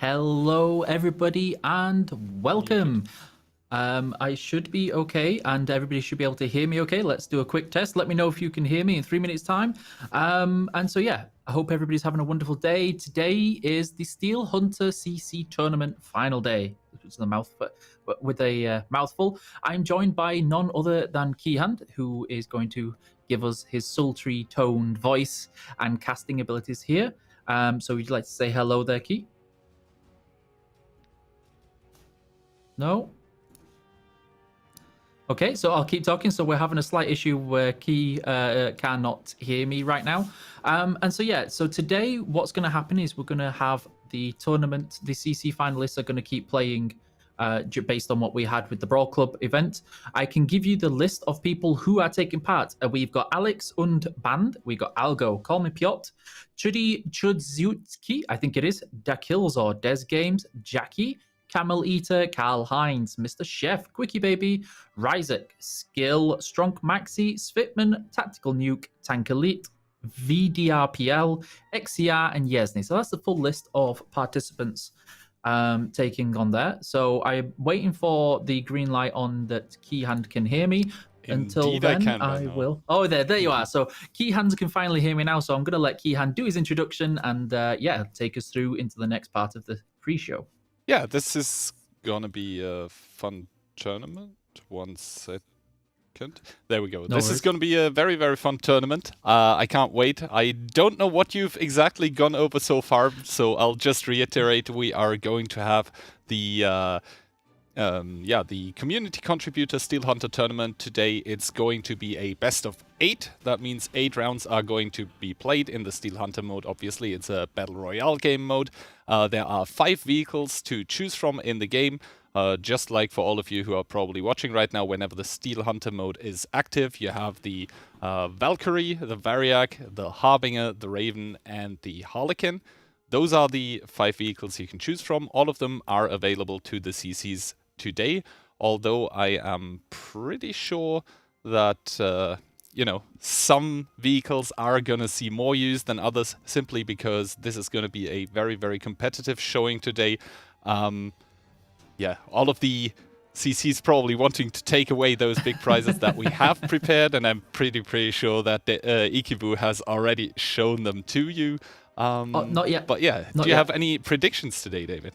Hello, everybody, and welcome. I should be okay, and everybody should be able to hear me okay. Let's do a quick test. Let me know if you can hear me in 3 minutes' time. And so, yeah, I hope everybody's having a wonderful day. Today is the Steel Hunter CC Tournament final day. Which is a mouthful, with a mouthful. I'm joined by none other than Keyhand, who is going to give us his sultry toned voice and casting abilities here. So would you like to say hello there, Key? No? Okay, so I'll keep talking. So we're having a slight issue where Key cannot hear me right now. And so, yeah, so today what's going to happen is we're going to have the tournament. The CC finalists are going to keep playing based on what we had with the Brawl Club event. I can give you the list of people who are taking part. We've got Alex und Band. We've got Algo, Call Me Piotr, Chudi Chudzutski, I think it is, Dakills or Des Games, Jackie, Camel Eater, Karl Heinz, Mr. Chef, Quickie Baby, Ryzek, Skill, Strong Maxi, Svitman, Tactical Nuke, Tank Elite, VDRPL, XCR, and Yesny. So that's the full list of participants taking on there. So I'm waiting for the green light on that Keyhand can hear me. Until Indeed, then, I will. Oh, there you are. So Keyhand can finally hear me now. So I'm going to let Keyhand do his introduction and yeah, take us through into the next part of the pre-show. Yeah, this is gonna be a fun tournament. 1 second. There we go. This is gonna be a very, very fun tournament. I can't wait. I don't know what you've exactly gone over so far, so I'll just reiterate. We are going to have the the community contributor Steel Hunter tournament. Today it's going to be a best of 8. That means 8 rounds are going to be played in the Steel Hunter mode. Obviously, it's a battle royale game mode. There are 5 vehicles to choose from in the game. Just like for all of you who are probably watching right now, whenever the Steel Hunter mode is active, you have the Valkyrie, the Variak, the Harbinger, the Raven, and the Harlequin. Those are the 5 vehicles you can choose from. All of them are available to the CCs today, although I am pretty sure that some vehicles are gonna see more use than others, simply because this is gonna be a very, very competitive showing today. All of the CCs probably wanting to take away those big prizes that we have prepared, and I'm pretty sure that the, Ikibu has already shown them to you. Not yet. But yeah, do you have any predictions today, David?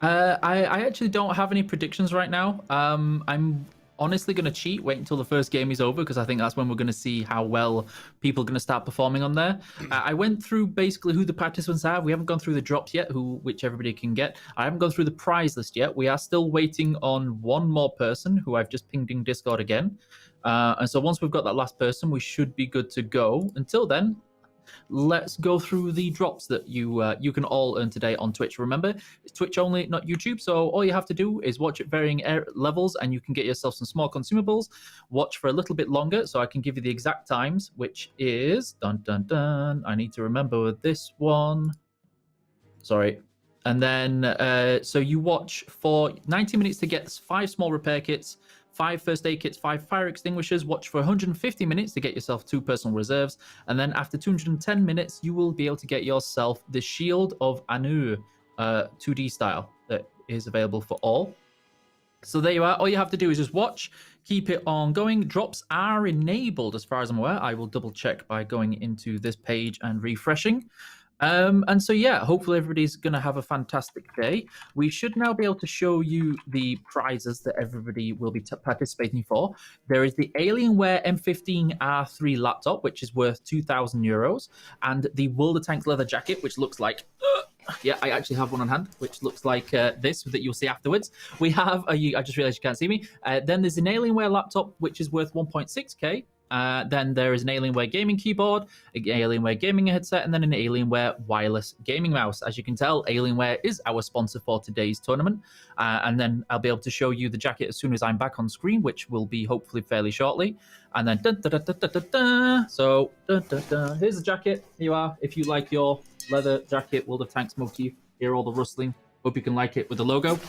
I actually don't have any predictions right now. I'm honestly going to cheat, wait until the first game is over, because I think that's when we're going to see how well people are going to start performing on there. I went through basically who the participants are. We haven't gone through the drops yet, which everybody can get. I haven't gone through the prize list yet. We are still waiting on one more person who I've just pinged in Discord again. And so once we've got that last person, we should be good to go. Until then, let's go through the drops that you can all earn today on Twitch. Remember, it's Twitch only, not YouTube, so all you have to do is watch at varying levels and you can get yourself some small consumables. Watch for a little bit longer so I can give you the exact times, which is I need to remember this one, sorry. And then so you watch for 90 minutes to get 5 small repair kits, 5 first aid kits, 5 fire extinguishers. Watch for 150 minutes to get yourself 2 personal reserves. And then after 210 minutes, you will be able to get yourself the Shield of Anu 2D style that is available for all. So there you are. All you have to do is just watch, keep it on going. Drops are enabled as far as I'm aware. I will double check by going into this page and refreshing. And so, yeah, hopefully everybody's going to have a fantastic day. We should now be able to show you the prizes that everybody will be participating for. There is the Alienware M15R3 laptop, which is worth €2,000, and the World of Tanks leather jacket, which looks like... yeah, I actually have one on hand, which looks like this, that you'll see afterwards. We have... I just realized you can't see me. Then there's an Alienware laptop, which is worth 1.6k. Then there is an Alienware gaming keyboard, an Alienware gaming headset, and then an Alienware wireless gaming mouse. As you can tell, Alienware is our sponsor for today's tournament. And then I'll be able to show you the jacket as soon as I'm back on screen, which will be hopefully fairly shortly. And then, so, here's the jacket. Here you are. If you like your leather jacket, World of Tanks motif, hear all the rustling. Hope you can like it with the logo.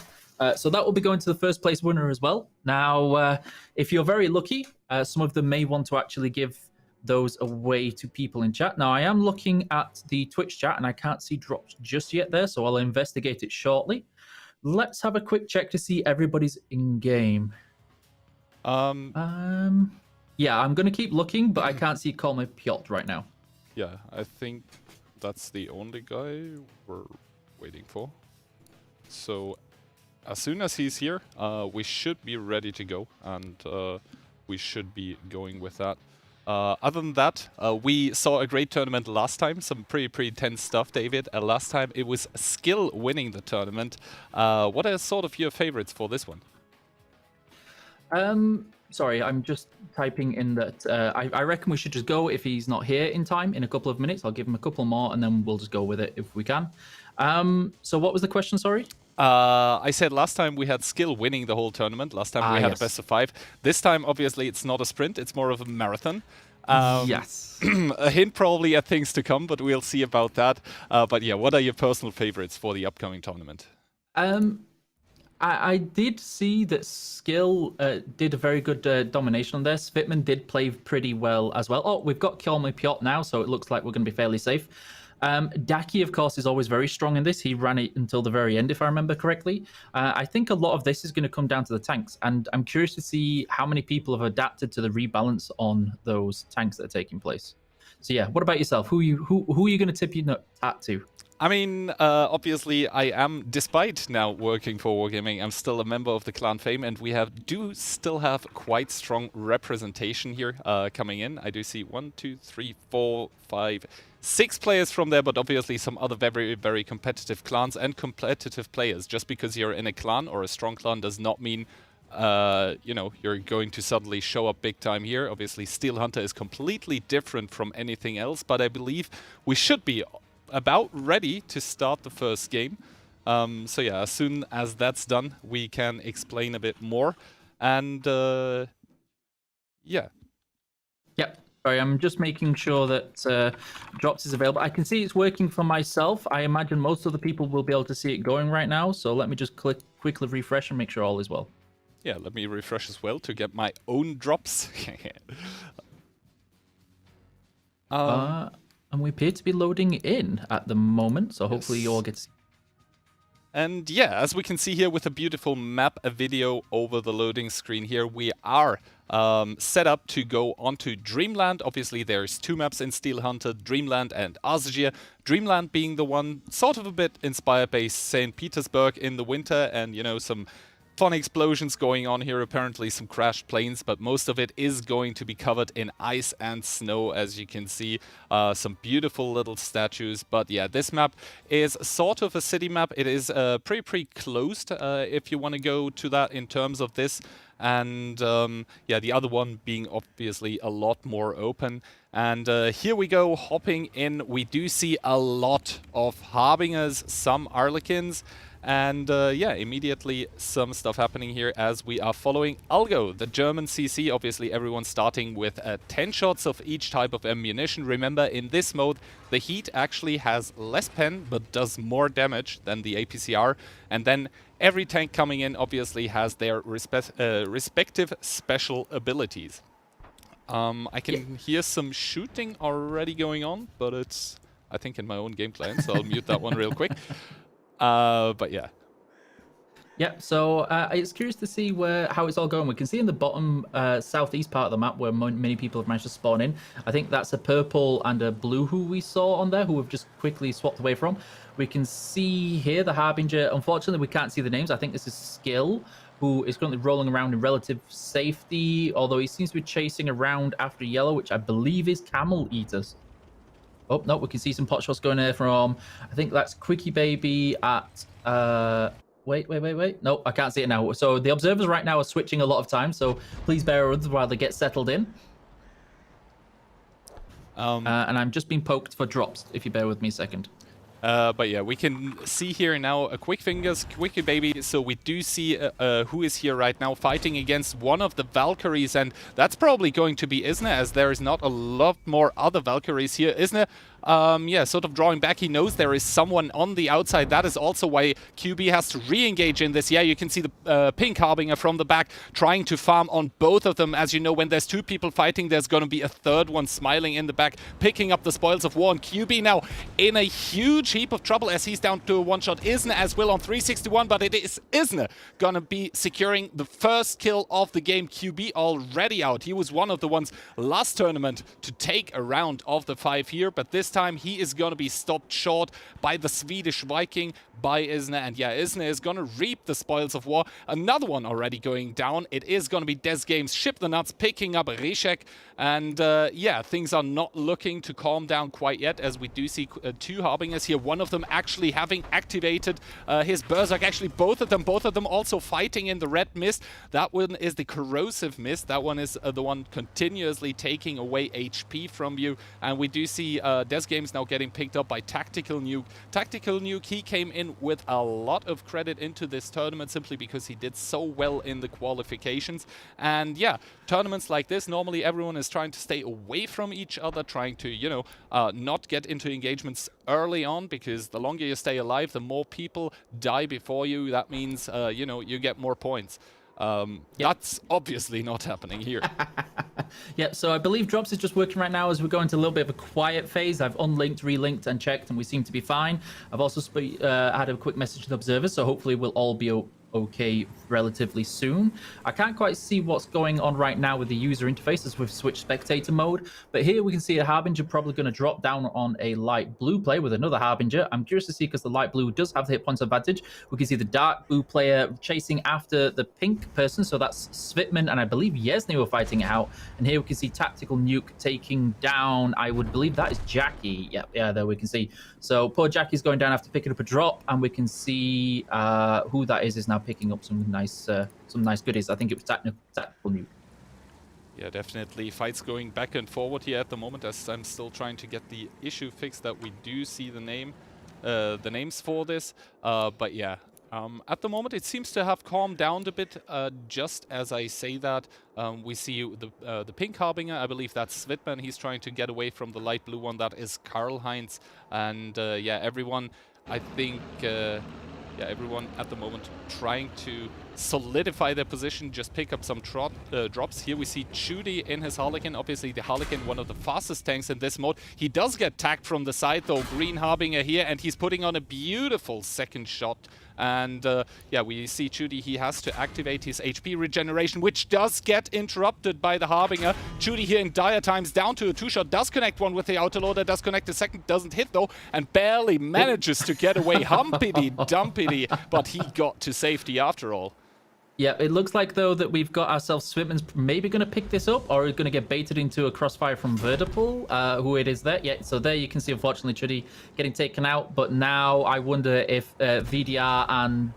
So that will be going to the first place winner as well. Now, if you're very lucky, some of them may want to actually give those away to people in chat. Now, I am looking at the Twitch chat, and I can't see drops just yet there, so I'll investigate it shortly. Let's have a quick check to see everybody's in-game. Yeah, I'm going to keep looking, but I can't see Call Me Piotr right now. Yeah, I think that's the only guy we're waiting for. So as soon as he's here, we should be ready to go, and we should be going with that. Other than that, we saw a great tournament last time, some pretty tense stuff, David. Last time it was Skill winning the tournament. What are sort of your favorites for this one? Sorry, I'm just typing in that I reckon we should just go if he's not here in time in a couple of minutes. I'll give him a couple more and then we'll just go with it if we can. So what was the question, sorry? I said last time we had Skill winning the whole tournament. Last time we had a best of 5. This time, obviously, it's not a sprint. It's more of a marathon. Yes. A hint probably at things to come, but we'll see about that. But yeah, what are your personal favorites for the upcoming tournament? I did see that Skill did a very good domination on there. Svitman did play pretty well as well. Oh, we've got Call Me Piotr now, so it looks like we're going to be fairly safe. Daki, of course, is always very strong in this. He ran it until the very end, if I remember correctly. I think a lot of this is going to come down to the tanks, and I'm curious to see how many people have adapted to the rebalance on those tanks that are taking place. So yeah, what about yourself? Who are you going to tip your hat to? I mean, obviously, I am, despite now working for Wargaming, I'm still a member of the Clan Fame, and we do still have quite strong representation here coming in. I do see 1, 2, 3, 4, 5, 6 players from there, but obviously some other very competitive clans and competitive players. Just because you're in a clan or a strong clan does not mean you know, you're going to suddenly show up big time here. Obviously, Steel Hunter is completely different from anything else, but I believe we should be about ready to start the first game. So yeah, as soon as that's done, we can explain a bit more. And yeah. Yep. Sorry, I'm just making sure that Drops is available. I can see it's working for myself. I imagine most of the people will be able to see it going right now. So let me just quickly refresh and make sure all is well. Yeah, let me refresh as well to get my own drops. And we appear to be loading in at the moment, so hopefully you all get to see. And yeah, as we can see here with a beautiful map, a video over the loading screen here, we are set up to go onto Dreamland. Obviously, there's 2 maps in Steel Hunter, Dreamland and Azir. Dreamland being the one sort of a bit inspired by St. Petersburg in the winter, and, you know, some fun explosions going on here, apparently some crashed planes, but most of it is going to be covered in ice and snow, as you can see. Some beautiful little statues, but yeah, this map is sort of a city map. It is pretty closed, if you want to go to that in terms of this. And yeah, the other one being obviously a lot more open. And here we go, hopping in. We do see a lot of Harbingers, some Arlequins, and yeah, immediately some stuff happening here as we are following Algo, the German CC. Obviously, everyone's starting with 10 shots of each type of ammunition. Remember, in this mode, the Heat actually has less pen, but does more damage than the APCR. And then every tank coming in, obviously, has their respective special abilities. I can hear some shooting already going on, but it's, I think, in my own game client, so I'll mute that one real quick. But yeah. Yeah, so it's curious to see how it's all going. We can see in the bottom southeast part of the map where many people have managed to spawn in. I think that's a purple and a blue who we saw on there, who we've just quickly swapped away from. We can see here the Harbinger. Unfortunately, we can't see the names. I think this is Skill, who is currently rolling around in relative safety, although he seems to be chasing around after Yellow, which I believe is Camel Eaters. Oh, no, we can see some pot shots going there from, I think that's Quickie Baby at, wait. No, I can't see it now. So the observers right now are switching a lot of time, so please bear with us while they get settled in. And I'm just being poked for drops, if you bear with me a second. But yeah, we can see here now a Quick Fingers, Quickie Baby. So we do see who is here right now fighting against one of the Valkyries, and that's probably going to be Isna, as there is not a lot more other Valkyries here. Isna, yeah, sort of drawing back. He knows there is someone on the outside. That is also why QB has to re-engage in this. Yeah, you can see the Pink Harbinger from the back trying to farm on both of them. As you know, when there's two people fighting, there's going to be a third one smiling in the back, picking up the spoils of war. And QB now in a huge heap of trouble as he's down to a one-shot. Isna as well on 361, but it is Isna going to be securing the first kill of the game. QB already out. He was one of the ones last tournament to take a round of the 5 here, but this time he is going to be stopped short by the Swedish Viking, by Isna. And yeah, Isna is going to reap the spoils of war. Another one already going down. It is going to be Des Games Ship the Nuts picking up Rishek. And yeah, things are not looking to calm down quite yet, as we do see two Harbingers here. One of them actually having activated his Berserk. Actually, both of them also fighting in the red mist. That one is the corrosive mist. That one is the one continuously taking away HP from you. And we do see Des Games now getting picked up by Tactical Nuke. Tactical Nuke, he came in with a lot of credit into this tournament simply because he did so well in the qualifications. And yeah, tournaments like this, normally everyone is trying to stay away from each other, trying to, you know, not get into engagements early on, because the longer you stay alive, the more people die before you. That means, you know, you get more points. That's obviously not happening here. Yeah, so I believe Drops is just working right now as we're going to a little bit of a quiet phase. I've unlinked, relinked, and checked, and we seem to be fine. I've also had a quick message to the observers, so hopefully we'll all be okay relatively soon. I can't quite see what's going on right now with the user interface as we've switched spectator mode, but here we can see a Harbinger probably going to drop down on a light blue player with another Harbinger. I'm curious to see, because the light blue does have the hit points advantage. We can see the dark blue player chasing after the pink person, so that's Svitman, and I believe Yesny were fighting it out. And here we can see Tactical Nuke taking down, I would believe that is Jackie. Yeah, there we can see. So poor Jackie's going down after picking up a drop, and we can see who that is now picking up some nice goodies. I think it was Tactical Nuke. Yeah, definitely fights going back and forward here at the moment, as I'm still trying to get the issue fixed that we do see the names for this. But yeah, at the moment it seems to have calmed down a bit. Just as I say that, we see the pink Harbinger. I believe that's Svitman. He's trying to get away from the light blue one. That is Karl-Heinz. And yeah, everyone, I think... yeah, everyone at the moment trying to solidify their position, just pick up some drops. Here we see Chudy in his Harlequin. Obviously the Harlequin, one of the fastest tanks in this mode. He does get tagged from the side though, Green Harbinger here, and he's putting on a beautiful second shot. And yeah, we see Chudy, he has to activate his HP regeneration, which does get interrupted by the Harbinger. Chudy here in dire times, down to a two-shot, does connect one with the autoloader, does connect the second, doesn't hit though, and barely manages to get away. Humpity-dumpity, but he got to safety after all. Yeah, it looks like, though, that we've got ourselves Switman's maybe going to pick this up, or going to get baited into a crossfire from Vertipool, who it is there. Yeah, so there you can see, unfortunately, Chudy getting taken out. But now I wonder if VDR and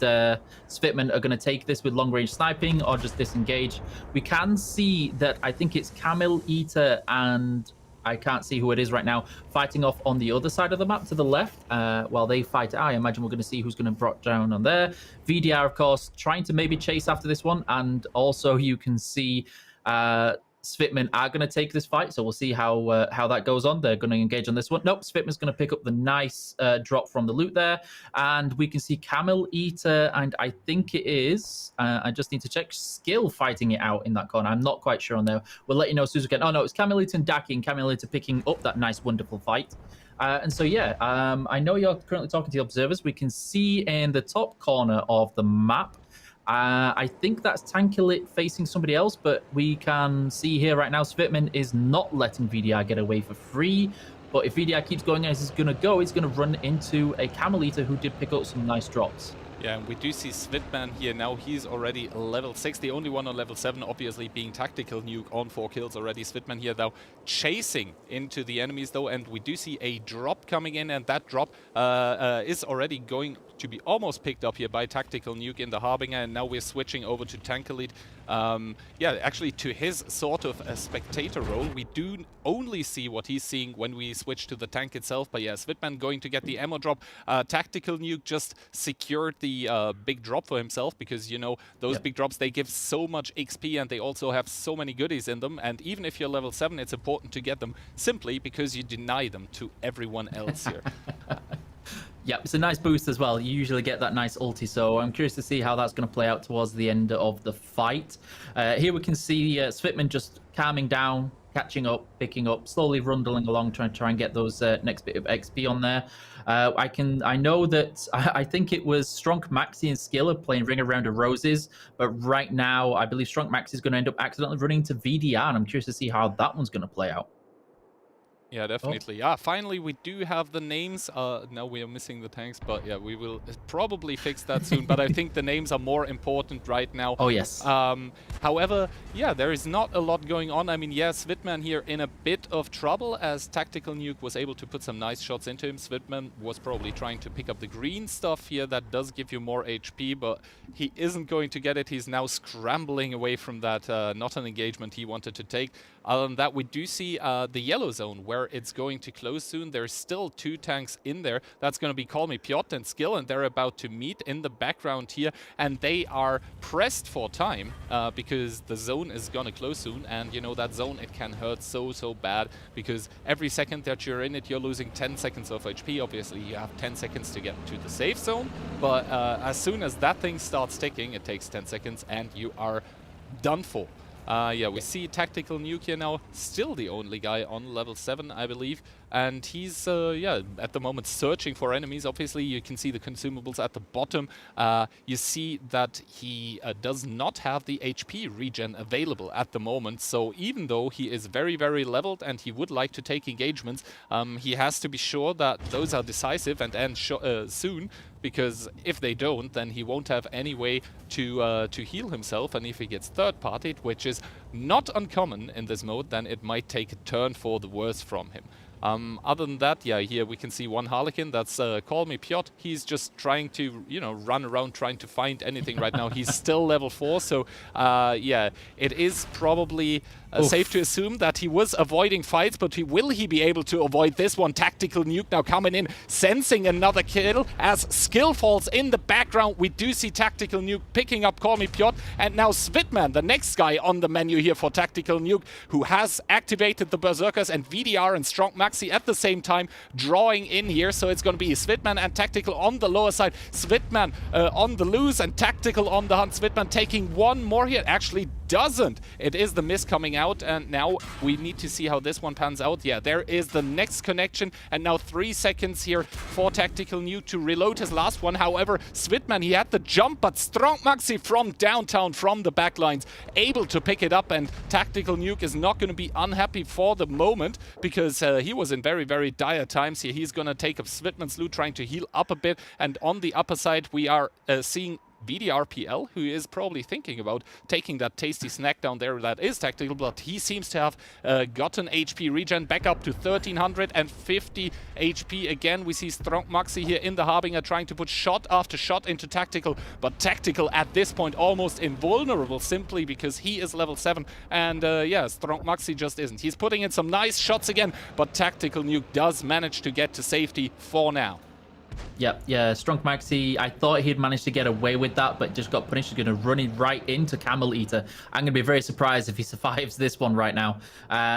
Svitman are going to take this with long-range sniping or just disengage. We can see that I think it's Camel Eater and... I can't see who it is right now, fighting off on the other side of the map to the left while they fight. I imagine we're going to see who's going to drop down on there. VDR, of course, trying to maybe chase after this one. And also you can see Svitman are going to take this fight. So we'll see how that goes on. They're going to engage on this one. Nope, Svitman's going to pick up the nice drop from the loot there. And we can see Camel Eater, and I think it is, I just need to check, Skill fighting it out in that corner. I'm not quite sure on there. We'll let you know as soon as we can. Oh, no, it's Camel Eater and Daki, and Camel Eater picking up that nice, wonderful fight. And so, yeah, I know you're currently talking to the observers. We can see in the top corner of the map, I think that's Tankilit facing somebody else, but we can see here right now Svitman is not letting VDR get away for free. But if VDR keeps going as he's going to go, he's going to run into a Camel Eater who did pick up some nice drops. Yeah, and we do see Svitman here now. He's already level 6, the only one on level 7, obviously being Tactical Nuke on 4 kills already. Svitman here now chasing into the enemies though, and we do see a drop coming in, and that drop is already going to be almost picked up here by Tactical Nuke in the Harbinger, and now we're switching over to Tankalid. Yeah, actually to his sort of a spectator role. We do only see what he's seeing when we switch to the tank itself, but yeah, Svitman going to get the ammo drop. Tactical Nuke just secured the big drop for himself, because, you know, those big drops, they give so much XP and they also have so many goodies in them, and even if you're level 7, it's important to get them simply because you deny them to everyone else here. Yeah, it's a nice boost as well. You usually get that nice ulti, so I'm curious to see how that's going to play out towards the end of the fight. Here we can see Svitman just calming down, catching up, picking up, slowly rundling along, trying and get those next bit of XP on there. I know that I think it was Strunk Maxi and Skiller playing Ring Around of Roses, but right now I believe Strunk Maxi is going to end up accidentally running to VDR, and I'm curious to see how that one's going to play out. Yeah, definitely. Yeah, finally we do have the names. Now we are missing the tanks, but yeah, we will probably fix that soon. But I think the names are more important right now. Oh, yes. However, yeah, there is not a lot going on. I mean, yeah, Svitman here in a bit of trouble, as Tactical Nuke was able to put some nice shots into him. Svitman was probably trying to pick up the green stuff here. That does give you more HP, but he isn't going to get it. He's now scrambling away from that, not an engagement he wanted to take. Other than that, we do see the yellow zone, where it's going to close soon. There's still 2 tanks in there. That's going to be Call Me Piotr and Skill, and they're about to meet in the background here, and they are pressed for time because the zone is going to close soon, and you know that zone, it can hurt so bad, because every second that you're in it, you're losing 10 seconds of HP. Obviously, you have 10 seconds to get to the safe zone, but as soon as that thing starts ticking, it takes 10 seconds and you are done for. Yeah, we see Tactical Nukia now, still the only guy on level 7, I believe. And he's, yeah, at the moment searching for enemies. Obviously, you can see the consumables at the bottom. You see that he does not have the HP regen available at the moment. So even though he is very leveled and he would like to take engagements, he has to be sure that those are decisive and end soon. Because if they don't, then he won't have any way to heal himself. And if he gets third-partied, which is not uncommon in this mode, then it might take a turn for the worse from him. Other than that, yeah, here we can see one Harlequin. That's Call Me Piotr. He's just trying to, you know, run around trying to find anything right now. He's still level 4, so yeah, it is probably safe to assume that he was avoiding fights, but will he be able to avoid this one? Tactical Nuke now coming in, sensing another kill as Skill falls in the background. We do see Tactical Nuke picking up Call Me Piotr, and now Svitman, the next guy on the menu here for Tactical Nuke, who has activated the Berserkers and VDR and Strong Maxi at the same time, drawing in here. So it's going to be Svitman and Tactical on the lower side. Svitman on the loose and Tactical on the hunt. Svitman taking one more here. Actually doesn't. It is the miss coming out, and now we need to see how this one pans out. Yeah, there is the next connection, and now 3 seconds here for Tactical Nuke to reload his last one. However, Svitman, he had the jump, but Strong Maxi from downtown, from the backlines, able to pick it up, and Tactical Nuke is not going to be unhappy for the moment, because he was in very dire times here. He's going to take up Svitman's loot, trying to heal up a bit, and on the upper side we are seeing VDRPL, who is probably thinking about taking that tasty snack down there. That is Tactical, but he seems to have gotten HP regen back up to 1350 HP again. We see Strong Maxi here in the Harbinger trying to put shot after shot into Tactical, but Tactical at this point almost invulnerable, simply because he is level 7, and yeah, Strong Maxi just isn't. He's putting in some nice shots again, but Tactical Nuke does manage to get to safety for now. Yeah, Strong Maxi, I thought he'd managed to get away with that, but just got punished. He's going to run it right into Camel Eater. I'm going to be very surprised if he survives this one right now.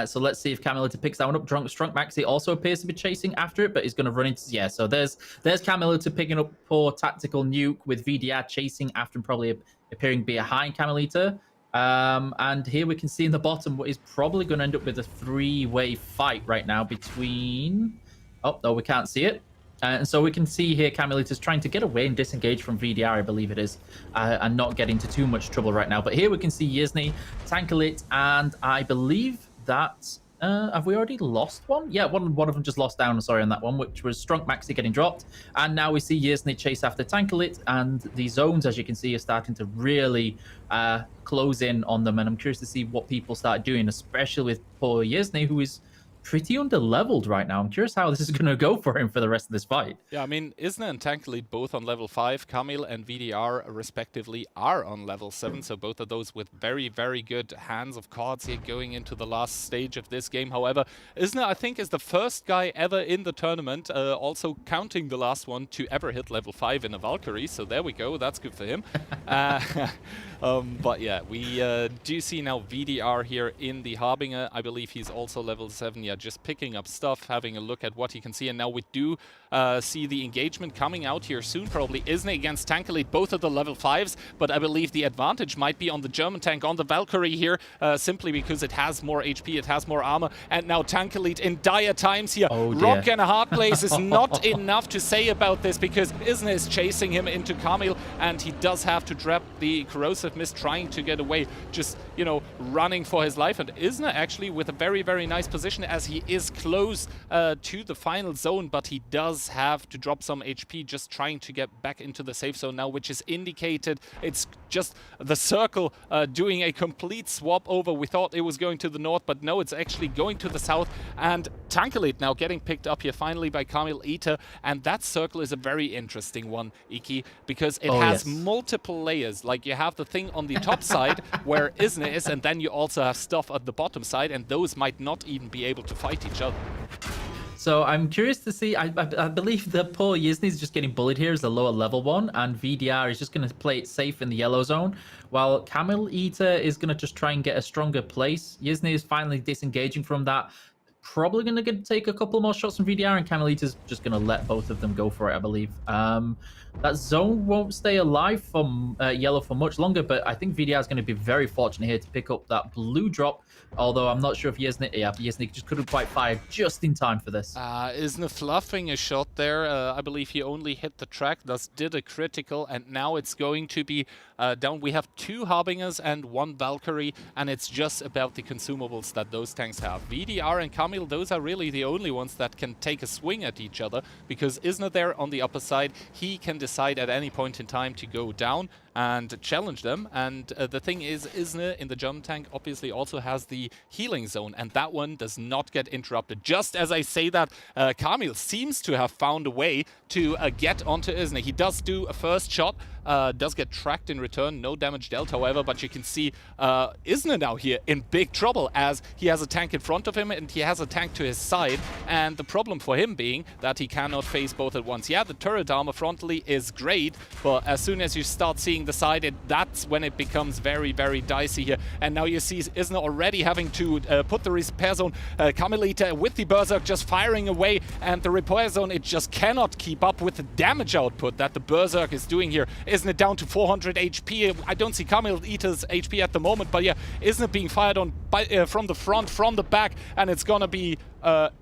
So let's see if Camel Eater picks that one up. Strong Maxi also appears to be chasing after it, but he's going to run into... Yeah, so there's Camel Eater picking up poor Tactical Nuke, with VDR chasing after him, probably appearing behind Camel Eater. And here we can see in the bottom what is probably going to end up with a 3-way fight right now between... Oh, no, we can't see it. And so we can see here Camelitas trying to get away and disengage from VDR, I believe it is, and not get into too much trouble right now. But here we can see Yizny, Tankalit, and I believe that... have we already lost one? Yeah, one of them just lost down, sorry, on that one, which was Strong Maxi getting dropped. And now we see Yizny chase after Tankalit, and the zones, as you can see, are starting to really close in on them. And I'm curious to see what people start doing, especially with poor Yizny, who is pretty under-leveled right now. I'm curious how this is going to go for him for the rest of this fight. Yeah, I mean, Isna and Tanklid both on level 5. Kamil and VDR respectively are on level 7, so both of those with very, very good hands of cards here going into the last stage of this game. However, Isna, I think, is the first guy ever in the tournament, also counting the last one, to ever hit level 5 in a Valkyrie, so there we go, that's good for him. But yeah, we do see now VDR here in the Harbinger. I believe he's also level 7, yeah, just picking up stuff, having a look at what he can see, and now we do see the engagement coming out here soon, probably. Isna against Tankalid, both of the level 5s, but I believe the advantage might be on the German tank, on the Valkyrie here, simply because it has more HP, it has more armor, and now Tankalid in dire times here. Oh, Rock and a hard place is not enough to say about this, because Isna is chasing him into Kamil, and he does have to drop the corrosive mist, trying to get away, just, you know, running for his life. And Isna actually with a very, very nice position, as he is close to the final zone, but he does have to drop some HP, just trying to get back into the safe zone now, which is indicated. It's just the circle doing a complete swap over. We thought it was going to the north, but no, it's actually going to the south. And Tankalid now getting picked up here finally by Kamil Ita, and that circle is a very interesting one, Iki, because it has multiple layers. Like, you have the thing on the top side where Isna is, and then you also have stuff at the bottom side, and those might not even be able to fight each other. So I'm curious to see, I believe that poor Yizny is just getting bullied here as the lower level one, and VDR is just going to play it safe in the yellow zone, while Kamil Ita is going to just try and get a stronger place. Yizny is finally disengaging from that, probably going to take a couple more shots from VDR, and Kamil Ita's just going to let both of them go for it, I believe. That zone won't stay alive from yellow for much longer, but I think VDR is going to be very fortunate here to pick up that blue drop. Although I'm not sure if Yesnik just couldn't quite fire just in time for this. Isna fluffing a shot there. I believe he only hit the track, thus did a critical, and now it's going to be down. We have 2 Harbingers and 1 Valkyrie, and it's just about the consumables that those tanks have. VDR and Kamil, those are really the only ones that can take a swing at each other, because Isna there on the upper side, he can decide at any point in time to go down and challenge them. And the thing is, Isna in the German tank obviously also has the healing zone, and that one does not get interrupted. Just as I say that, Kamil seems to have found a way to get onto Isna. He does do a first shot, does get tracked in return, no damage dealt, however, but you can see Isna now here in big trouble, as he has a tank in front of him and he has a tank to his side, and the problem for him being that he cannot face both at once. Yeah, the turret armor frontally is great, but as soon as you start seeing the side, that's when it becomes very, very dicey here. And now you see Isna already having to put the repair zone. Kamilita with the Berserk just firing away, and the repair zone, it just cannot keep up with the damage output that the Berserk is doing here. Isna down to 400 HP. I don't see Kamilita's HP at the moment, but yeah, Isna being fired on from the front, from the back, and it's gonna be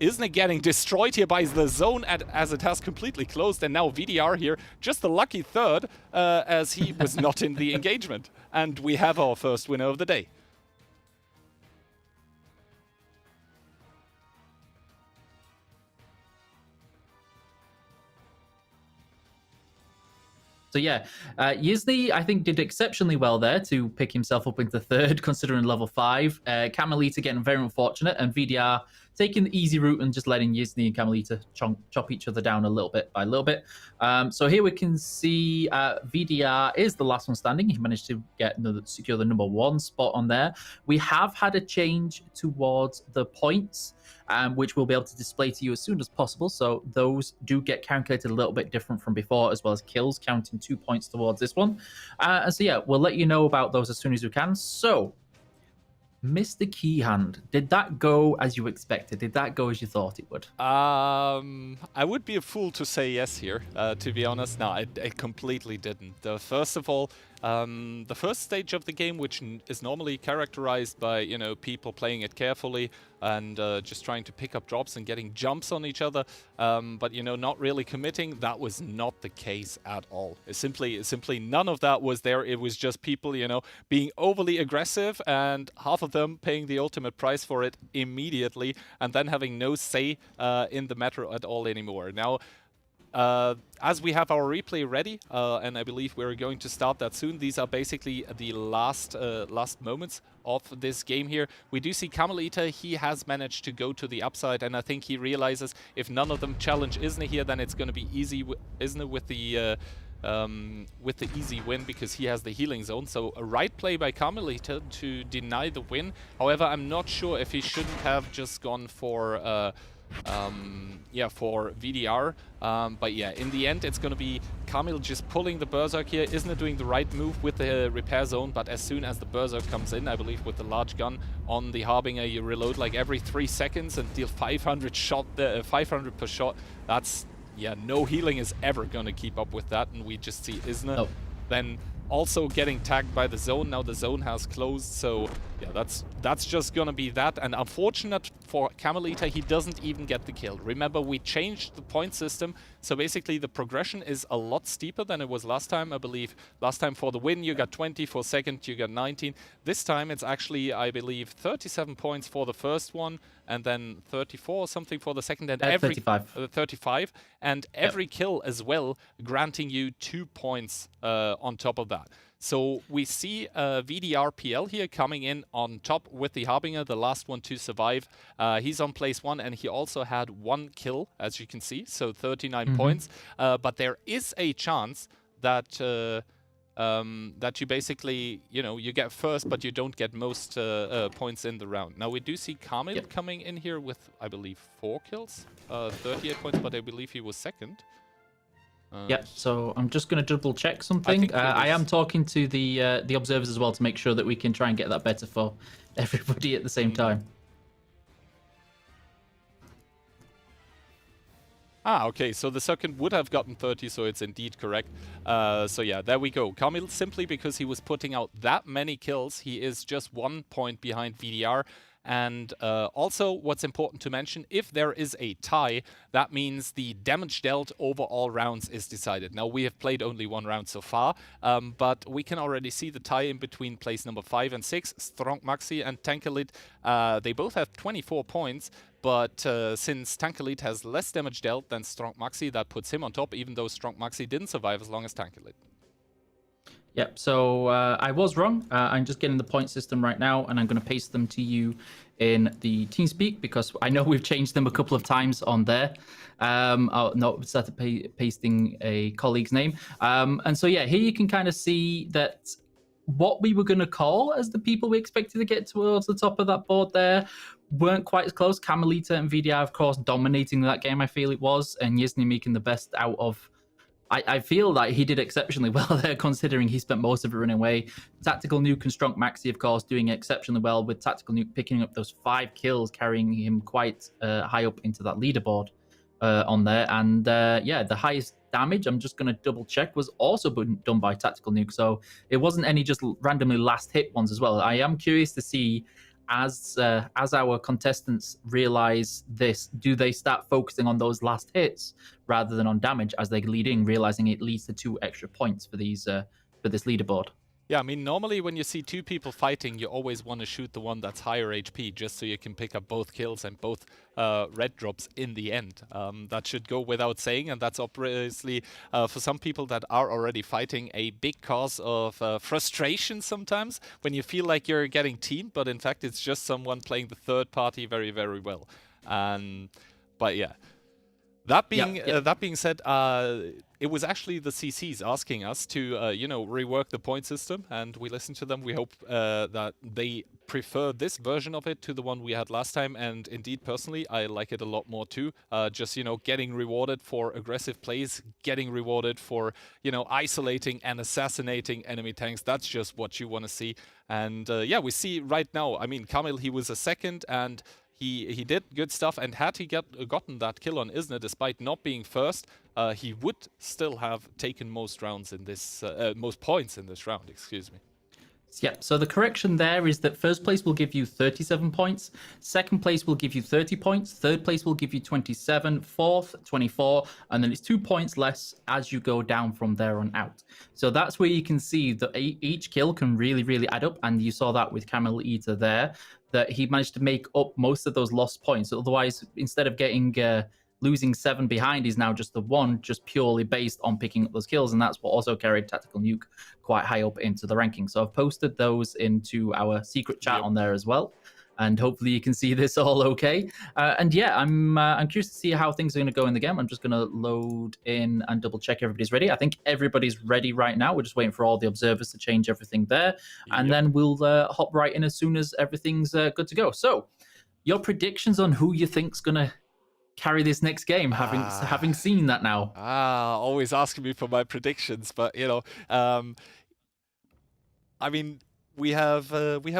Isna getting destroyed here by the zone as it has completely closed, and now VDR here, just the lucky third, as he was not in the engagement. And we have our first winner of the day. So yeah, Yizny, I think, did exceptionally well there to pick himself up into third, considering level 5. Kamilita getting very unfortunate, and VDR taking the easy route and just letting Yizny and Kamilita chop each other down a little bit by little bit. So here we can see VDR is the last one standing. He managed to secure the number 1 spot on there. We have had a change towards the points, which we'll be able to display to you as soon as possible. So those do get calculated a little bit different from before, as well as kills, counting 2 points towards this one. And so yeah, we'll let you know about those as soon as we can. So, Mr. Keyhand, did that go as you expected? Did that go as you thought it would? I would be a fool to say yes here, to be honest. No, it completely didn't. First of all, the first stage of the game, which is normally characterized by, you know, people playing it carefully and just trying to pick up drops and getting jumps on each other, but, you know, not really committing, that was not the case at all. Simply none of that was there. It was just people, you know, being overly aggressive, and half of them paying the ultimate price for it immediately, and then having no say in the matter at all anymore. Now, as we have our replay ready, and I believe we're going to start that soon, these are basically the last moments of this game here. We do see Camel Eater, he has managed to go to the upside, and I think he realizes if none of them challenge Isna here, then it's going to be easy Isna with the easy win, because he has the healing zone. So a right play by Camel Eater to deny the win. However, I'm not sure if he shouldn't have just gone for for VDR, but yeah, in the end it's gonna be Kamil just pulling the Berserk here. Isn't doing the right move with the repair zone, but as soon as the Berserk comes in, I believe with the large gun on the Harbinger, you reload like every 3 seconds and deal 500 per shot. That's, yeah, no healing is ever gonna keep up with that, and we just see Isna then also getting tagged by the zone. Now the zone has closed, so yeah, that's just gonna be that. And unfortunate for Camel Eater, he doesn't even get the kill. Remember, we changed the point system, so basically the progression is a lot steeper than it was last time. I believe last time for the win you got 20, for second you got 19. This time it's actually, I believe, 37 points for the first one, and then 34 or something for the second, and every 35, and every kill as well, granting you 2 points on top of that. So we see VDRPL here coming in on top with the Harbinger, the last one to survive. He's on place 1, and he also had 1 kill, as you can see, so 39 points. But there is a chance that that you basically, you get first, but you don't get most points in the round. Now we do see Kamil coming in here with, I believe, 4 kills, 38 points, but I believe he was second. Yeah, so I'm just going to double check something. I am talking to the observers as well to make sure that we can try and get that better for everybody at the same time. Okay, so the second would have gotten 30, so it's indeed correct. So yeah, there we go. Kamil, simply because he was putting out that many kills, he is just 1 point behind VDR. And also, what's important to mention, if there is a tie, that means the damage dealt over all rounds is decided. Now, we have played only 1 round so far, but we can already see the tie in between place number 5 and 6, Strong Maxi and Tankalit. They both have 24 points, but since Tankalit has less damage dealt than Strong Maxi, that puts him on top, even though Strong Maxi didn't survive as long as Tankalit. Yep, so I was wrong. I'm just getting the point system right now, and I'm going to paste them to you in the TeamSpeak, because I know we've changed them a couple of times on there. I'll not start pasting a colleague's name. And so, yeah, here you can kind of see that what we were going to call as the people we expected to get towards the top of that board there weren't quite as close. Camel Eater and VDR, of course, dominating that game, I feel it was, and Yizny making the best out of. I feel like he did exceptionally well there, considering he spent most of it running away. Tactical Nuke and Strong Maxi, of course, doing exceptionally well, with Tactical Nuke picking up those 5 kills, carrying him quite high up into that leaderboard on there. And yeah, the highest damage, I'm just going to double check, was also done by Tactical Nuke. So it wasn't any just randomly last hit ones as well. I am curious to see, as our contestants realize this, do they start focusing on those last hits rather than on damage as they lead in, realizing it leads to 2 extra points for these for this leaderboard? Yeah, I mean, normally when you see 2 people fighting, you always want to shoot the one that's higher HP, just so you can pick up both kills and both red drops in the end. That should go without saying, and that's obviously, for some people that are already fighting, a big cause of frustration sometimes, when you feel like you're getting teamed, but in fact it's just someone playing the third party very, very well. But yeah. That being said, it was actually the CCs asking us to, rework the point system, and we listened to them. We hope that they prefer this version of it to the one we had last time, and indeed, personally, I like it a lot more too. Just, getting rewarded for aggressive plays, getting rewarded for, isolating and assassinating enemy tanks. That's just what you want to see. And yeah, we see right now, I mean, Kamil, he was a second, and he did good stuff, and had he gotten that kill on Isna, despite not being first, he would still have taken most rounds in this, most points in this round, excuse me. Yeah, so the correction there is that first place will give you 37 points, second place will give you 30 points, third place will give you 27, fourth 24, and then it's 2 points less as you go down from there on out. So that's where you can see that each kill can really, really add up, and you saw that with Camel Eater there, that he managed to make up most of those lost points. Otherwise, instead of getting losing 7 behind is now just the 1, just purely based on picking up those kills, and that's what also carried Tactical Nuke quite high up into the ranking. So I've posted those into our secret chat on there as well, and hopefully you can see this all okay. And yeah, I'm curious to see how things are going to go in the game. I'm just going to load in and double check everybody's ready. I think everybody's ready right now. We're just waiting for all the observers to change everything there, and then we'll hop right in as soon as everything's good to go. So your predictions on who you think's going to carry this next game, having seen that now. Always asking me for my predictions, but you know, I mean, we have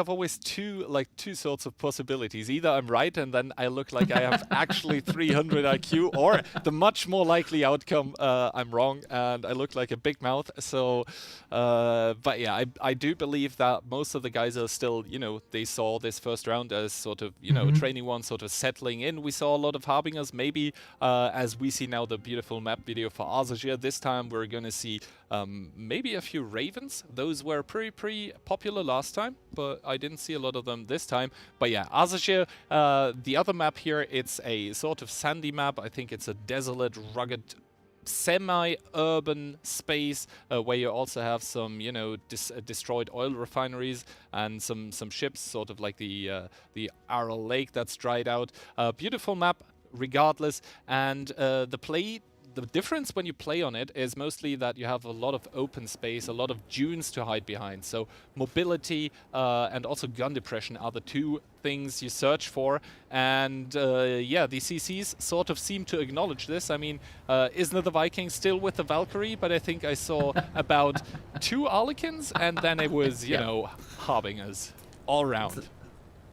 always two sorts of possibilities. Either I'm right and then I look like I have actually 300 IQ, or the much more likely outcome, I'm wrong and I look like a big mouth. So, but yeah, I do believe that most of the guys are still, you know, they saw this first round as sort of, you know, a training one, sort of settling in. We saw a lot of Harbingers, maybe as we see now the beautiful map video for Azajir. This time we're going to see maybe a few Ravens. Those were pretty popular last time, but I didn't see a lot of them this time. But yeah, Azajir, the other map here, it's a sort of sandy map. I think it's a desolate, rugged, semi-urban space where you also have some, you know, destroyed oil refineries and some ships, sort of like the Aral Lake that's dried out. Beautiful map, regardless, and the difference when you play on it is mostly that you have a lot of open space, a lot of dunes to hide behind. So mobility and also gun depression are the two things you search for. And yeah, the CCs sort of seem to acknowledge this. I mean, isn't the Viking still with the Valkyrie? But I think I saw about 2 Arlequins, and then it was, you know, Harbingers all around.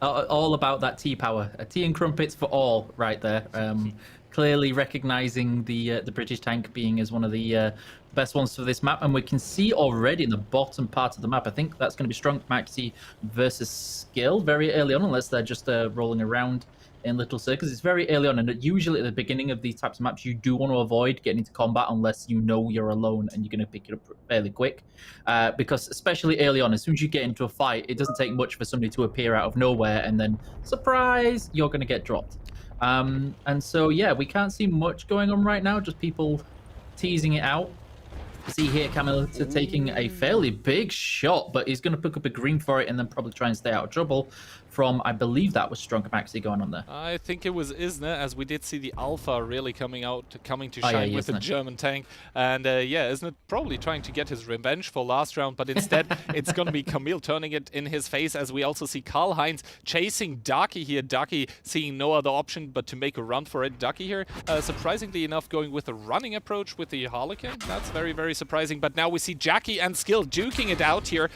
All about that T-power. Tea and crumpets for all right there. Clearly recognizing the British tank being as one of the best ones for this map, and we can see already in the bottom part of the map, I think that's going to be Strong Maxi versus Skill very early on, unless they're just rolling around in little circles. It's very early on, and usually at the beginning of these types of maps, you do want to avoid getting into combat unless you know you're alone and you're going to pick it up fairly quick. Because especially early on, as soon as you get into a fight, it doesn't take much for somebody to appear out of nowhere, and then, surprise, you're going to get dropped. And so, yeah, we can't see much going on right now, just people teasing it out. See here, Camilla taking a fairly big shot, but he's going to pick up a green for it and then probably try and stay out of trouble from, I believe that was Strong Maxi going on there. I think it was Isne, as we did see the Alpha really coming to shine with the German tank. And yeah, Isne probably trying to get his revenge for last round, but instead it's going to be Camille turning it in his face, as we also see Karl-Heinz chasing Ducky here. Ducky seeing no other option but to make a run for it. Ducky here, surprisingly enough, going with a running approach with the Harlequin. That's very, very surprising. But now we see Jackie and Skill duking it out here.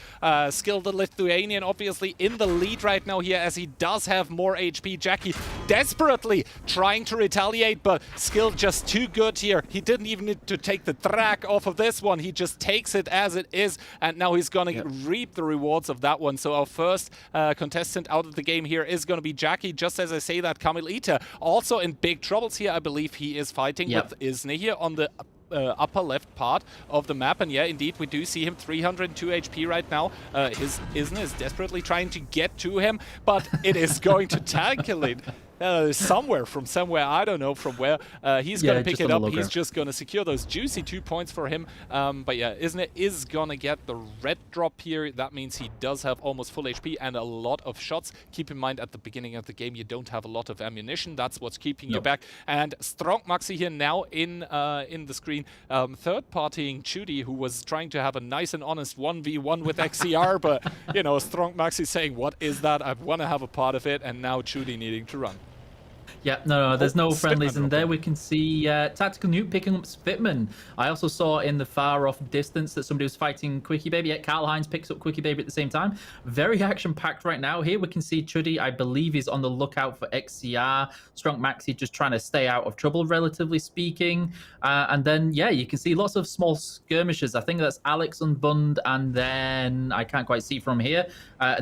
Skill, the Lithuanian, obviously in the lead right now here, as he does have more HP. Jackie desperately trying to retaliate, but Skill just too good here. He didn't even need to take the track off of this one. He just takes it as it is, and now he's gonna reap the rewards of that one. So our first contestant out of the game here is gonna be Jackie. Just as I say that, Kamil Ita also in big troubles here. I believe he is fighting with Isne here on the upper left part of the map, and yeah, indeed, we do see him 302 HP right now. His Isne is desperately trying to get to him, but it is going to calculate somewhere, I don't know from where. He's going to pick it up. He's just going to secure those juicy 2 points for him. But yeah, Isne is going to get the red drop here. That means he does have almost full HP and a lot of shots. Keep in mind, at the beginning of the game, you don't have a lot of ammunition. That's what's keeping you back. And Strong Maxi here now in the screen. Third-partying Judy, who was trying to have a nice and honest 1v1 with XCR, but, you know, Strong Maxi saying, what is that? I want to have a part of it, and now Judy needing to run. Yeah, no, there's no friendlies in there. We can see Tactical Nuke picking up Spitman. I also saw in the far-off distance that somebody was fighting Quickie Baby. Yeah, Karl-Heinz picks up Quickie Baby at the same time. Very action-packed right now. Here we can see Chuddy, I believe, is on the lookout for XCR. Strong Maxi just trying to stay out of trouble, relatively speaking. And then, yeah, you can see lots of small skirmishes. I think that's Alex Unbund, and then I can't quite see from here.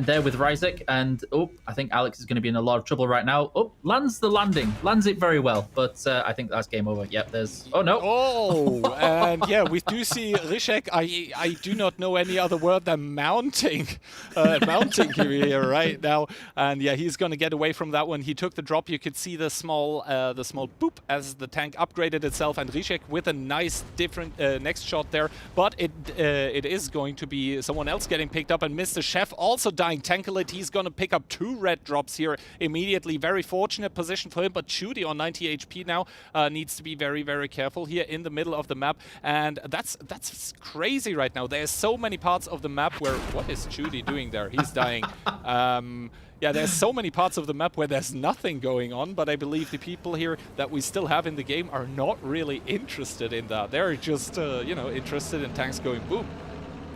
There with Ryzek, and I think Alex is going to be in a lot of trouble right now. Lands the land landing. Lands it very well, but I think that's game over. Yep, there's... Oh, no. Oh, and yeah, we do see Rysiek. I do not know any other word than mounting. Mounting here right now. And yeah, he's going to get away from that one. He took the drop. You could see the small boop as the tank upgraded itself. And Rysiek with a nice different next shot there. But it is going to be someone else getting picked up. And Mr. Chef also dying. Tankalit, he's going to pick up 2 red drops here immediately. Very fortunate position for him. But Judy on 90 HP now needs to be very, very careful here in the middle of the map. And that's crazy right now. There's so many parts of the map where... What is Judy doing there? He's dying. Yeah, there's so many parts of the map where there's nothing going on, but I believe the people here that we still have in the game are not really interested in that. They're just, you know, interested in tanks going boom.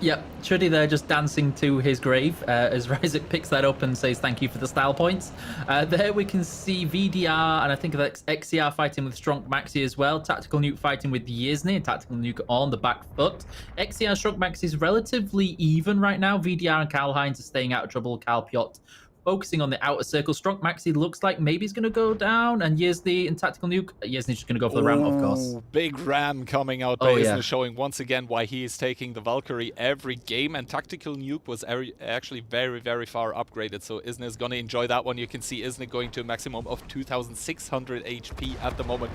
Yep, Chuddy there just dancing to his grave as Rysiek picks that up and says thank you for the style points. There we can see VDR and I think that's XCR fighting with Strong Maxi as well. Tactical Nuke fighting with Yizny and Tactical Nuke on the back foot. XCR and Strong Maxi is relatively even right now. VDR and Karl Heinz are staying out of trouble. Karl Piot focusing on the outer circle. Strong Maxi looks like maybe he's going to go down, and Yizny and Tactical Nuke. Yizny's just going to go for the ram, of course. Big ram coming out by Yizny, showing once again why he is taking the Valkyrie every game, and Tactical Nuke was actually very, very far upgraded, so Yizny is going to enjoy that one. You can see Yizny going to a maximum of 2,600 HP at the moment.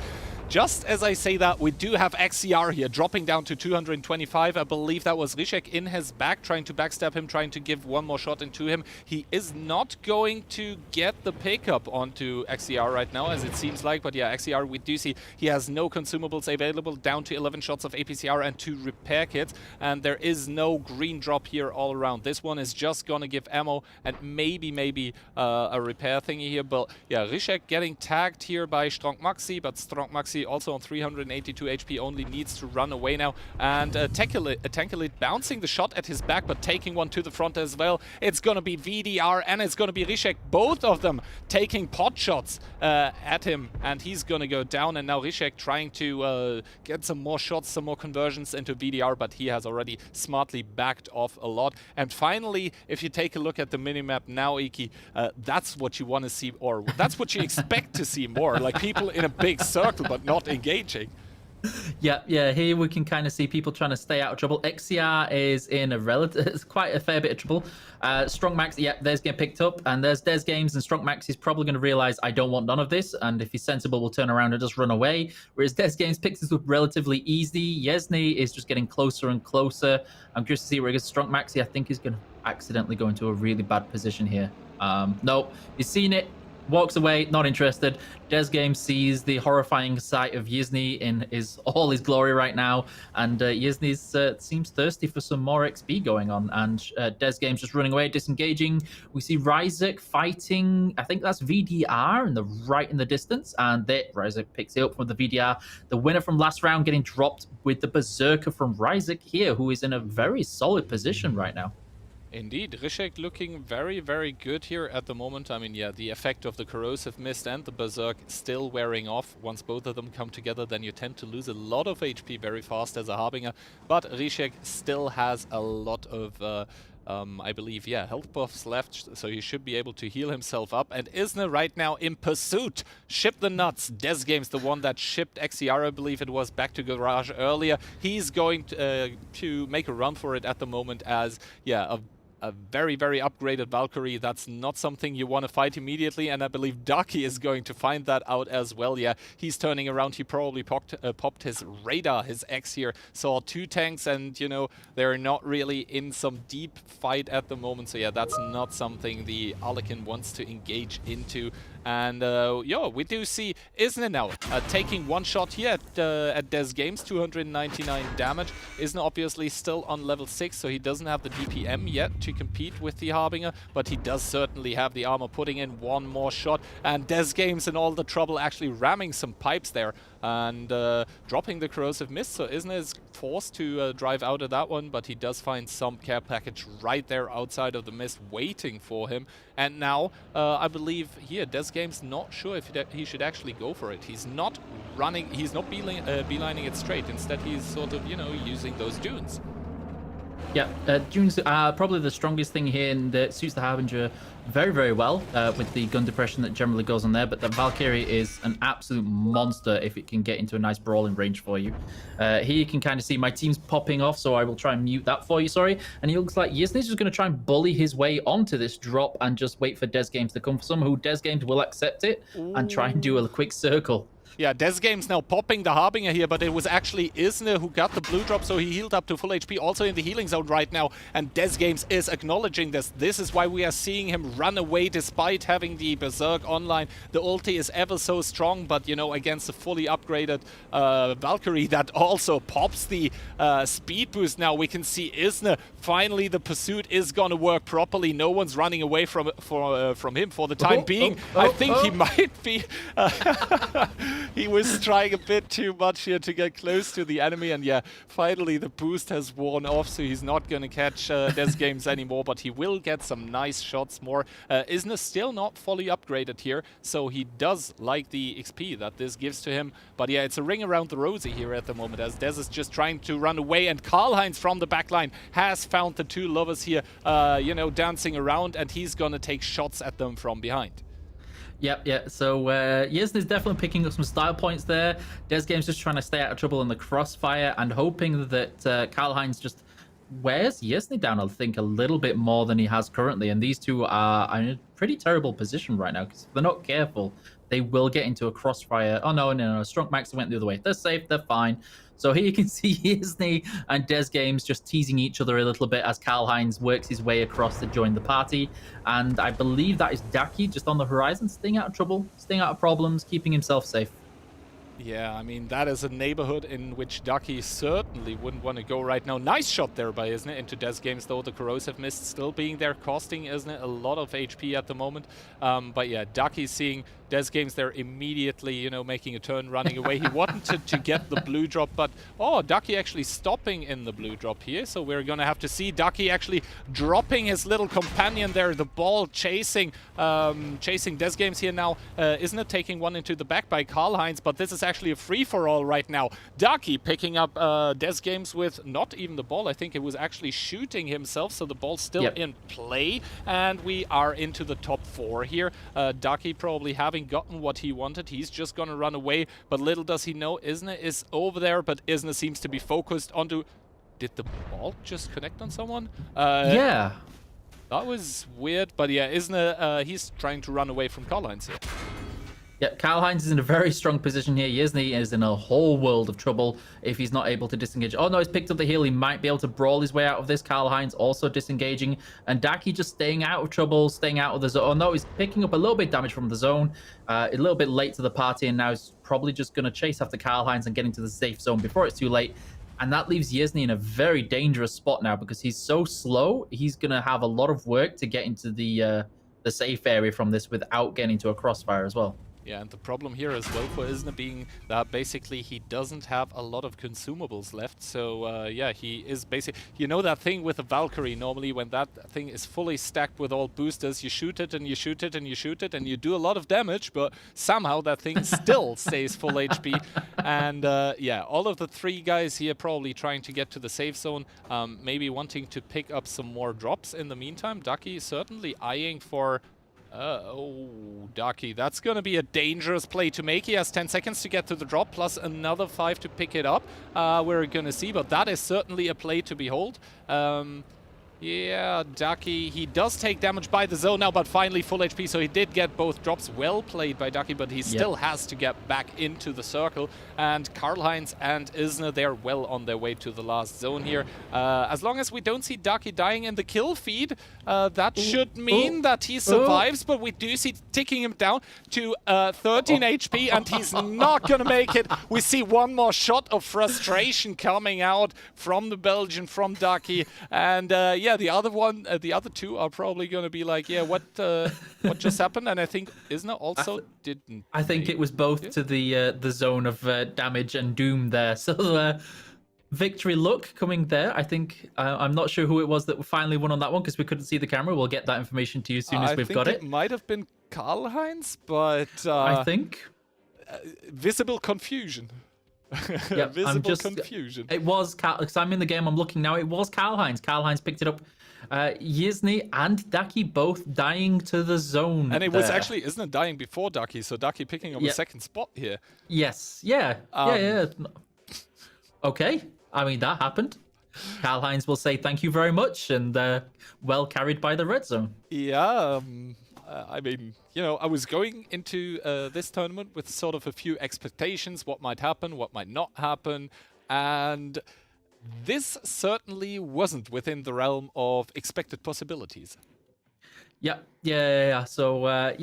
Just as I say that, we do have XCR here, dropping down to 225. I believe that was Rysiek in his back, trying to backstab him, trying to give one more shot into him. He is not going to get the pickup onto XCR right now, as it seems like. But yeah, XCR, we do see he has no consumables available, down to 11 shots of APCR and 2 repair kits. And there is no green drop here all around. This one is just going to give ammo and maybe a repair thingy here. But yeah, Rysiek getting tagged here by Strong Maxi, but Strong Maxi also on 382 HP, only needs to run away now. And Tankalit bouncing the shot at his back, but taking one to the front as well. It's going to be VDR and it's going to be Rysiek, both of them taking pot shots at him, and he's going to go down. And now Rysiek trying to get some more shots, some more conversions into VDR, but he has already smartly backed off a lot. And finally, if you take a look at the minimap now, Iki, that's what you want to see, or that's what you expect to see more, like people in a big circle but not engaging. Yeah, here we can kind of see people trying to stay out of trouble. XCR is in quite a fair bit of trouble. Strong Max, yeah, there's getting picked up, and there's Des Games, and Strong Max is probably going to realize I don't want none of this, and if he's sensible, will turn around and just run away. Whereas Des Games picks this up relatively easy. Yezny is just getting closer and closer. I'm curious to see where he goes. Strong Maxi, I think, is going to accidentally go into a really bad position here. Nope, he's seen it. Walks away, not interested. Des Game sees the horrifying sight of Yizny in all his glory right now, and Yizny seems thirsty for some more XP going on, and Des Game's just running away, disengaging. We see Rysiek fighting, I think that's VDR in the distance, and Rysiek picks it up from the VDR. The winner from last round getting dropped with the Berserker from Rysiek here, who is in a very solid position right now. Indeed, Rysiek looking very, very good here at the moment. I mean, yeah, the effect of the Corrosive Mist and the Berserk still wearing off. Once both of them come together, then you tend to lose a lot of HP very fast as a Harbinger. But Rysiek still has a lot of, I believe, yeah, health buffs left, so he should be able to heal himself up. And Isna right now in pursuit. Ship the nuts. Des Games, the one that shipped XCR, I believe it was, back to Garage earlier. He's going to make a run for it at the moment as, yeah, a very, very upgraded Valkyrie. That's not something you want to fight immediately, and I believe Ducky is going to find that out as well. Yeah, he's turning around. He probably popped his radar, his X here, saw 2 tanks, and, you know, they're not really in some deep fight at the moment. So, yeah, that's not something the Alekin wants to engage into. And, yeah, we do see Isna now taking one shot here at Des Games, 299 damage. Isna obviously still on level 6, so he doesn't have the DPM yet to compete with the Harbinger, but he does certainly have the armor, putting in one more shot. And Des Games in all the trouble actually ramming some pipes there and dropping the Corrosive Mist. So Isna is forced to drive out of that one, but he does find some care package right there outside of the mist waiting for him. And now, I believe here, Des Games not sure if he should actually go for it. He's not beelining it straight. Instead, he's sort of, you know, using those dunes. Yeah, June's probably the strongest thing here, and it suits the Harbinger very, very well with the gun depression that generally goes on there. But the Valkyrie is an absolute monster if it can get into a nice brawling range for you. Here you can kind of see my team's popping off, so I will try and mute that for you, sorry. And he looks like Yisney's just going to try and bully his way onto this drop and just wait for Des Games to come for some, who Des Games will accept it and try and do a quick circle. Yeah, Des Games now popping the Harbinger here, but it was actually Isne who got the blue drop, so he healed up to full HP, also in the healing zone right now, and Des Games is acknowledging this. This is why we are seeing him run away despite having the Berserk online. The ulti is ever so strong, but, you know, against a fully upgraded Valkyrie that also pops the speed boost now, we can see Isne, finally the pursuit is gonna work properly. No one's running away from him for the time being. I think he might be... He was trying a bit too much here to get close to the enemy, and yeah, finally the boost has worn off, so he's not going to catch Des Games anymore, but he will get some nice shots more. Isna still not fully upgraded here, so he does like the XP that this gives to him, but yeah, it's a ring around the rosy here at the moment, as Des is just trying to run away, and Karl-Heinz from the backline has found the two lovers here, you know, dancing around, and he's going to take shots at them from behind. Yep, yeah. So Yesney's definitely picking up some style points there. Des Game's just trying to stay out of trouble in the crossfire and hoping that Karl-Heinz just wears Yesney down, I think, a little bit more than he has currently. And these two are in a pretty terrible position right now, because if they're not careful, they will get into a crossfire. Oh, no. Strunk Max went the other way. They're safe. They're fine. So here you can see Yesney and Des Games just teasing each other a little bit as Karl-Heinz works his way across to join the party. And I believe that is Daki just on the horizon, staying out of trouble, staying out of problems, keeping himself safe. Yeah, I mean, that is a neighborhood in which Ducky certainly wouldn't want to go right now. Nice shot there by Isne into Des Games, though. The Corrosive Mist still being there, costing Isne a lot of HP at the moment. But yeah, Ducky seeing Des Games there immediately, you know, making a turn, running away. He wanted to get the blue drop, but oh, Ducky actually stopping in the blue drop here. So we're going to have to see Ducky actually dropping his little companion there, the ball chasing Des Games here now. Isn't it taking one into the back by Karl-Heinz, but this is actually a free-for-all right now. Ducky picking up Des Games with not even the ball. I think it was actually shooting himself, so the ball's still in play, and we are into the top 4 here. Ducky probably having gotten what he wanted. He's just gonna run away, but little does he know Isne is over there, but Isne seems to be focused onto... Did the ball just connect on someone? Yeah. That was weird, but yeah, Isne, he's trying to run away from Karl-Heinz here. Yeah, Karl-Heinz is in a very strong position here. Yesney is in a whole world of trouble if he's not able to disengage. Oh no, he's picked up the heal. He might be able to brawl his way out of this. Karl-Heinz also disengaging. And Daki just staying out of trouble, staying out of the zone. Oh no, he's picking up a little bit of damage from the zone. A little bit late to the party, and now he's probably just going to chase after Karl-Heinz and get into the safe zone before it's too late. And that leaves Yesney in a very dangerous spot now because he's so slow. He's going to have a lot of work to get into the safe area from this without getting into a crossfire as well. Yeah, and the problem here as well for Isne being that basically he doesn't have a lot of consumables left. So yeah, he is basically, you know that thing with a Valkyrie, normally when that thing is fully stacked with all boosters, you shoot it and you shoot it and you shoot it and you do a lot of damage, but somehow that thing still stays full HP. And yeah, all of the 3 guys here probably trying to get to the safe zone, maybe wanting to pick up some more drops in the meantime. Ducky certainly eyeing for... oh, Ducky, that's going to be a dangerous play to make. He has 10 seconds to get to the drop, plus another 5 to pick it up. We're going to see, but that is certainly a play to behold. Yeah, Ducky, he does take damage by the zone now, but finally full HP, so he did get both drops. Well played by Ducky, but he still has to get back into the circle. And Karl-Heinz and Isne, they're well on their way to the last zone here. As long as we don't see Ducky dying in the kill feed, that should mean that he survives, but we do see ticking him down to 13 HP, and he's not going to make it. We see one more shot of frustration coming out from the Belgian, from Ducky, and yeah, the other 2 are probably going to be like, yeah, what just happened? And I think Isne also didn't. I think it was both to the zone of damage and doom there. So victory look coming there. I think I'm not sure who it was that finally won on that one because we couldn't see the camera. We'll get that information to you as soon as we've got it. I think it might have been Karl-Heinz, but I think visible confusion. Yep, Visible confusion. It was because I'm in the game. I'm looking now. It was Karl-Heinz. Karl-Heinz picked it up. Yizny and Daki both dying to the zone. And it was actually Isn't dying before Daki, so Daki picking up a second spot here. Yes. Yeah. Yeah. Okay. I mean, that happened. Karl-Heinz will say thank you very much, and well carried by the red zone. Yeah. I mean, you know, I was going into this tournament with sort of a few expectations, what might happen, what might not happen, and this certainly wasn't within the realm of expected possibilities. Yeah. So,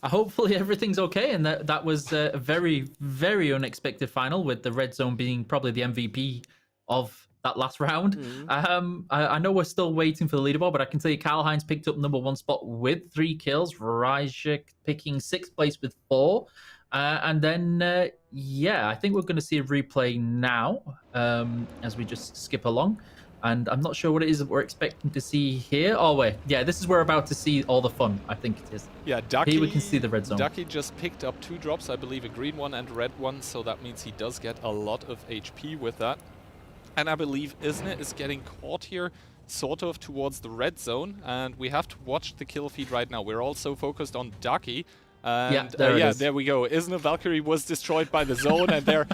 hopefully everything's okay, and that was a very, very unexpected final, with the red zone being probably the MVP of that last round. I know we're still waiting for the leaderboard, but I can tell you Karl-Heinz picked up #1 spot with 3 kills. Rajek picking 6th place with 4. And then, I think we're going to see a replay now as we just skip along. And I'm not sure what it is that we're expecting to see here. Oh, wait. Yeah, this is where we're about to see all the fun, I think it is. Yeah, Ducky, here we can see the red zone. Ducky just picked up 2 drops, I believe a green one and a red one, so that means he does get a lot of HP with that. And I believe Isne is getting caught here sort of towards the red zone, and we have to watch the kill feed right now. We're also focused on Ducky. And there we go. Isne Valkyrie was destroyed by the zone, and there,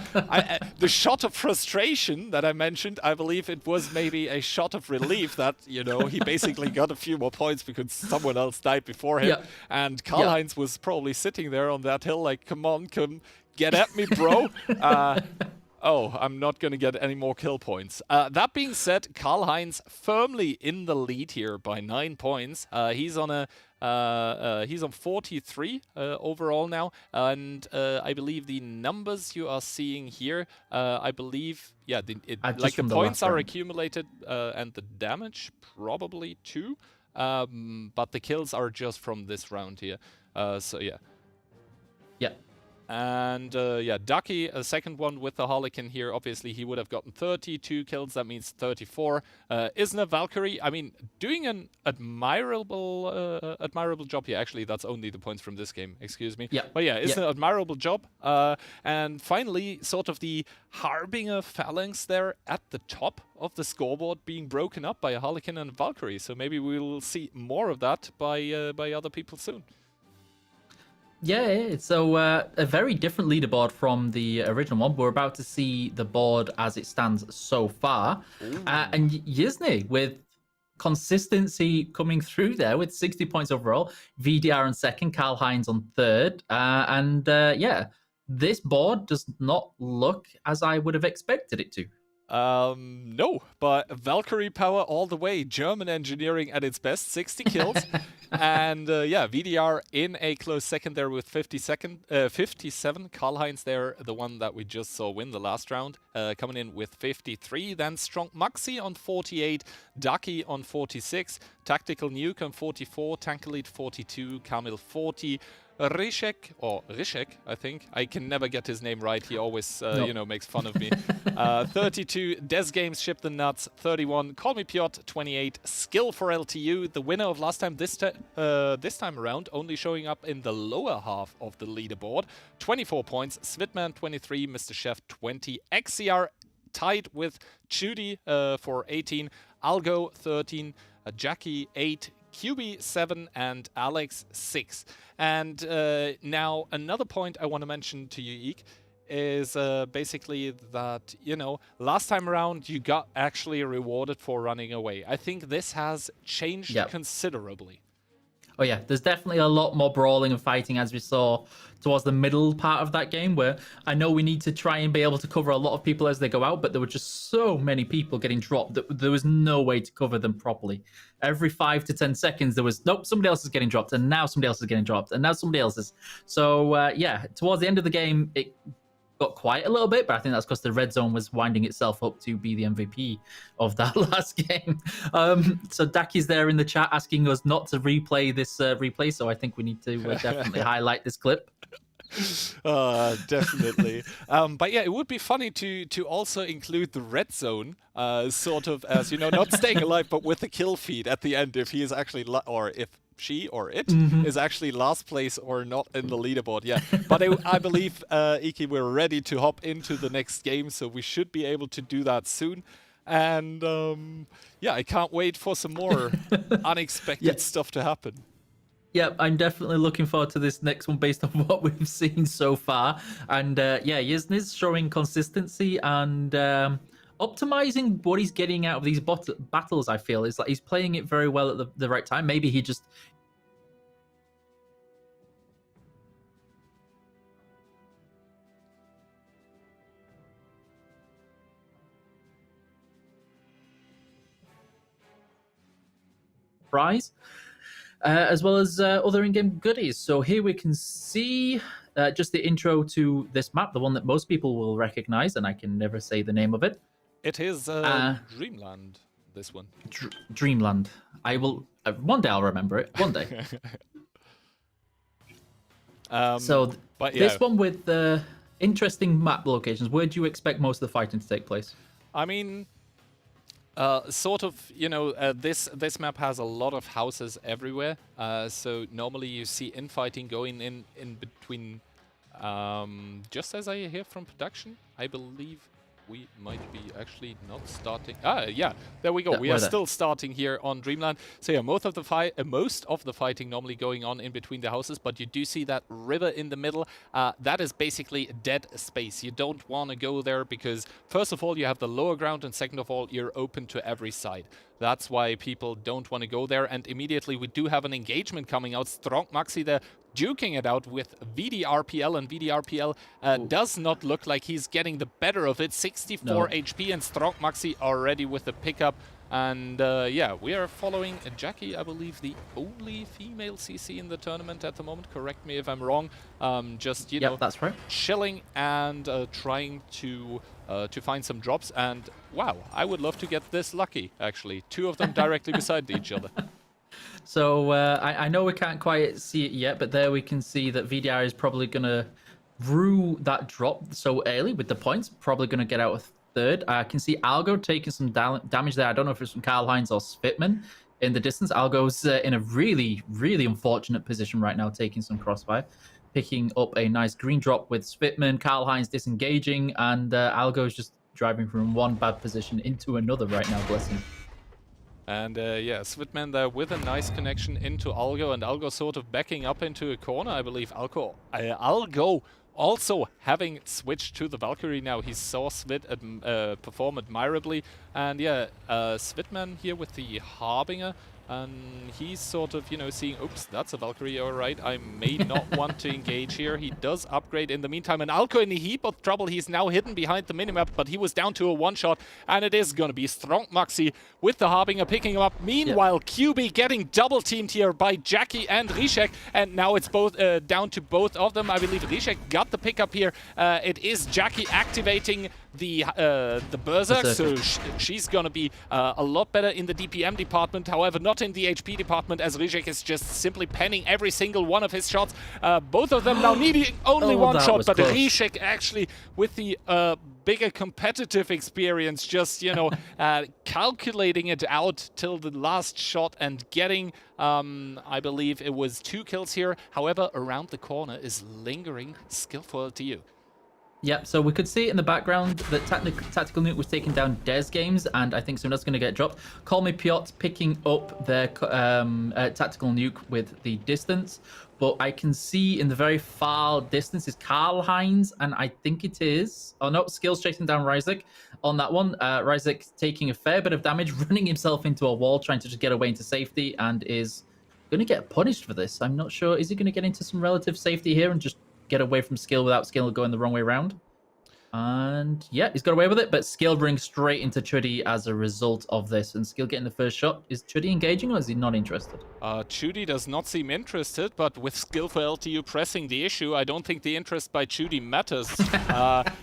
the shot of frustration that I mentioned, I believe it was maybe a shot of relief that, you know, he basically got a few more points because someone else died before him. And Karl-Heinz was probably sitting there on that hill like, come on, come get at me, bro. Oh, I'm not going to get any more kill points. That being said, Karl-Heinz firmly in the lead here by 9 points. He's on 43 overall now, and I believe the numbers you are seeing here, I believe, the points are accumulated and the damage probably too, but the kills are just from this round here. So yeah. And Ducky, a second one with the Harlequin here. Obviously, he would have gotten 32 kills. That means 34. Isne Valkyrie, I mean, doing an admirable job here. Actually, that's only the points from this game. Excuse me. But yeah, it's an admirable job. And finally, sort of the Harbinger phalanx there at the top of the scoreboard being broken up by a Harlequin and a Valkyrie. So maybe we'll see more of that by other people soon. Yeah, so a very different leaderboard from the original one. We're about to see the board as it stands so far. And Yizny with consistency coming through there with 60 points overall. VDR in second, Karl-Heinz on third. This board does not look as I would have expected it to. No, but Valkyrie power all the way. German engineering at its best, 60 kills. And VDR in a close second there with 57. Karl-Heinz there, the one that we just saw win the last round, coming in with 53. Then Strong Maxi on 48, Ducky on 46, Tactical Nuke on 44, Tank Elite 42, Kamil 40, Rishek, I think. I can never get his name right. He always, makes fun of me. 32, Des Games Ship the Nuts. 31, Call Me Piotr. 28, Skill for LTU. The winner of last time, this time around, only showing up in the lower half of the leaderboard. 24 points. Svitman 23, Mr. Chef 20, XCR tied with Judy for 18, Algo 13, Jackie 8, QB 7 and Alex 6. And now another point I want to mention to you, Eek, is basically that, last time around you got actually rewarded for running away. I think this has changed considerably. Oh yeah, there's definitely a lot more brawling and fighting as we saw towards the middle part of that game, where I know we need to try and be able to cover a lot of people as they go out, but there were just so many people getting dropped that there was no way to cover them properly. Every 5 to 10 seconds there was, nope, somebody else is getting dropped, and now somebody else is getting dropped, and now somebody else is. So towards the end of the game, it got quiet a little bit, but I think that's because the red zone was winding itself up to be the MVP of that last game. So Daki's there in the chat asking us not to replay this replay, so I think we need to definitely highlight this clip. Definitely. But yeah, it would be funny to also include the red zone, sort of as, not staying alive, but with the kill feed at the end, if he is actually, or if she or it is actually last place or not in the leaderboard yet. But I believe, Iki, we're ready to hop into the next game, so we should be able to do that soon. And yeah, I can't wait for some more unexpected stuff to happen. Yep, I'm definitely looking forward to this next one based on what we've seen so far. And yeah, Yizni's showing consistency and optimizing what he's getting out of these battles. I feel is like he's playing it very well at the right time. Maybe he just prize. As well as other in-game goodies. So here we can see just the intro to this map, the one that most people will recognize, and I can never say the name of it. It is Dreamland, this one. Dreamland. I will. One day I'll remember it. One day. This one with the interesting map locations. Where do you expect most of the fighting to take place? I mean, sort of, you know, this map has a lot of houses everywhere. So normally you see infighting going in between. Just as I hear from production, I believe we might be actually not starting. Yeah, there we go. Yeah, we are still starting here on Dreamland. So yeah, most of the fighting normally going on in between the houses, but you do see that river in the middle. That is basically dead space. You don't want to go there because first of all, you have the lower ground, and second of all, you're open to every side. That's why people don't want to go there. And immediately we do have an engagement coming out. Strong Maxi there duking it out with VDRPL, and VDRPL does not look like he's getting the better of it. 64 HP, and Strong Maxi already with the pickup. And yeah, we are following Jackie, I believe the only female CC in the tournament at the moment. Correct me if I'm wrong. Just, you know, that's right. Chilling and trying to find some drops. And wow, I would love to get this lucky, actually. Two of them directly beside each other. So I know we can't quite see it yet, but there we can see that VDR is probably going to rue that drop so early with the points. Probably going to get out with third. I can see Algo taking some damage there. I don't know if it's from Karl-Heinz or Svitman in the distance. Algo's in a really, really unfortunate position right now, taking some crossfire. Picking up a nice green drop with Svitman. Karl-Heinz disengaging, and Algo's just driving from one bad position into another right now, bless him. And yeah, Svitman there with a nice connection into Algo, and Algo sort of backing up into a corner, I believe. Algo also having switched to the Valkyrie now. He saw Svit perform admirably. And yeah, Svitman here with the Harbinger. And he's sort of, you know, seeing, oops, that's a Valkyrie, all right. I may not want to engage here. He does upgrade in the meantime. And Alko in a heap of trouble. He's now hidden behind the minimap, but he was down to a one-shot. And it is going to be Strong Maxi with the Harbinger picking him up. Meanwhile, QB getting double-teamed here by Jackie and Rishek. And now it's both down to both of them. I believe Rishek got the pickup here. It is Jackie activating the Berserk, so she's gonna be a lot better in the DPM department, however not in the HP department, as Rizek is just simply penning every single one of his shots. Both of them now needing only one shot, but Rizek actually with the bigger competitive experience, just, you know, calculating it out till the last shot and getting, I believe it was 2 kills here. However, around the corner is lingering Skillful LTU. Yep, so we could see in the background that Tactical Nuke was taking down Des Games, and I think someone else is going to get dropped. Call Me Piotr picking up their Tactical Nuke with the distance, but I can see in the very far distance is Karl-Heinz, and I think it is... Oh no, Skills chasing down Ryzik on that one. Ryzik taking a fair bit of damage, running himself into a wall, trying to just get away into safety, and is going to get punished for this. I'm not sure. Is he going to get into some relative safety here and just get away from Skill without Skill going the wrong way around? And yeah, he's got away with it, but Skill brings straight into Chuddy as a result of this. And Skill getting the first shot. Is Chuddy engaging or is he not interested? Chuddy does not seem interested, but with Skill for LTU pressing the issue, I don't think the interest by Chuddy matters.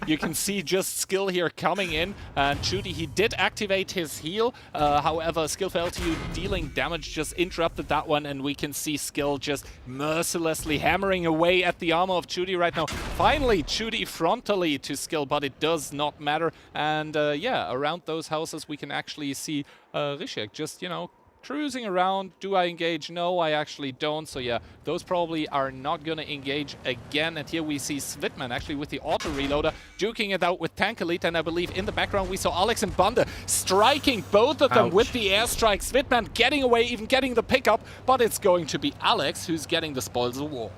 You can see just Skill here coming in, and Chuddy, he did activate his heal. However, Skill for LTU dealing damage just interrupted that one, and we can see Skill just mercilessly hammering away at the armor of Chuddy right now. Finally, Chuddy frontally to Skill, but it does not matter. And yeah, around those houses we can actually see Rishek just, you know, cruising around. Do I engage? No, I actually don't. So yeah, those probably are not going to engage again. And here we see Svitman actually with the auto reloader, duking it out with Tankalita. And I believe in the background we saw Alex and Banda striking both of them with the airstrike. Svitman getting away, even getting the pickup, but it's going to be Alex who's getting the spoils of war.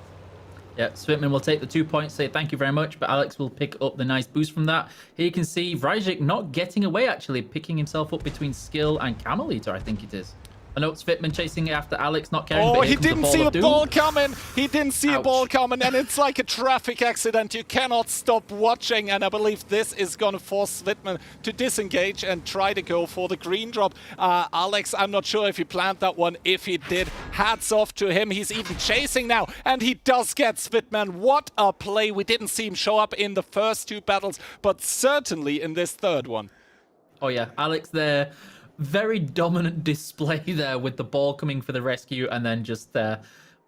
Yeah, Svitman will take the 2 points, say thank you very much, but Alex will pick up the nice boost from that. Here you can see Vrajik not getting away, actually, picking himself up between Skill and Camel Eater, I think it is. I know it's Svitman chasing after Alex, not caring. Oh, but he didn't see a ball coming. He didn't see a ball coming, and it's like a traffic accident. You cannot stop watching, and I believe this is going to force Svitman to disengage and try to go for the green drop. Alex, I'm not sure if he planned that one. If he did, hats off to him. He's even chasing now, and he does get Svitman. What a play. We didn't see him show up in the first 2 battles, but certainly in this 3rd one. Oh, yeah. Alex there. Very dominant display there with the ball coming for the rescue and then just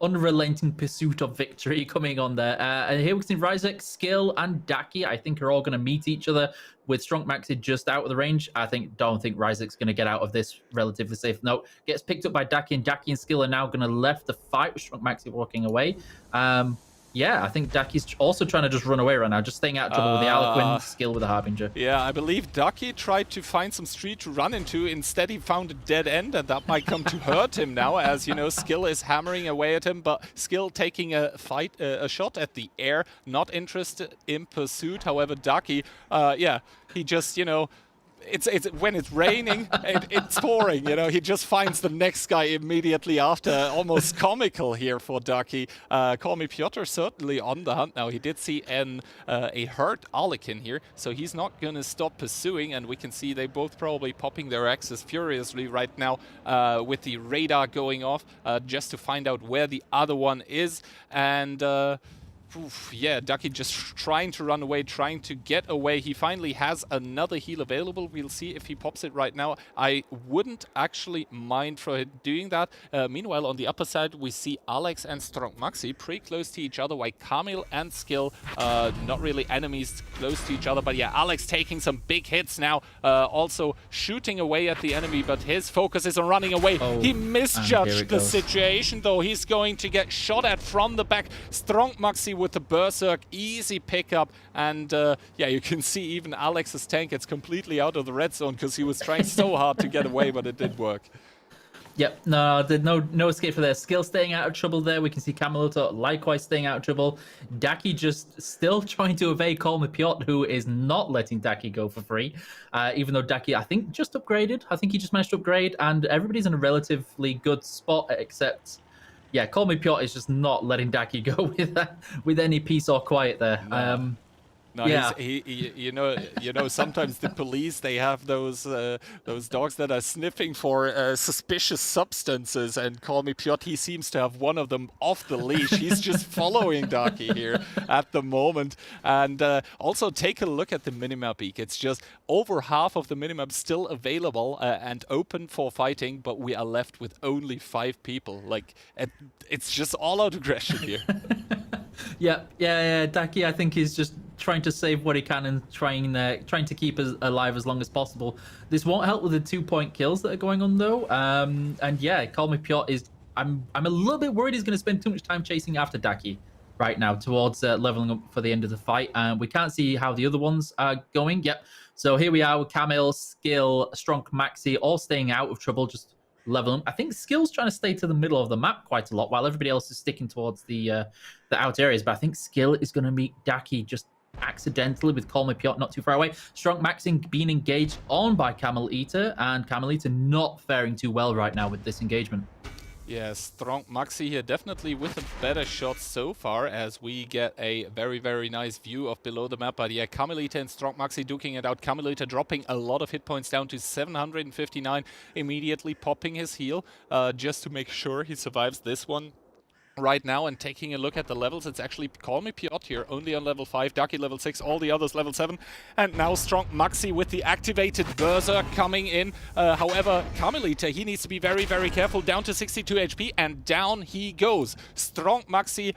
unrelenting pursuit of victory coming on there. And here we can see Ryzek, Skill, and Daki, I think, are all going to meet each other with Strong Maxi just out of the range. Don't think Ryzek's going to get out of this relatively safe. No, gets picked up by Daki, and Daki and Skill are now going to left the fight with Strong Maxi walking away. Yeah, I think Daki's also trying to just run away right now, just staying out of trouble with the Aliquin, Skill with the Harbinger. Yeah, I believe Daki tried to find some street to run into. Instead, he found a dead end, and that might come to hurt him now, as, you know, Skill is hammering away at him, but Skill taking a shot at the air, not interested in pursuit. However, Daki, yeah, he just, you know, it's when it's raining, it's pouring, you know, he just finds the next guy immediately after. Almost comical here for Daki. Call me Piotr certainly on the hunt now. He did see a hurt Alekin here, so he's not going to stop pursuing, and we can see they both probably popping their axes furiously right now with the radar going off just to find out where the other one is. And yeah, Ducky just trying to run away, trying to get away. He finally has another heal available. We'll see if he pops it right now. I wouldn't actually mind for him doing that. Meanwhile, on the upper side, we see Alex and Strong Maxi pretty close to each other, while Kamil and Skill not really enemies close to each other. But yeah, Alex taking some big hits now, also shooting away at the enemy, but his focus is on running away. Oh, he misjudged the situation, though. He's going to get shot at from the back. Strong Maxi with the Berserk, easy pickup, and yeah, you can see even Alex's tank gets completely out of the red zone because he was trying so hard to get away, but it didn't work. Yep, no escape for there. Skill staying out of trouble there. We can see Cameloto likewise staying out of trouble. Daki just still trying to evade Call Me Piotr, who is not letting Daki go for free. Even though Daki, I think, just upgraded. I think he just managed to upgrade, and everybody's in a relatively good spot, except... yeah, Call Me Piotr is just not letting Daki go with any peace or quiet there. No. No, yeah. You know, sometimes the police, they have those dogs that are sniffing for suspicious substances, and Call Me Piotr, he seems to have one of them off the leash. He's just following Daki here at the moment. And also take a look at the minimap peak. It's just over half of the minimap still available and open for fighting, but we are left with only 5 people. Like, it's just all-out aggression here. Yeah. Daki, I think, is just trying to save what he can and trying to keep us alive as long as possible. This won't help with the 2-point kills that are going on, though. And yeah, Call Me Piotr is... I'm a little bit worried he's going to spend too much time chasing after Daki right now towards leveling up for the end of the fight. We can't see how the other ones are going. Yep. So here we are with Camille, Skill, Strong Maxi, all staying out of trouble, just leveling. I think Skill's trying to stay to the middle of the map quite a lot, while everybody else is sticking towards the out areas. But I think Skill is going to meet Daki just accidentally with Call Me Piotr not too far away. Strong Maxi being engaged on by Camel Eater, and Camel Eater not faring too well right now with this engagement. Yeah, Strong Maxi here definitely with a better shot so far, as we get a very, very nice view of below the map. But yeah, Camelita and Strong Maxi duking it out. Camelita dropping a lot of hit points down to 759, immediately popping his heal just to make sure he survives this one. right now, and taking a look at the levels, it's actually Call Me Piotr here, only on level 5, Ducky level 6, all the others level 7, and now Strong Maxi with the activated Berserk coming in. However, Carmelita, he needs to be very, very careful, down to 62 HP, and down he goes. Strong Maxi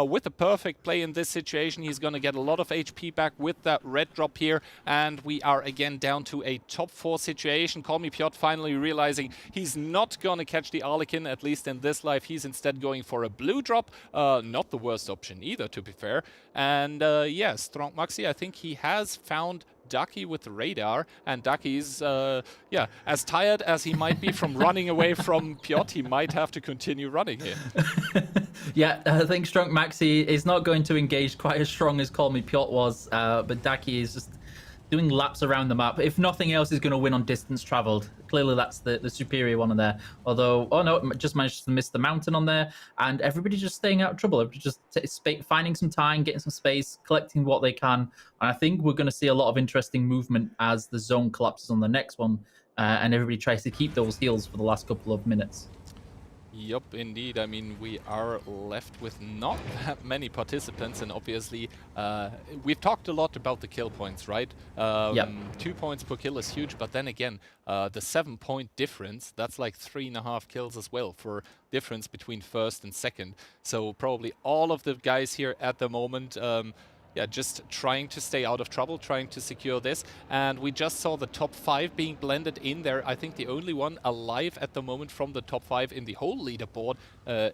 with a perfect play in this situation, he's gonna get a lot of HP back with that red drop here, and we are again down to a top 4 situation. Call Me Piotr finally realizing he's not gonna catch the Arlequin, at least in this life, he's instead going for a blue drop, not the worst option either, to be fair. And yeah, Strong Maxi, I think he has found Ducky with the radar, and Ducky's, yeah, as tired as he might be from running away from Piotr, he might have to continue running here. Yeah, I think Strong Maxi is not going to engage quite as strong as Call Me Piotr was, but Ducky is just doing laps around the map. If nothing else, he's going to win on distance traveled. Clearly, that's the superior one on there. Although, oh no, it just managed to miss the mountain on there, and everybody's just staying out of trouble. Everybody's just finding some time, getting some space, collecting what they can. And I think we're going to see a lot of interesting movement as the zone collapses on the next one, and everybody tries to keep those heals for the last couple of minutes. Yup, indeed. I mean, we are left with not that many participants, and obviously, we've talked a lot about the kill points, right? Yep. 2 points per kill is huge, but then again, the 7-point difference, that's like 3.5 kills as well for difference between first and second. So probably all of the guys here at the moment, yeah, just trying to stay out of trouble, trying to secure this. And we just saw the top 5 being blended in there. I think the only one alive at the moment from the top 5 in the whole leaderboard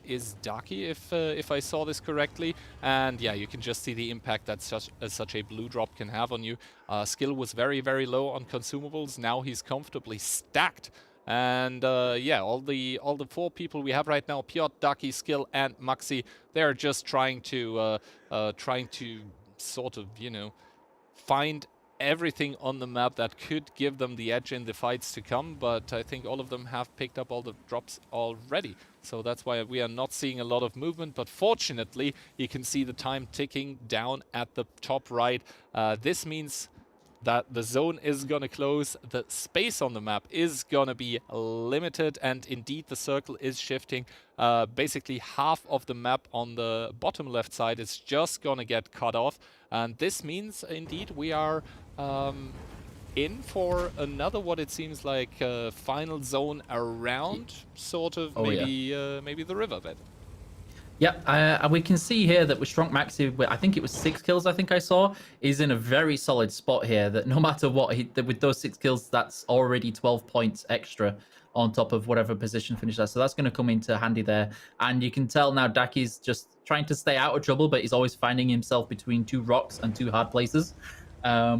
is Ducky, if I saw this correctly. And yeah, you can just see the impact that such a blue drop can have on you. Skill was very, very low on consumables. Now he's comfortably stacked. And yeah, all the 4 people we have right now, Piotr, Ducky, Skill, and Maxi, they're just trying to sort of, you know, find everything on the map that could give them the edge in the fights to come, but I think all of them have picked up all the drops already. So that's why we are not seeing a lot of movement, but fortunately, you can see the time ticking down at the top right. This means that the zone is gonna close, the space on the map is gonna be limited, and indeed the circle is shifting. Basically half of the map on the bottom left side is just gonna get cut off, and this means indeed we are in for another, what it seems like, final zone around sort of maybe the riverbed. Yeah, we can see here that with Strong Maxi, I think it was 6 kills, I think I saw, is in a very solid spot here, that no matter what, with those 6 kills, that's already 12 points extra on top of whatever position finish that. So that's going to come into handy there. And you can tell now Daki's just trying to stay out of trouble, but he's always finding himself between 2 rocks and 2 hard places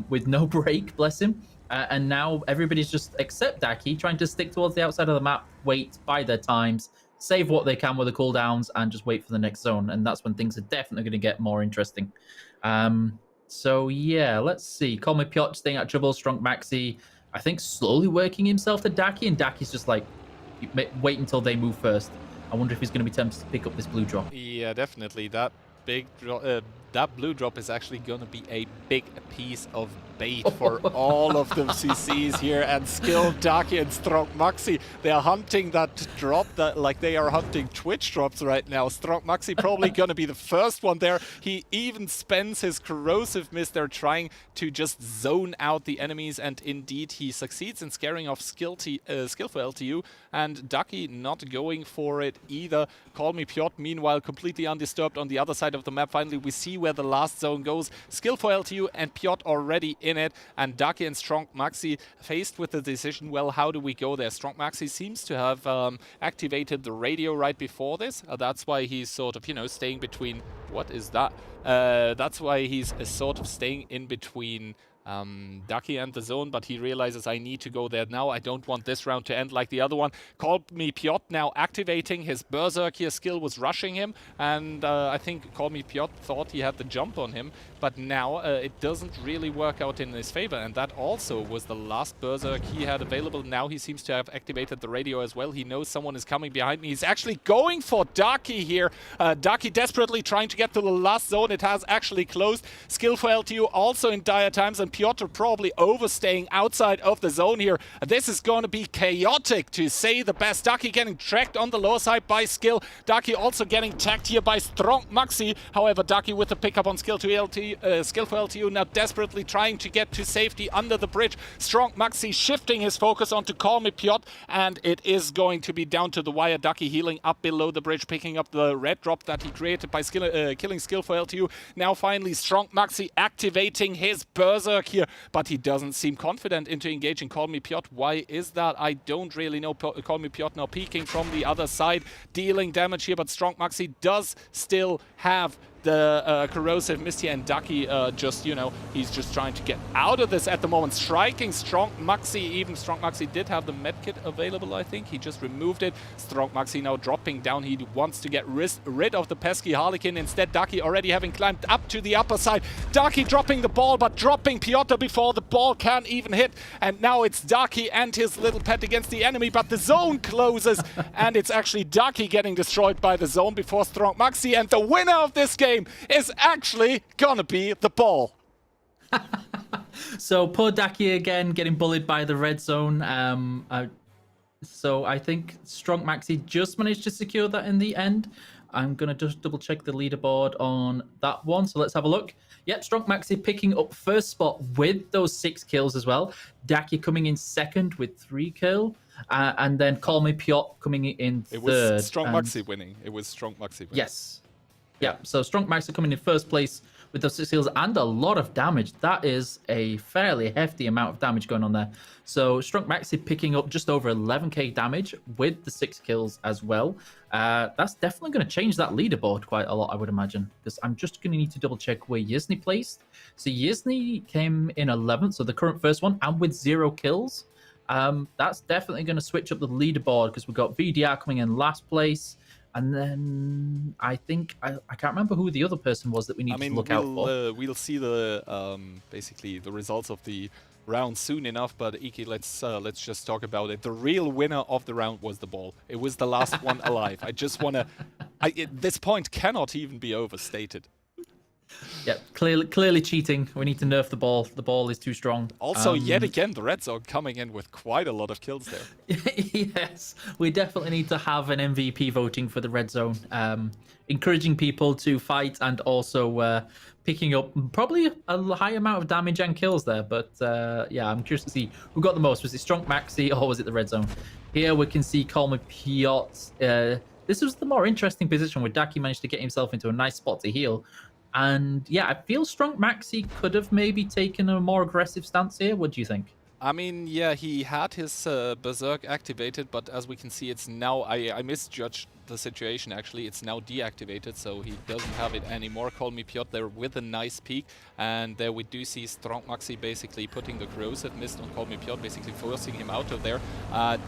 with no break, bless him. And now everybody's just, except Daki, trying to stick towards the outside of the map, wait, bide their times, save what they can with the cooldowns, and just wait for the next zone. And that's when things are definitely going to get more interesting. So yeah, let's see. Call Me Piotr staying out of trouble. Strong Maxi, I think, slowly working himself to Daki, and Daki's just like, wait until they move first. I wonder if he's going to be tempted to pick up this blue drop. Yeah, definitely. That big drop, that blue drop is actually going to be a big piece of bait for all of the CCs here, and Skill, Ducky, and Strong Maxi. They are hunting that drop that like they are hunting Twitch drops right now. Strong Maxi probably going to be the first one there. He even spends his corrosive mist there trying to just zone out the enemies, and indeed he succeeds in scaring off Skillful LTU, and Ducky not going for it either. Call Me Piotr, meanwhile, completely undisturbed on the other side of the map. Finally, we see where the last zone goes. Skillful LTU and Piotr already in it, and Ducky and Strong Maxi faced with the decision, well, how do we go there? Strong Maxi seems to have activated the radio right before this. That's why he's sort of, you know, staying between... What is that? That's why he's sort of staying in between Ducky and the zone, but he realizes, I need to go there now. I don't want this round to end like the other one. Call Me Piotr now activating his Berserk here. Skill was rushing him, and I think Call Me Piotr thought he had the jump on him, but now it doesn't really work out in his favor, and that also was the last Berserk he had available. Now he seems to have activated the radio as well. He knows someone is coming behind me. He's actually going for Ducky here. Ducky desperately trying to get to the last zone. It has actually closed. Skillful LTU also in dire times, and Piotr probably overstaying outside of the zone here. This is going to be chaotic, to say the best. Ducky getting tracked on the lower side by Skill. Ducky also getting tagged here by Strong Maxi. However, Ducky with the pickup on Skill to Skill for LTU, now desperately trying to get to safety under the bridge. Strong Maxi shifting his focus onto Call Me Piotr, and it is going to be down to the wire. Ducky healing up below the bridge, picking up the red drop that he created by killing Skill for LTU. Now finally Strong Maxi activating his Berserk here, but he doesn't seem confident into engaging Call Me Piotr. Why is that? I don't really know. Call Me Piotr now peeking from the other side, dealing damage here, but Strong Maxi does still have the corrosive mist here, and Ducky just, you know, he's just trying to get out of this at the moment. Striking Strong Maxi. Even Strong Maxi did have the medkit available, I think. He just removed it. Strong Maxi now dropping down. He wants to get rid of the pesky Harlequin. Instead, Ducky already having climbed up to the upper side. Ducky dropping the ball, but dropping Piotr before the ball can even hit. And now it's Ducky and his little pet against the enemy, but the zone closes, and it's actually Ducky getting destroyed by the zone before Strong Maxi. And the winner of this game is actually gonna be the ball. So poor Ducky again getting bullied by the red zone. So I think Strong Maxi just managed to secure that in the end. I'm gonna just double check the leaderboard on that one. So let's have a look. Yep, Strong Maxi picking up first spot with those 6 kills as well. Ducky coming in second with 3 kills. And then Call Me Piotr coming in third. It was Strong Maxi winning. It was Strong Maxi winning. Yes. Yeah, so Strong Maxi coming in first place with those 6 kills and a lot of damage. That is a fairly hefty amount of damage going on there. So Strong Maxi picking up just over 11k damage with the 6 kills as well. That's definitely going to change that leaderboard quite a lot, I would imagine, because I'm just going to need to double check where Yizny placed. So Yizny came in 11th, so the current first one, and with 0 kills. That's definitely going to switch up the leaderboard, because we've got VDR coming in last place. And then I think I can't remember who the other person was that we need to look out for. We'll see the basically the results of the round soon enough. But Iki, let's just talk about it. The real winner of the round was the ball. It was the last one alive. I just wanna. This point cannot even be overstated. Yeah, clearly cheating. We need to nerf the ball. The ball is too strong. Also, yet again, the red zone coming in with quite a lot of kills there. Yes, we definitely need to have an MVP voting for the red zone. Encouraging people to fight and also picking up probably a high amount of damage and kills there. But yeah, I'm curious to see who got the most. Was it Strong Maxi or was it the red zone? Here we can see Call Me Piotr. This was the more interesting position where Ducky managed to get himself into a nice spot to heal. And yeah, I feel Strong Maxi could have maybe taken a more aggressive stance here. What do you think? I mean, yeah, he had his Berserk activated, but as we can see, it's now... I misjudged the situation, actually. It's now deactivated, so he doesn't have it anymore. Call Me Piotr there with a nice peek. And there we do see Strong Maxi basically putting the corrosive mist on Call Me Piotr, basically forcing him out of there.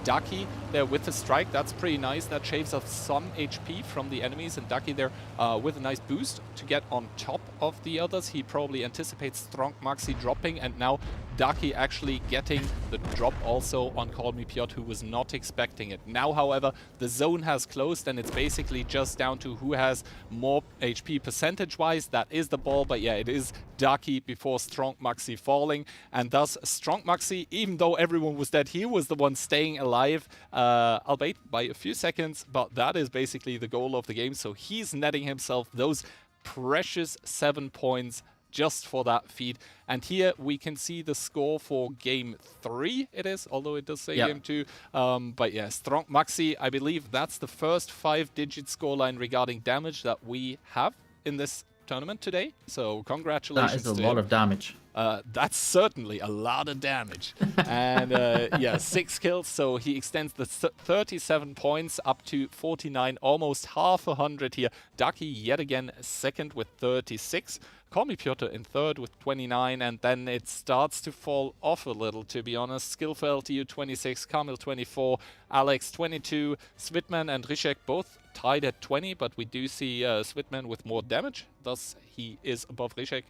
Ducky there with the strike. That's pretty nice. That shaves off some HP from the enemies. And Ducky there with a nice boost to get on top of the others. He probably anticipates Strong Maxi dropping, and now Ducky actually getting the drop also on Call Me Piotr, who was not expecting it. Now, however, the zone has closed, and it's basically just down to who has more HP percentage-wise. That is the ball, but yeah, it is Ducky before Strong Maxi falling, and thus Strong Maxi, even though everyone was dead, he was the one staying alive, albeit by a few seconds, but that is basically the goal of the game. So he's netting himself those precious 7 points just for that feat. And here we can see the score for game 3, it is, although it does say game 2. But yeah, Strong Maxi, I believe that's the first 5-digit scoreline regarding damage that we have in this tournament today. So congratulations. That is a lot of damage. That's certainly a lot of damage. And yeah, 6 kills, so he extends the 37 points up to 49, almost half 100 here. Ducky yet again second with 36. Call Me Piotr in third with 29, and then it starts to fall off a little, to be honest. Skillful LTU 26, Kamil 24, Alex 22, Svitman and Rishek both tied at 20, but we do see Svitman with more damage, thus he is above Rishek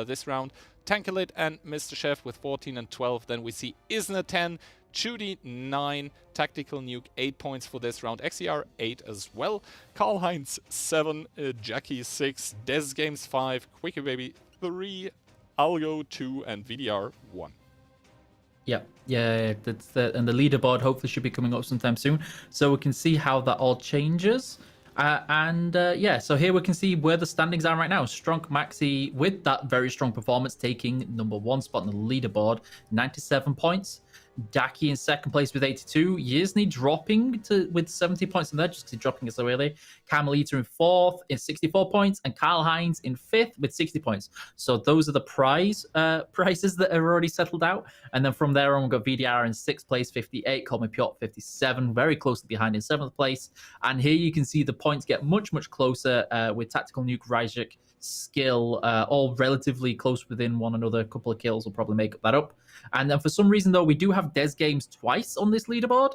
this round. Tankalit and Mr. Chef with 14 and 12, then we see Isna 10, Judy 9, Tactical Nuke 8 points for this round, XCR 8 as well, Karl Heinz 7, Jackie 6, Des Games 5, Quickie Baby 3, Algo 2, and VDR 1. Yeah, that's and the leaderboard hopefully should be coming up sometime soon, so we can see how that all changes. Yeah, so here we can see where the standings are right now. Strong Maxi with that very strong performance, taking #1 spot on the leaderboard, 97 points. Daki in second place with 82. Yizny dropping with 70 points in there, just dropping it so early. Carmelita in fourth in 64 points, and Karl Heinz in fifth with 60 points. So those are the prizes that are already settled out. And then from there on, we've got VDR in sixth place, 58. Call Me Piotr, 57, very closely behind in seventh place. And here you can see the points get much, much closer with Tactical Nuke, Ryzik, Skill, all relatively close within one another. A couple of kills will probably make that up. And then for some reason, though, we do have Des Games twice on this leaderboard.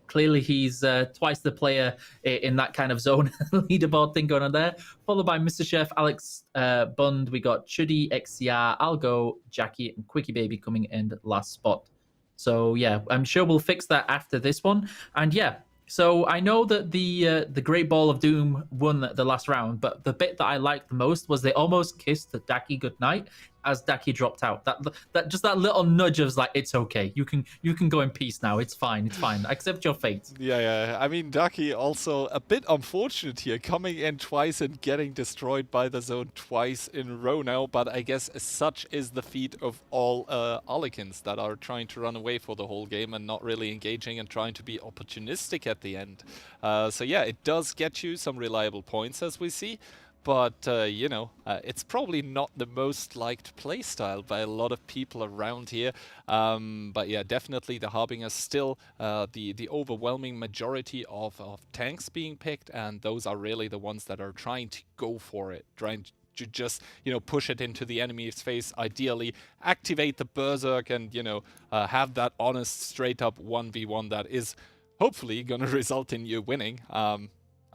Clearly, he's twice the player in that kind of zone leaderboard thing going on there. Followed by Mr. Chef, Alex Bund. We got Chuddy, XCR, Algo, Jackie, and Quickie Baby coming in last spot. So, yeah, I'm sure we'll fix that after this one. And, yeah, so I know that the Great Ball of Doom won the last round, but the bit that I liked the most was they almost kissed Daki goodnight as Daki dropped out. That just that little nudge of like, it's okay, you can go in peace now. It's fine. Accept your fate. Yeah. I mean, Daki also a bit unfortunate here, coming in twice and getting destroyed by the zone twice in a row now. But I guess such is the feat of all Alikins that are trying to run away for the whole game and not really engaging and trying to be opportunistic at the end. So yeah, it does get you some reliable points, as we see. But, you know, it's probably not the most liked playstyle by a lot of people around here. But yeah, definitely the Harbinger still the overwhelming majority of tanks being picked. And those are really the ones that are trying to go for it, trying to just, you know, push it into the enemy's face, ideally activate the Berserk and, you know, have that honest, straight up 1v1 that is hopefully going to result in you winning. I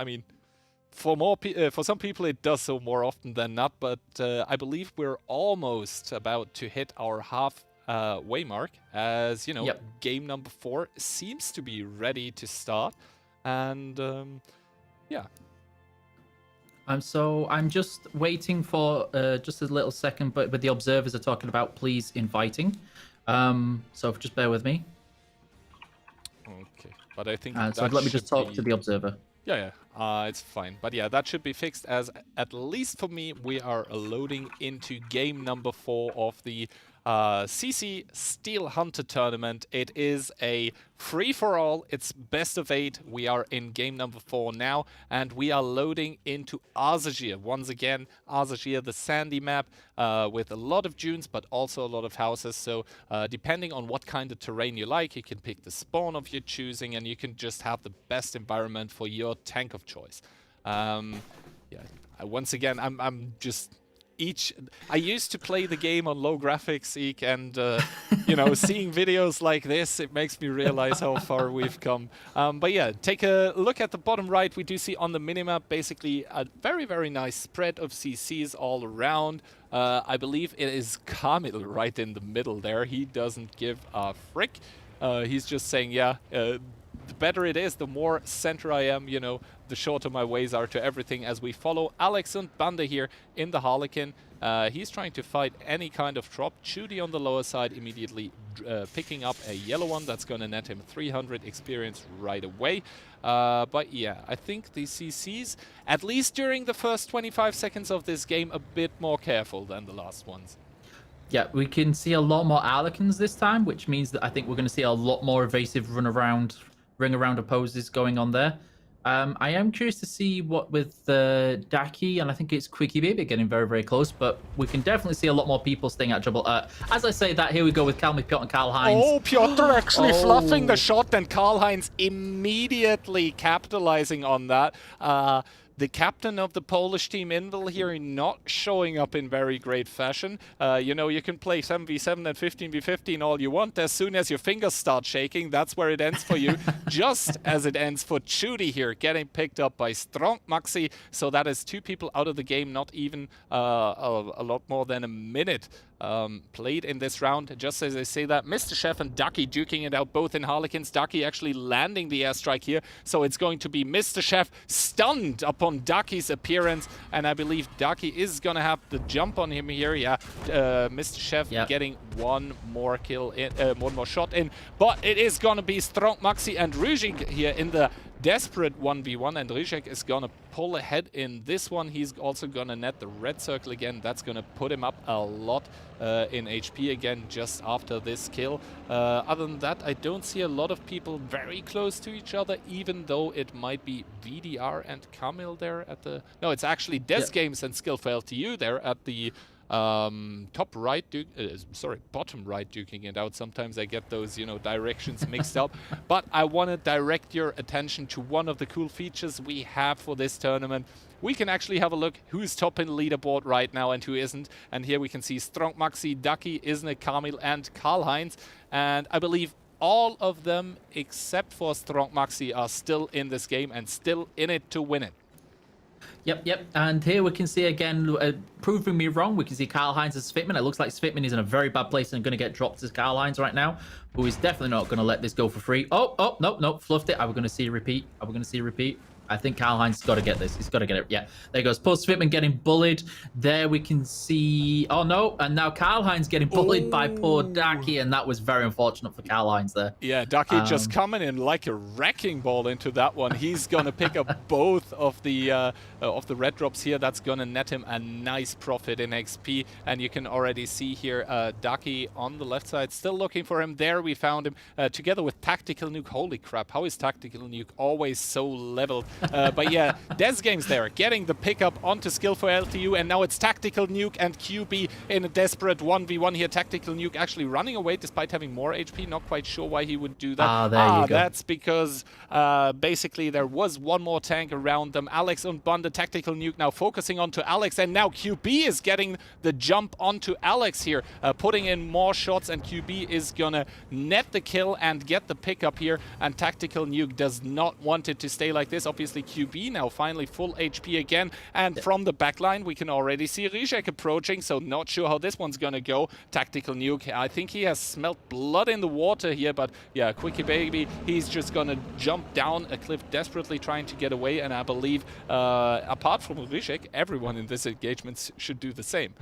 mean, for some people it does so more often than not, but I believe we're almost about to hit our halfway mark, as you know, game number 4 seems to be ready to start, and yeah. I'm just waiting for just a little second, but the observers are talking about please inviting. So just bear with me. Okay, but I think so let me just talk to the observer. Yeah, it's fine. But yeah, that should be fixed, as at least for me, we are loading into game number 4 of the CC Steel Hunter tournament. It is a free-for-all. It's best of 8. We are in game number 4 now, and we are loading into Arzajir. Once again, Arzajir, the sandy map, with a lot of dunes, but also a lot of houses. So depending on what kind of terrain you like, you can pick the spawn of your choosing, and you can just have the best environment for your tank of choice. Yeah, once again, I'm just... I used to play the game on low graphics, Eek, and you know, seeing videos like this, it makes me realize how far we've come. But yeah, take a look at the bottom right. We do see on the minimap basically a very, very nice spread of CCs all around. I believe it is Kamil right in the middle there. He doesn't give a frick. He's just saying, yeah, the better it is, the more center I am, you know, the shorter my ways are to everything, as we follow Alex and Banda here in the Harlequin. He's trying to fight any kind of drop. Chudi on the lower side immediately picking up a yellow one that's going to net him 300 experience right away. But yeah, I think the CCs, at least during the first 25 seconds of this game, a bit more careful than the last ones. Yeah, we can see a lot more Arlequins this time, which means that I think we're going to see a lot more evasive ring around opposes going on there. I am curious to see what with Daki, and I think it's Quickie Baby getting very, very close, but we can definitely see a lot more people staying at trouble. As I say that, here we go with Piotr and Karl Heinz. Oh, Piotr actually fluffing the shot, and Karl Heinz immediately capitalizing on that. The captain of the Polish team, Invil, here not showing up in very great fashion. You know, you can play 7v7 and 15v15 all you want. As soon as your fingers start shaking, that's where it ends for you. Just as it ends for Chudi here, getting picked up by Strong Maxi. So that is 2 people out of the game, not even a lot more than a minute played in this round. Just as I say that, Mr. Chef and Ducky duking it out both in Harlequins. Ducky actually landing the airstrike here. So it's going to be Mr. Chef stunned upon Ducky's appearance. And I believe Ducky is going to have the jump on him here. Yeah, Mr. Chef getting one more kill in, one more shot in. But it is going to be Strong Maxi and Rujik here in the desperate 1v1, and Rizek is gonna pull ahead in this one. He's also gonna net the red circle again. That's gonna put him up a lot in HP again just after this kill. Other than that, I don't see a lot of people very close to each other, even though it might be VDR and Kamil there at the... No, it's actually Des Games and Skill for LTU there at the top right, bottom right duking it out. Sometimes I get those, you know, directions mixed up. But I want to direct your attention to one of the cool features we have for this tournament. We can actually have a look who's top in the leaderboard right now and who isn't. And here we can see Strong Maxi, Ducky, Isne, Kamil, and Karl-Heinz. And I believe all of them, except for Strong Maxi, are still in this game and still in it to win it. Yep. And here we can see again, proving me wrong, we can see Karl-Heinz as Svitman. It looks like Svitman is in a very bad place and going to get dropped as Karl-Heinz right now, who is definitely not going to let this go for free. Oh, no, fluffed it. Are we going to see a repeat? I think Karl-Heinz has got to get this. He's got to get it. Yeah, there he goes. Post Svitman getting bullied. There we can see... Oh, no. And now Karl-Heinz getting bullied by poor Ducky, and that was very unfortunate for Karl-Heinz there. Yeah, Ducky just coming in like a wrecking ball into that one. He's going to pick up both of the red drops here. That's going to net him a nice profit in XP. And you can already see here Ducky on the left side, still looking for him. There we found him together with Tactical Nuke. Holy crap, how is Tactical Nuke always so leveled? But yeah, Des Games there, getting the pickup onto Skill for LTU, and now it's Tactical Nuke and QB in a desperate 1v1 here. Tactical Nuke actually running away despite having more HP. Not quite sure why he would do that. There you go. That's because basically there was one more tank around them. Alex and Bond, the Tactical Nuke now focusing onto Alex, and now QB is getting the jump onto Alex here, putting in more shots, and QB is gonna net the kill and get the pickup here, and Tactical Nuke does not want it to stay like this. Obviously QB now finally full HP again, and from the backline we can already see Rizek approaching, so not sure how this one's gonna go. Tactical Nuke, I think he has smelt blood in the water here, but yeah, Quickie Baby, he's just gonna jump down a cliff desperately trying to get away, and I believe apart from Rizek, everyone in this engagement should do the same.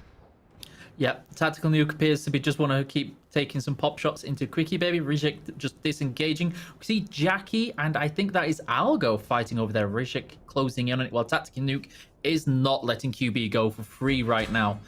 Yeah, Tactical Nuke appears to be just want to keep taking some pop shots into Quickie Baby. Rizek just disengaging. We see Jackie, and I think that is Algo fighting over there. Rizek closing in on it, while Tactical Nuke is not letting QB go for free right now.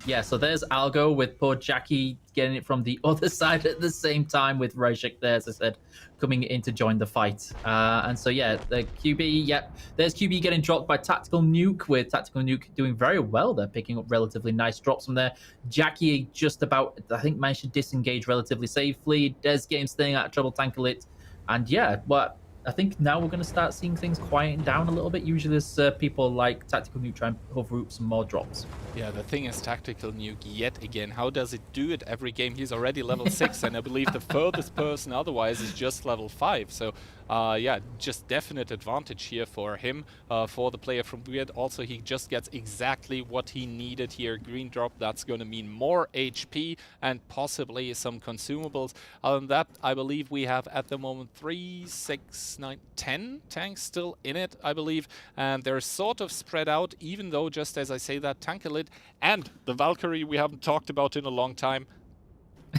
Yeah, so there's Algo with poor Jackie getting it from the other side at the same time with Rizek there, as I said, coming in to join the fight. And so yeah, the QB, there's QB getting dropped by Tactical Nuke, with Tactical Nuke doing very well. They're picking up relatively nice drops from there. Jackie just about, I think, managed to disengage relatively safely. Des Games staying out of trouble, tackle it. And yeah, but I think now we're going to start seeing things quieting down a little bit. Usually there's people like Tactical Nuke trying to hover up some more drops. Yeah, the thing is Tactical Nuke yet again. How does it do it every game? He's already level 6, and I believe the furthest person otherwise is just level 5. So yeah, just definite advantage here for him, for the player from Weird. Also, he just gets exactly what he needed here. Green drop, that's going to mean more HP and possibly some consumables. Other than that, I believe we have at the moment 3, 6, 9, 10 tanks still in it, I believe. And they're sort of spread out, even though, just as I say that, Tankalid and the Valkyrie we haven't talked about in a long time,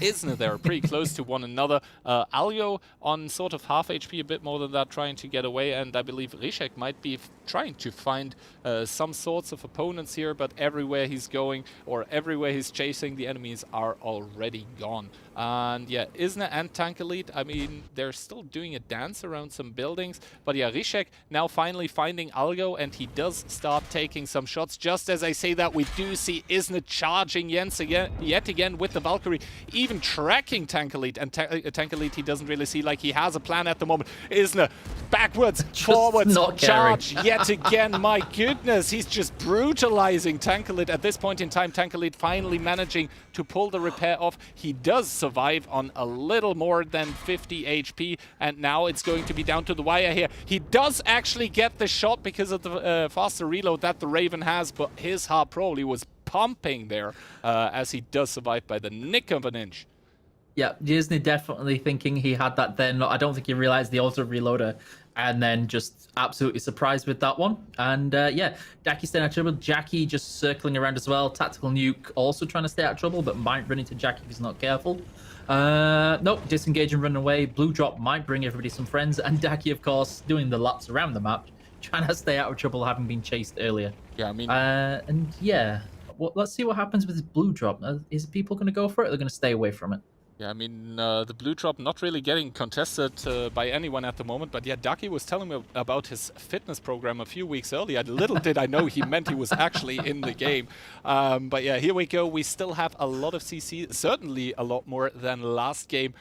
isn't they're pretty close to one another. Algo on sort of half HP, a bit more than that, trying to get away, and I believe Rizek might be trying to find some sorts of opponents here, but everywhere he's going or everywhere he's chasing, the enemies are already gone. And yeah, Isna and Tankalid, I mean, they're still doing a dance around some buildings, but yeah, Rizek now finally finding Algo, and he does start taking some shots. Just as I say that, we do see Isna charging yet again with the Valkyrie, even tracking Tankalid, and Tankalid he doesn't really see like he has a plan at the moment. Isna backwards, forwards, charge yet again. My goodness, he's just brutalizing Tankalid at this point in time. Tankalid finally managing to pull the repair off. He does survive on a little more than 50 HP, and now it's going to be down to the wire here. He does actually get the shot because of the faster reload that the Raven has, but his heart probably was pumping there as he does survive by the nick of an inch. Yeah, Disney definitely thinking he had that then. I don't think he realized the auto reloader, and then just absolutely surprised with that one. And yeah, Daki staying out of trouble. Jackie just circling around as well. Tactical Nuke also trying to stay out of trouble, but might run into Jackie if he's not careful. Nope, disengage and run away. Blue Drop might bring everybody some friends, and Daki, of course, doing the laps around the map, trying to stay out of trouble, having been chased earlier. Yeah, I mean, and yeah, well, let's see what happens with this Blue Drop. Is people going to go for it? Or they're going to stay away from it. Yeah, I mean, the blue drop not really getting contested by anyone at the moment, but yeah, Daki was telling me about his fitness program a few weeks earlier. Little did I know he meant he was actually in the game. But yeah, here we go. We still have a lot of CC, certainly a lot more than last game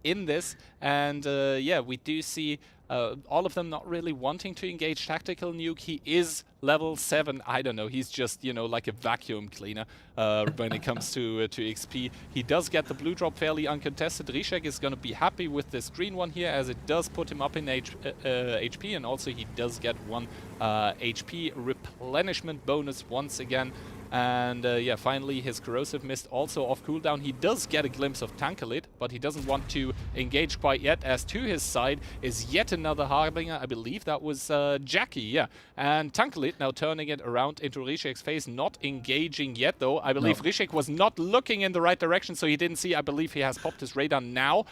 in this. And yeah, we do see all of them not really wanting to engage Tactical Nuke. He is level 7. I don't know. He's just, you know, like a vacuum cleaner when it comes to XP. He does get the blue drop fairly uncontested. Rishek is going to be happy with this green one here, as it does put him up in HP, and also he does get 1 HP replenishment bonus once again. And yeah, finally his corrosive mist also off cooldown. He does get a glimpse of Tankalit, but he doesn't want to engage quite yet, as to his side is yet another Harbinger. I believe that was Jackie, yeah. And Tankalit now turning it around into Rishek's face, not engaging yet though. I believe Rishek was not looking in the right direction, so he didn't see. I believe he has popped his radar now.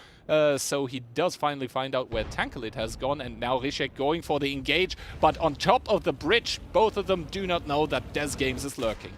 So he does finally find out where Tankalit has gone, and now Rishek going for the engage, but on top of the bridge, both of them do not know that Des Games is lurking.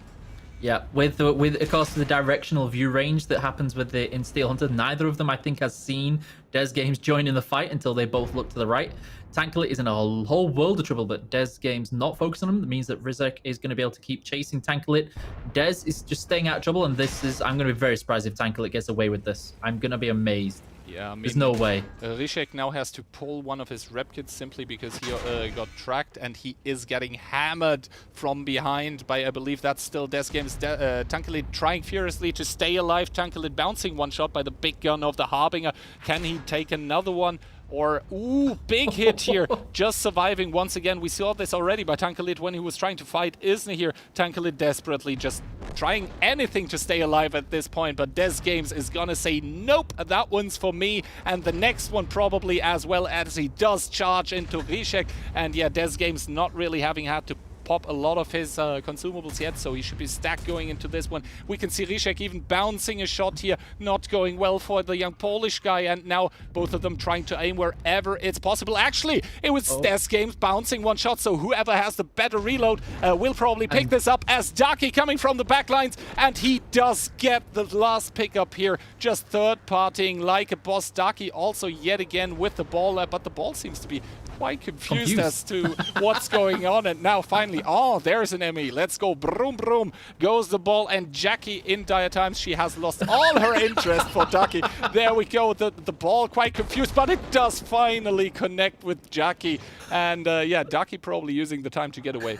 Yeah, with of course the directional view range that happens with the in Steel Hunter, neither of them I think has seen Des Games join in the fight until they both look to the right. Tankalit is in a whole world of trouble, but Des Games not focusing on him. That means that Rishek is going to be able to keep chasing Tankalit. Des is just staying out of trouble, and this is, I'm going to be very surprised if Tankalit gets away with this. I'm going to be amazed. Yeah, I mean, there's no way. Rishek now has to pull one of his rep kits simply because he got tracked, and he is getting hammered from behind by, I believe that's still Des Games. Tankalit trying furiously to stay alive. Tankalit bouncing one shot by the big gun of the Harbinger. Can he take another one? Or, ooh, big hit here, just surviving once again. We saw this already by Tankalit when he was trying to fight Isna here. Tankalit desperately just trying anything to stay alive at this point, but Des Games is gonna say, nope, that one's for me, and the next one probably as well, as he does charge into Rishek. And yeah, Des Games not really having had to pop a lot of his consumables yet, so he should be stacked going into this one. We can see Rishek even bouncing a shot here, not going well for the young Polish guy, and now both of them trying to aim wherever it's possible. Actually, it was Des Games bouncing one shot, so whoever has the better reload will probably pick this up, as Daki coming from the backlines, and he does get the last pickup here, just third-partying like a boss. Daki also yet again with the ball, but the ball seems to be quite confused as to what's going on, and now finally, oh, there's an ME. Let's go, broom, broom, goes the ball, and Jackie in dire times, she has lost all her interest for Daki. There we go, the ball quite confused, but it does finally connect with Jackie, and yeah, Daki probably using the time to get away.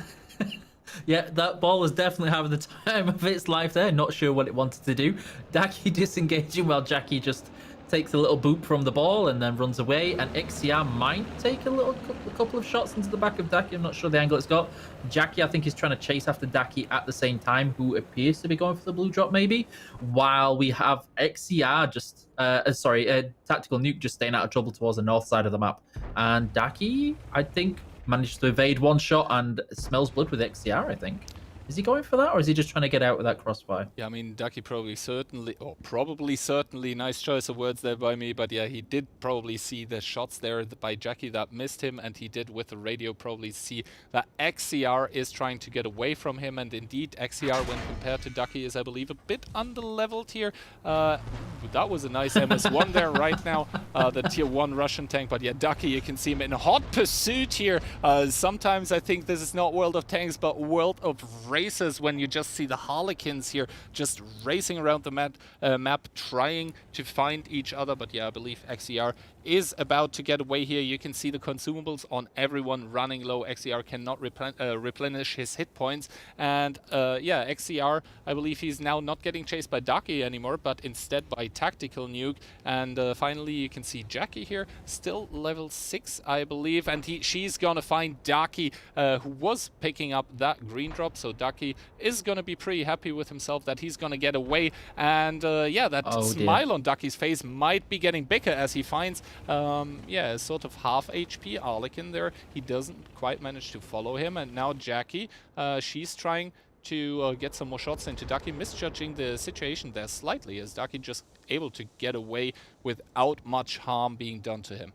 Yeah, that ball was definitely having the time of its life there, not sure what it wanted to do. Daki disengaging while Jackie just takes a little boop from the ball and then runs away, and XCR might take a couple of shots into the back of Daki. I'm not sure the angle it's got. Jackie, I think, is trying to chase after Daki at the same time, who appears to be going for the blue drop maybe, while we have XCR just, Tactical Nuke just staying out of trouble towards the north side of the map. And Daki, I think, managed to evade one shot and smells blood with XCR, I think. Is he going for that, or is he just trying to get out with that crossfire? Yeah, I mean, Daki probably certainly, nice choice of words there by me, but yeah, he did probably see the shots there by Jackie that missed him, and he did with the radio probably see that XCR is trying to get away from him, and indeed, XCR, when compared to Daki, is, I believe, a bit under-leveled here. That was a nice MS1 there right now, the tier 1 Russian tank, but yeah, Daki, you can see him in hot pursuit here. Sometimes I think this is not World of Tanks, but World of Races, when you just see the Harlequins here just racing around the map trying to find each other. But yeah, I believe XCR is about to get away here. You can see the consumables on everyone running low. XCR cannot replenish his hit points. And yeah, XCR, I believe he's now not getting chased by Ducky anymore, but instead by Tactical Nuke. And finally, you can see Jackie here, still level 6, I believe. And she's gonna find Ducky, who was picking up that green drop. So Ducky is gonna be pretty happy with himself that he's gonna get away. And yeah, that smile on Ducky's face might be getting bigger as he finds, yeah, sort of half HP Arlekin there. He doesn't quite manage to follow him. And now Jackie, she's trying to get some more shots into Ducky, misjudging the situation there slightly, as Ducky just able to get away without much harm being done to him.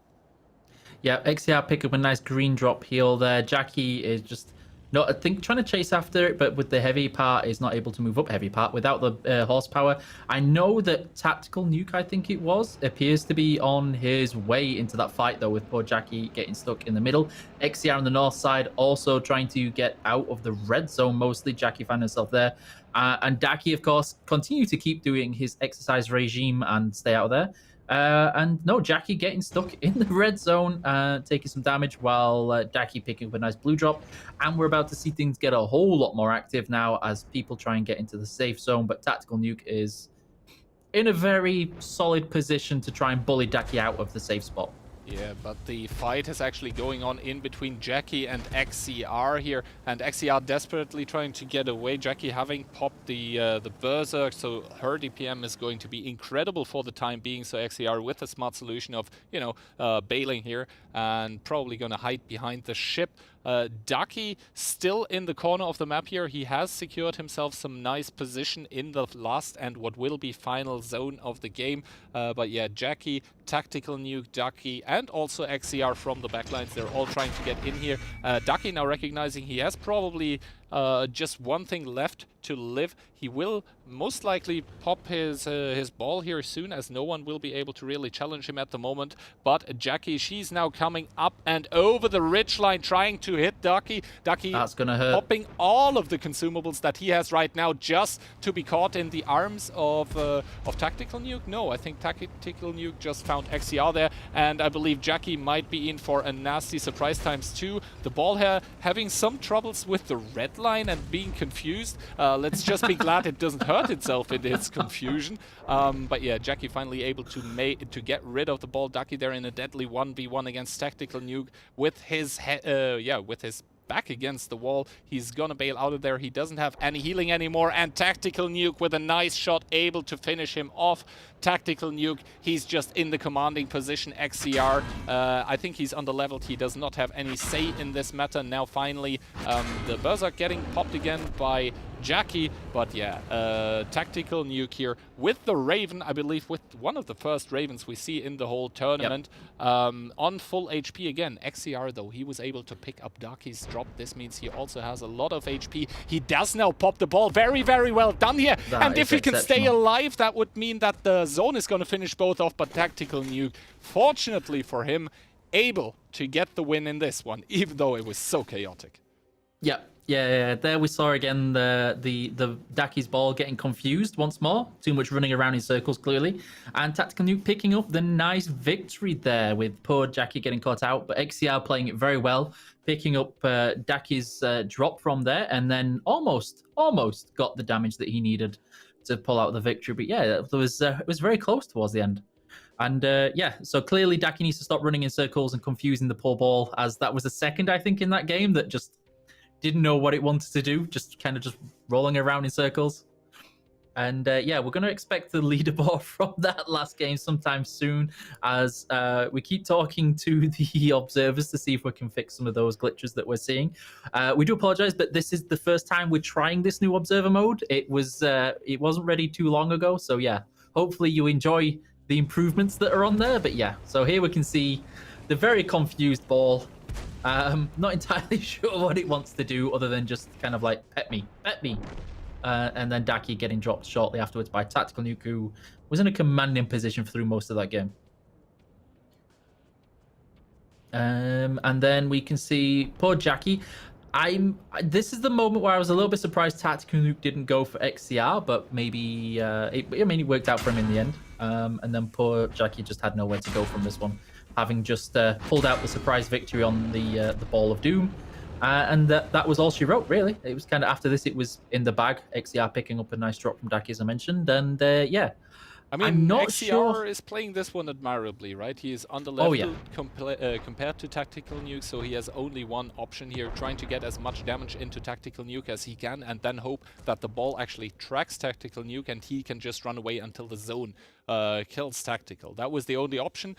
Yeah, XCR pick up a nice green drop heal there. Jackie is just not, I think, trying to chase after it, but with the heavy part is not able to move up heavy part without the horsepower. I know that Tactical Nuke, I think it was, appears to be on his way into that fight, though, with poor Jackie getting stuck in the middle. XCR on the north side also trying to get out of the red zone mostly. Jackie found herself there. And Ducky, of course, continue to keep doing his exercise regime and stay out of there. And no, Jackie getting stuck in the red zone, taking some damage, while Jackie picking up a nice blue drop. And we're about to see things get a whole lot more active now as people try and get into the safe zone. But Tactical Nuke is in a very solid position to try and bully Jackie out of the safe spot. Yeah, but the fight is actually going on in between Jackie and XCR here, and XCR desperately trying to get away. Jackie having popped the Berserk, so her DPM is going to be incredible for the time being. So XCR with a smart solution of, you know, bailing here and probably going to hide behind the ship. Ducky still in the corner of the map here. He has secured himself some nice position in the last and what will be final zone of the game. But yeah, Jackie, Tactical Nuke, Ducky, and also XCR from the backlines, they're all trying to get in here. Ducky now recognizing he has probably just one thing left to live. He will most likely pop his ball here soon, as no one will be able to really challenge him at the moment. But Jackie, she's now coming up and over the ridgeline, trying to hit Ducky. Ducky, that's gonna hurt, popping all of the consumables that he has right now just to be caught in the arms of Tactical Nuke. No, I think Tactical Nuke just found XCR there, and I believe Jackie might be in for a nasty surprise ×2. The ball here having some troubles with the red line and being confused. Let's just be glad it doesn't hurt itself in its confusion. But yeah, Jackie finally able to get rid of the ball. Ducky there in a deadly 1v1 against Tactical Nuke with his with his back against the wall. He's gonna bail out of there. He doesn't have any healing anymore, and Tactical Nuke with a nice shot able to finish him off. Tactical Nuke, he's just in the commanding position. XCR, I think he's underleveled. He does not have any say in this matter. Now finally, the Berserk getting popped again by Jackie, but yeah, Tactical Nuke here with the Raven, I believe with one of the first Ravens we see in the whole tournament. On full HP again. XCR though, he was able to pick up Ducky's drop. This means he also has a lot of HP. He does now pop the ball. Very, very well done here. And if he can stay alive, that would mean that the zone is going to finish both off, but Tactical Nuke, fortunately for him, able to get the win in this one, even though it was so chaotic. Yeah, there we saw again the Ducky's ball getting confused once more. Too much running around in circles, clearly. And Tactical Nuke picking up the nice victory there, with poor Jackie getting caught out. But XCR playing it very well, picking up Ducky's drop from there, and then almost got the damage that he needed to pull out the victory. But yeah, it was very close towards the end. And yeah, so clearly Ducky needs to stop running in circles and confusing the poor ball, as that was the second, I think, in that game that just didn't know what it wanted to do, just rolling around in circles. And yeah, we're going to expect the leaderboard from that last game sometime soon, as we keep talking to the observers to see if we can fix some of those glitches that we're seeing. We do apologize, but this is the first time we're trying this new observer mode. It wasn't ready too long ago, so yeah, hopefully you enjoy the improvements that are on there. But yeah, so here we can see the very confused ball. Not entirely sure what it wants to do, other than just kind of like pet me. And then Ducky getting dropped shortly afterwards by Tactical Nuke, who was in a commanding position through most of that game. And then we can see poor Jackie. This is the moment where I was a little bit surprised Tactical Nuke didn't go for XCR, but maybe it worked out for him in the end. And then poor Jackie just had nowhere to go from this one. having just pulled out the surprise victory on the Ball of Doom. And that was all she wrote, really. It was kind of after this, it was in the bag. XCR picking up a nice drop from Daki, as I mentioned. And yeah, I I'm mean, not XCR sure. is playing this one admirably, right? He is on the Oh, level yeah. compared to Tactical Nuke, so he has only one option here, trying to get as much damage into Tactical Nuke as he can, and then hope that the ball actually tracks Tactical Nuke and he can just run away until the zone kills Tactical. That was the only option.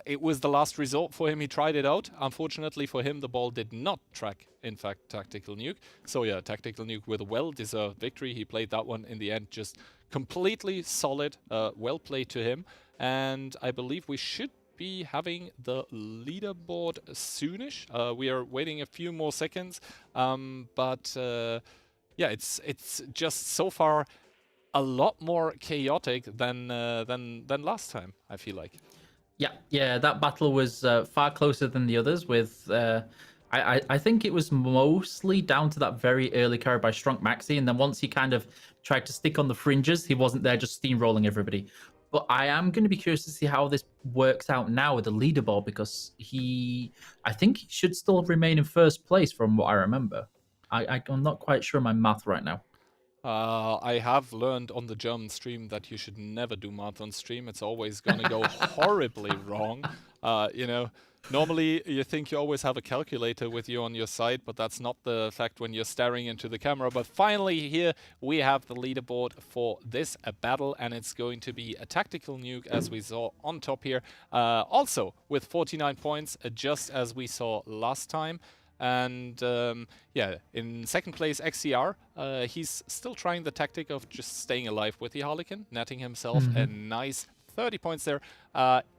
It was the last resort for him. He tried it out. Unfortunately for him, the ball did not track, in fact, Tactical Nuke. So yeah, Tactical Nuke with a well-deserved victory. He played that one in the end just completely solid, well played to him, and I believe we should be having the leaderboard soonish. We are waiting a few more seconds, but yeah, it's just so far a lot more chaotic than last time, I feel like. Yeah, that battle was far closer than the others. With I think it was mostly down to that very early carry by Strunk Maxi, and then once he kind of tried to stick on the fringes, he wasn't there just steamrolling everybody. But I am going to be curious to see how this works out now with the leaderboard, because I think he should still remain in first place from what I remember. I'm not quite sure my math right now. I have learned on the German stream that you should never do math on stream. It's always going to go horribly wrong. You know, normally you think you always have a calculator with you on your side, but that's not the fact when you're staring into the camera. But finally here we have the leaderboard for this battle, and it's going to be a Tactical Nuke, as we saw on top here. Also with 49 points, just as we saw last time. And yeah, in second place, XCR. He's still trying the tactic of just staying alive with the Harlequin, netting himself a nice 30 points there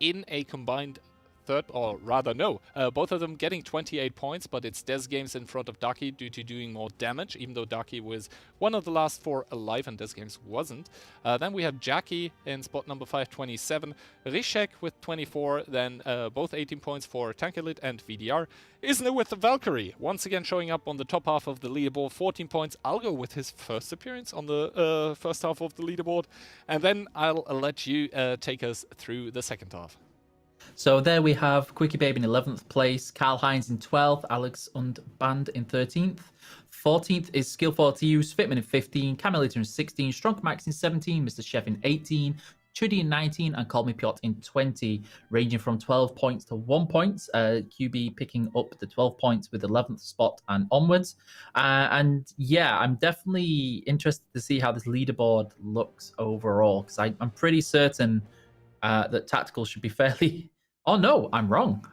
in a combined third, or rather no, both of them getting 28 points, but it's Des Games in front of Daki due to doing more damage, even though Daki was one of the last 4 alive and Des Games wasn't. Then we have Jackie in spot number 5, 27, Rishek with 24, then both 18 points for Tankalit and VDR. Isner with the Valkyrie, once again showing up on the top half of the leaderboard, 14 points. Algo with his first appearance on the first half of the leaderboard, and then I'll let you take us through the second half. So there we have Quickie Babe in 11th place, Karl Heinz in 12th, Alex und Band in 13th. 14th is Skill42, Fitman in 15, Camelator in 16, Strunk Max in 17, Mr. Chef in 18, Chuddy in 19, and Call Me Piot in 20, ranging from 12 points to 1 point. QB picking up the 12 points with 11th spot and onwards. And yeah, I'm definitely interested to see how this leaderboard looks overall, because I'm pretty certain that Tactical should be fairly... Oh, no, I'm wrong.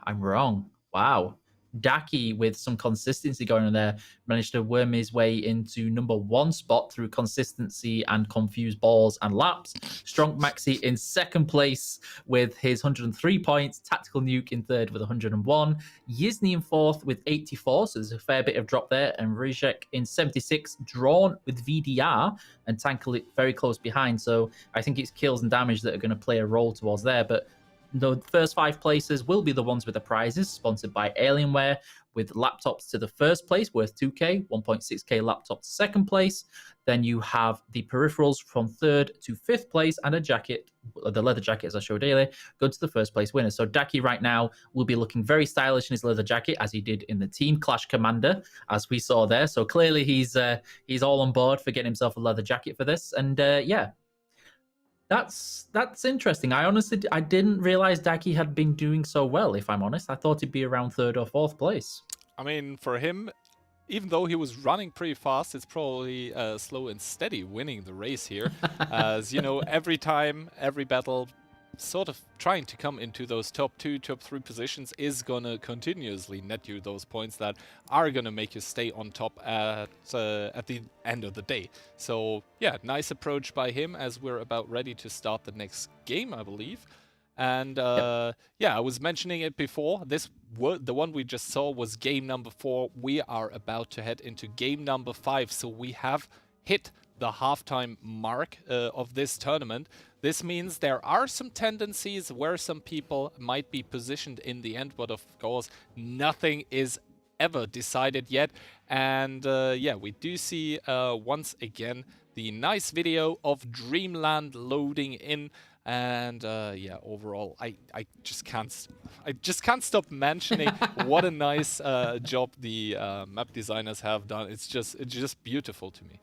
Wow. Daki, with some consistency going on there, managed to worm his way into number 1 spot through consistency and confused balls and laps. Strong Maxi in second place with his 103 points. Tactical Nuke in third with 101. Yizny in fourth with 84, so there's a fair bit of drop there. And Rizek in 76, drawn with VDR, and Tankalit very close behind. So I think it's kills and damage that are going to play a role towards there. But the first 5 places will be the ones with the prizes, sponsored by Alienware, with laptops to the first place worth 2k, 1.6k laptop to second place. Then you have the peripherals from third to fifth place, and a jacket, the leather jacket, as I showed earlier, go to the first place winner. So Daki right now will be looking very stylish in his leather jacket, as he did in the Team Clash Commander, as we saw there. So clearly he's all on board for getting himself a leather jacket for this. And yeah, that's interesting. I didn't realize Daki had been doing so well, if I'm honest. I thought he'd be around third or fourth place. I mean, for him, even though he was running pretty fast, it's probably slow and steady winning the race here. As you know, every time, every battle, sort of trying to come into those top 2, top 3 positions is gonna continuously net you those points that are gonna make you stay on top at the end of the day. So yeah, nice approach by him, as we're about ready to start the next game, I believe. And yeah, I was mentioning it before. The one we just saw was game number 4. We are about to head into game number 5. So we have hit the halftime mark of this tournament. This means there are some tendencies where some people might be positioned in the end, but of course nothing is ever decided yet. And yeah, we do see once again the nice video of Dreamland loading in. And yeah, overall, I just can't stop mentioning what a nice job the map designers have done. It's just beautiful to me.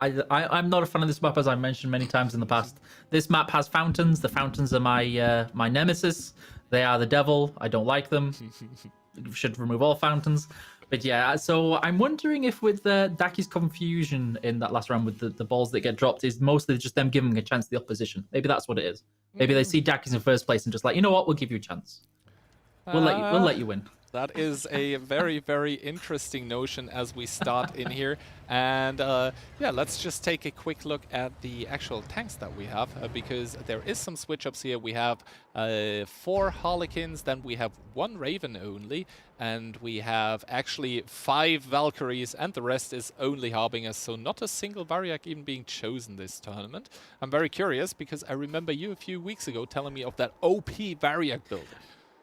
I'm not a fan of this map, as I mentioned many times in the past. This map has fountains. The fountains are my nemesis. They are the devil. I don't like them. Should remove all fountains. But yeah, so I'm wondering if with Daki's confusion in that last round with the balls that get dropped is mostly just them giving a chance to the opposition. Maybe that's what it is. Maybe they see Daki's in first place and just like, you know what, we'll give you a chance. We'll let you win. That is a very, very interesting notion as we start in here. And yeah, let's just take a quick look at the actual tanks that we have, because there is some switch-ups here. We have 4 Harlequins, then we have 1 Raven only, and we have actually 5 Valkyries, and the rest is only Harbingers, so not a single Variac even being chosen this tournament. I'm very curious, because I remember you a few weeks ago telling me of that OP Variac build.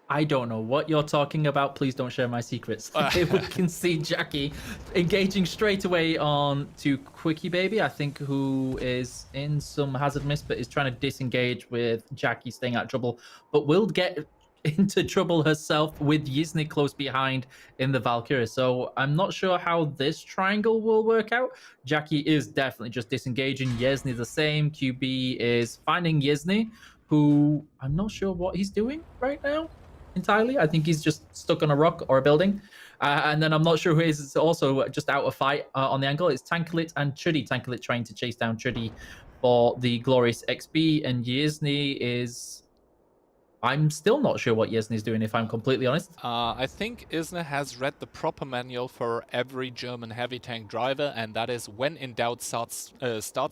I don't know what you're talking about. Please don't share my secrets. We can see Jackie engaging straight away on to Quickie Baby, I think, who is in some hazard miss, but is trying to disengage with Jackie staying out of trouble, but will get into trouble herself with Yizny close behind in the Valkyrie. So I'm not sure how this triangle will work out. Jackie is definitely just disengaging. Yizny the same. QB is finding Yizny, who I'm not sure what he's doing right now entirely. I think he's just stuck on a rock or a building. And then I'm not sure who is also just out of fight on the angle. It's Tankalit and Chuddy. Tankalit trying to chase down Chuddy for the glorious XP. And Yizny is... I'm still not sure what Yizny is doing, if I'm completely honest. I think Isna has read the proper manual for every German heavy tank driver, and that is when in doubt, start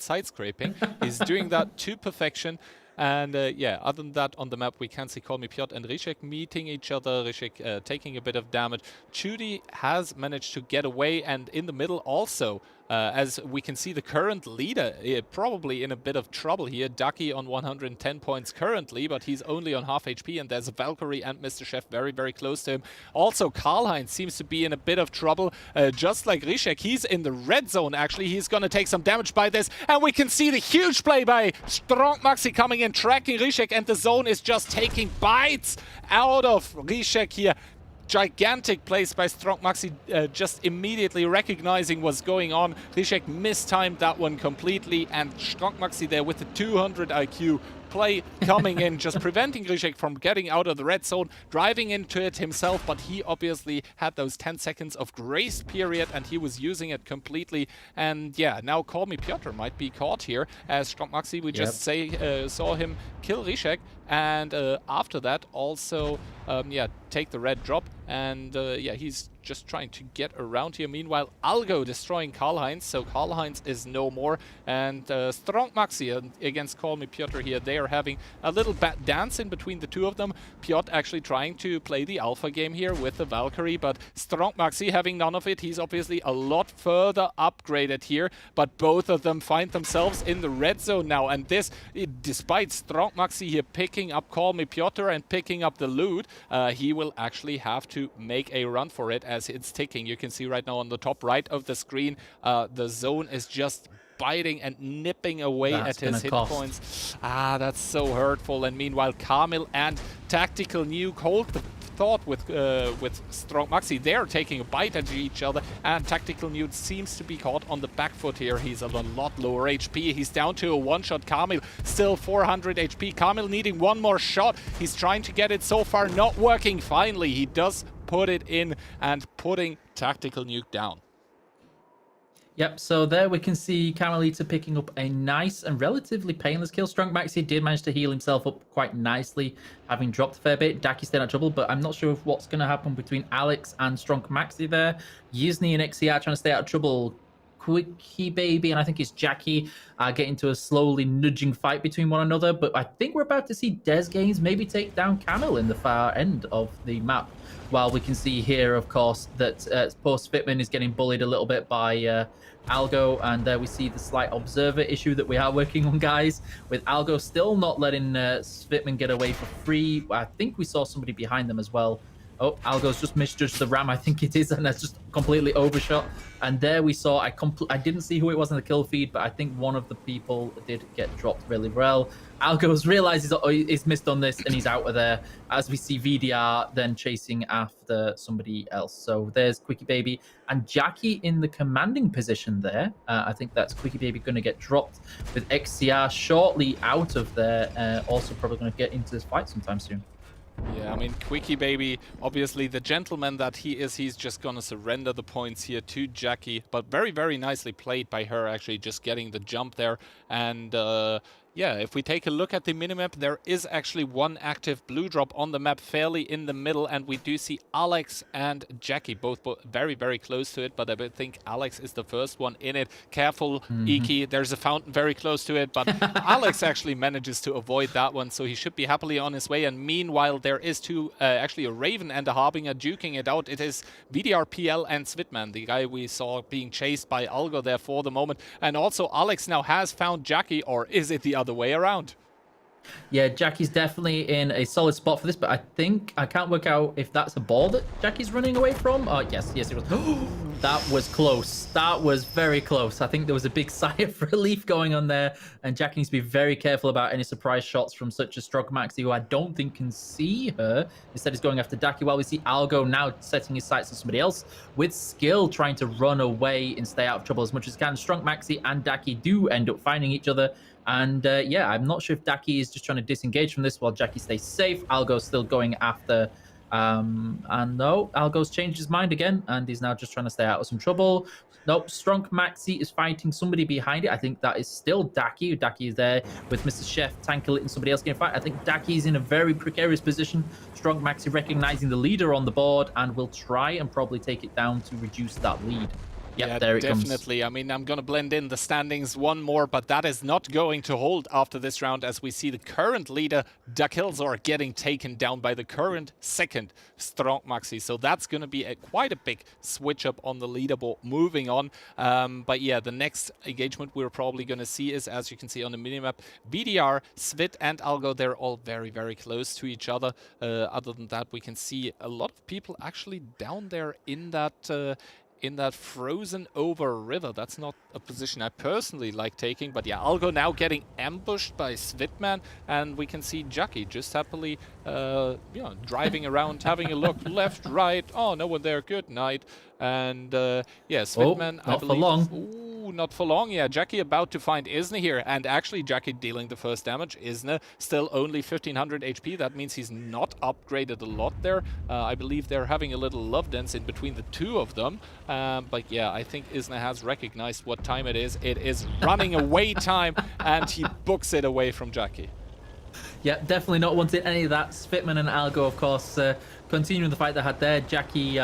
side scraping. He's doing that to perfection. And yeah, other than that, on the map, we can see Call Me Piotr and Rishek meeting each other. Rishek taking a bit of damage. Chudi has managed to get away, and in the middle also, as we can see, the current leader probably in a bit of trouble here. Ducky on 110 points currently, but he's only on half HP, and there's Valkyrie and Mr. Chef very, very close to him. Also, Karl-Heinz seems to be in a bit of trouble, just like Rishek. He's in the red zone, actually. He's going to take some damage by this, and we can see the huge play by Strong Maxi coming in, tracking Rishek, and the zone is just taking bites out of Rishek here. Gigantic plays by Strong Maxi, just immediately recognizing what's going on. Rishek mistimed that one completely, and Strong Maxi there with the 200 IQ play coming in, just preventing Rishek from getting out of the red zone, driving into it himself, but he obviously had those 10 seconds of grace period, and he was using it completely. And yeah, now Call Me Piotr might be caught here, as Strong Maxi, we just saw him kill Rishek, and after that also yeah, take the red drop, and yeah, he's just trying to get around here. Meanwhile, Algo destroying Karl-Heinz, so Karl-Heinz is no more, and Strong Maxi against Call Me Piotr here. They are having a little bad dance in between the two of them. Piotr actually trying to play the alpha game here with the Valkyrie, but Strong Maxi having none of it. He's obviously a lot further upgraded here, but both of them find themselves in the red zone now, and this, despite Strong Maxi here picking up Call Me Piotr and picking up the loot, he will actually have to make a run for it as it's ticking. You can see right now on the top right of the screen, the zone is just biting and nipping away at his hit points. Ah, that's so hurtful. And meanwhile, Kamil and Tactical Nuke hold the thought with Strong Maxi. They're taking a bite at each other, and Tactical Nuke seems to be caught on the back foot here. He's a lot lower HP. He's down to a one-shot. Kamil still 400 HP. Kamil needing one more shot. He's trying to get it, so far not working. Finally, he does put it in, and putting Tactical Nuke down. Yep, so there we can see Carmelita picking up a nice and relatively painless kill. Strong Maxi did manage to heal himself up quite nicely, having dropped a fair bit. Daki stayed out of trouble, but I'm not sure what's going to happen between Alex and Strong Maxi there. Yizny and XCR trying to stay out of trouble. Quickie Baby and I think it's Jackie get into a slowly nudging fight between one another, but I think we're about to see Des Gaines maybe take down Camel in the far end of the map. While we can see here, of course, that Post Fitman is getting bullied a little bit by Algo, and we see the slight observer issue that we are working on, guys, with Algo still not letting Fitman get away for free. I think we saw somebody behind them as well. Oh, Algo's just misjudged the ram, I think it is, and that's just completely overshot. And there we saw, I didn't see who it was in the kill feed, but I think one of the people did get dropped really well. Algo's realizes he's missed on this, and he's out of there, as we see VDR then chasing after somebody else. So there's Quickie Baby and Jackie in the commanding position there. I think that's Quickie Baby going to get dropped with XCR shortly out of there. Also probably going to get into this fight sometime soon. Yeah, I mean, Quickie Baby, obviously the gentleman that he is, he's just gonna surrender the points here to Jackie, but very, very nicely played by her, actually, just getting the jump there. And yeah, if we take a look at the minimap, there is actually one active blue drop on the map fairly in the middle, and we do see Alex and Jackie both very, very close to it, but I think Alex is the first one in it. Careful, Iki, there's a fountain very close to it, but Alex actually manages to avoid that one, so he should be happily on his way. And meanwhile, there is actually a Raven and a Harbinger duking it out. It is VDRPL and Svitman, the guy we saw being chased by Algo there for the moment. And also Alex now has found Jackie, or is it the other way around? Yeah, Jackie's definitely in a solid spot for this, but I think I can't work out if that's a ball that Jackie's running away from. Oh, yes, it was. That was close. That was very close. I think there was a big sigh of relief going on there, and Jackie needs to be very careful about any surprise shots from such a strong Maxi, who I don't think can see her. Instead, he's going after Daki, while we see Algo now setting his sights on somebody else with skill, trying to run away and stay out of trouble as much as he can. Strong Maxi and Daki do end up finding each other. And yeah, I'm not sure if Daki is just trying to disengage from this while Jackie stays safe. Algo's still going after. And no, Algo's changed his mind again, and he's now just trying to stay out of some trouble. Nope, Strong Maxi is fighting somebody behind it. I think that is still Daki. Daki is there with Mr. Chef, Tankalit, and somebody else getting fight. I think Daki is in a very precarious position. Strong Maxi recognizing the leader on the board and will try and probably take it down to reduce that lead. Yep, yeah, there it definitely. comes. I mean, I'm going to blend in the standings one more, but that is not going to hold after this round, as we see the current leader, Dakilzor, getting taken down by the current second, Strong Maxi. So that's going to be quite a big switch up on the leaderboard moving on. But yeah, the next engagement we're probably going to see is, as you can see on the minimap, VDR, Svit, and Algo. They're all very, very close to each other. Other than that, we can see a lot of people actually down there in that frozen over river. That's not a position I personally like taking, but yeah, Algo now getting ambushed by Svitman, and we can see Jackie just happily driving around, having a look left, right. Oh, no one there, good night. And yeah, Svitman, I believe, for long. Ooh, not for long. Yeah, Jackie about to find Isna here, and actually Jackie dealing the first damage. Isna still only 1500 HP. That means he's not upgraded a lot there. I believe they're having a little love dance in between the two of them. But yeah, I think Isna has recognized what time it is. It is running away time, and he books it away from Jackie. Yeah, definitely not wanting any of that. Svitman and Algo, of course, continuing the fight they had there. Jackie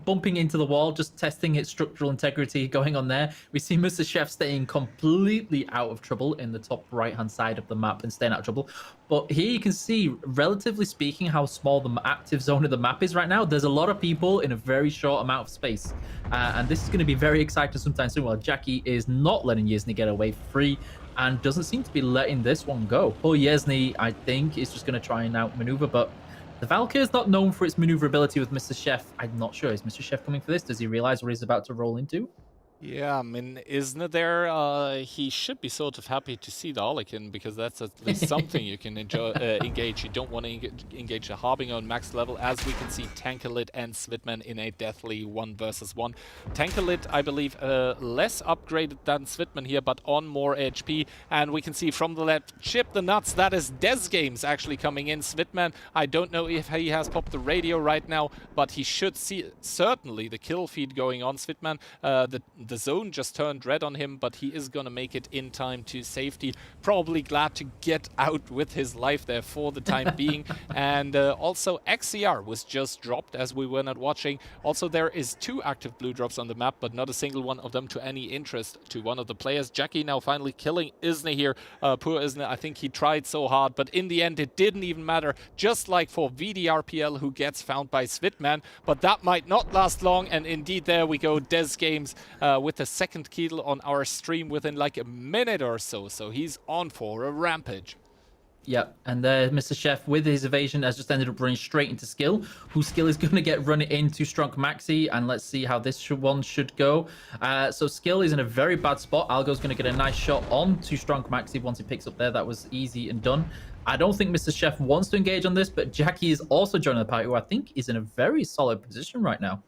bumping into the wall, just testing its structural integrity going on there. We see Mr. Chef staying completely out of trouble in the top right-hand side of the map and staying out of trouble. But here you can see, relatively speaking, how small the active zone of the map is right now. There's a lot of people in a very short amount of space. And this is going to be very exciting sometime soon, while Jackie is not letting Yesni get away free and doesn't seem to be letting this one go. Poor Yesni, I think, is just going to try and outmaneuver, but the Valkyrie is not known for its maneuverability with Mr. Chef. I'm not sure. Is Mr. Chef coming for this? Does he realize what he's about to roll into? Yeah, I mean, isn't there? He should be sort of happy to see the Harlequin, because that's at least something you can enjoy, engage. You don't want to engage the Harbinger on max level, as we can see Tankalit and Svitman in a deathly 1 versus 1. Tankalit, I believe, less upgraded than Svitman here, but on more HP. And we can see from the left, Chip the Nuts, that is Des Games actually coming in. Svitman, I don't know if he has popped the radio right now, but he should see certainly the kill feed going on. Svitman, the zone just turned red on him, but he is gonna make it in time to safety. Probably glad to get out with his life there for the time being. And also XCR was just dropped as we were not watching. Also, there is 2 active blue drops on the map, but not a single one of them to any interest to one of the players. Jackie now finally killing Isna here. Poor Isna, I think he tried so hard, but in the end it didn't even matter. Just like for VDRPL, who gets found by Svitman, but that might not last long. And indeed, there we go, Des Games with the second kill on our stream within like a minute or so. So he's on for a rampage. Yep, and there, Mr. Chef, with his evasion, has just ended up running straight into Skill, whose Skill is going to get run into Strong Maxi, and let's see how this one should go. So Skill is in a very bad spot. Algo's going to get a nice shot on to Strong Maxi once he picks up there. That was easy and done. I don't think Mr. Chef wants to engage on this, but Jackie is also joining the party, who I think is in a very solid position right now.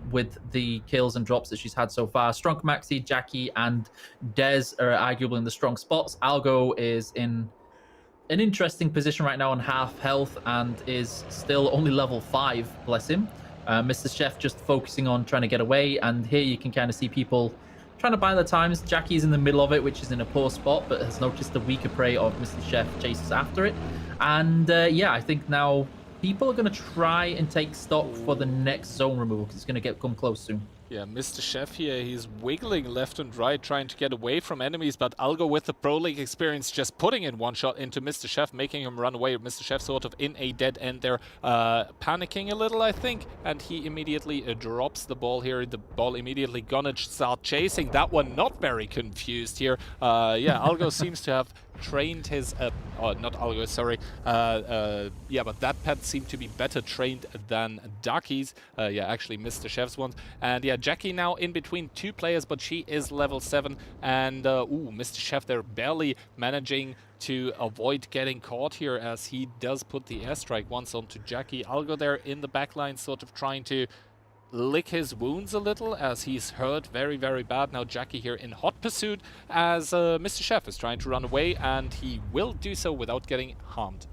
With the kills and drops that she's had so far. Strong Maxi, Jackie, and Dez are arguably in the strong spots. Algo is in an interesting position right now on half health and is still only level 5, bless him. Mr. Chef just focusing on trying to get away, and here you can kind of see people trying to buy their times. Jackie's in the middle of it, which is in a poor spot, but has noticed the weaker prey of Mr. Chef chases after it. And yeah, I think now people are going to try and take stock for the next zone removal because it's going to come close soon. Yeah, Mr. Chef here, he's wiggling left and right, trying to get away from enemies, but Algo with the Pro League experience just putting in one shot into Mr. Chef, making him run away. Mr. Chef sort of in a dead end there, panicking a little, I think, and he immediately drops the ball here. The ball immediately gonna start chasing. That one not very confused here. Yeah, Algo seems to have trained his, not Algo, sorry. Yeah, but that pet seemed to be better trained than Ducky's. Yeah, actually Mr. Chef's ones. And yeah, Jackie now in between 2 players, but she is level 7. And ooh, Mr. Chef there barely managing to avoid getting caught here, as he does put the airstrike once onto Jackie. Algo there in the backline, sort of trying to lick his wounds a little, as he's hurt very, very bad. Now Jackie here in hot pursuit, as Mr. Chef is trying to run away, and he will do so without getting harmed.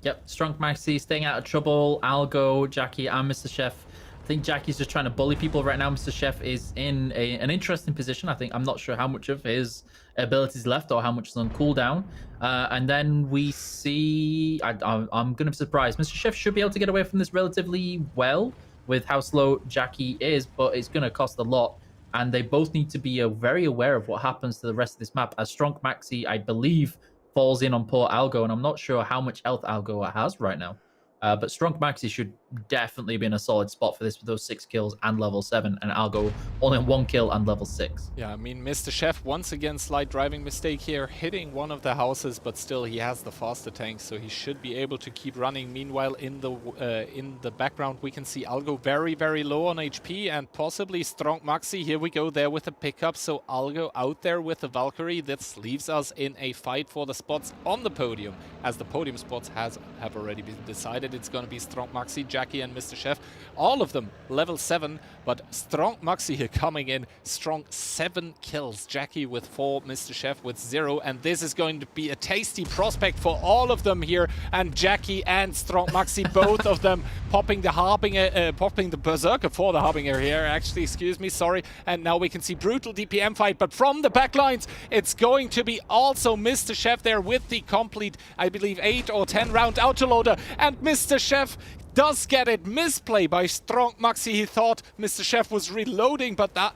Yep, Strong Maxi staying out of trouble. Algo, Jackie, and Mr. Chef. I think Jackie's just trying to bully people right now. Mr. Chef is in an interesting position. I'm not sure how much of his abilities left or how much is on cooldown. And then we see, I'm going to be surprised. Mr. Chef should be able to get away from this relatively well with how slow Jackie is, but it's going to cost a lot. And they both need to be very aware of what happens to the rest of this map, as Strong Maxi, I believe, falls in on poor Algo, and I'm not sure how much health Algo has right now. But Strong Maxi should definitely be in a solid spot for this with those 6 kills and level 7, and Algo only 1 kill and level 6. Yeah, I mean, Mr. Chef, once again, slight driving mistake here, hitting one of the houses, but still he has the faster tank, so he should be able to keep running. Meanwhile, in the background, we can see Algo very, very low on HP, and possibly Strong Maxi. Here we go there with the pickup, so Algo out there with the Valkyrie. This leaves us in a fight for the spots on the podium, as the podium spots have already been decided. It's going to be Strong Maxi, Jackie, and Mr. Chef. All of them level 7, but Strong Maxi here coming in strong. 7 kills. Jackie with 4, Mr. Chef with 0, and this is going to be a tasty prospect for all of them here. And Jackie and Strong Maxi, both of them popping the Harbinger, popping the Berserker for the Harbinger here, actually, excuse me, sorry. And now we can see brutal DPM fight, but from the backlines, it's going to be also Mr. Chef there with the complete, I believe, 8 or 10 round autoloader, and Mr. Chef does get it. Misplay by Strong Maxi. He thought Mr. Chef was reloading, but that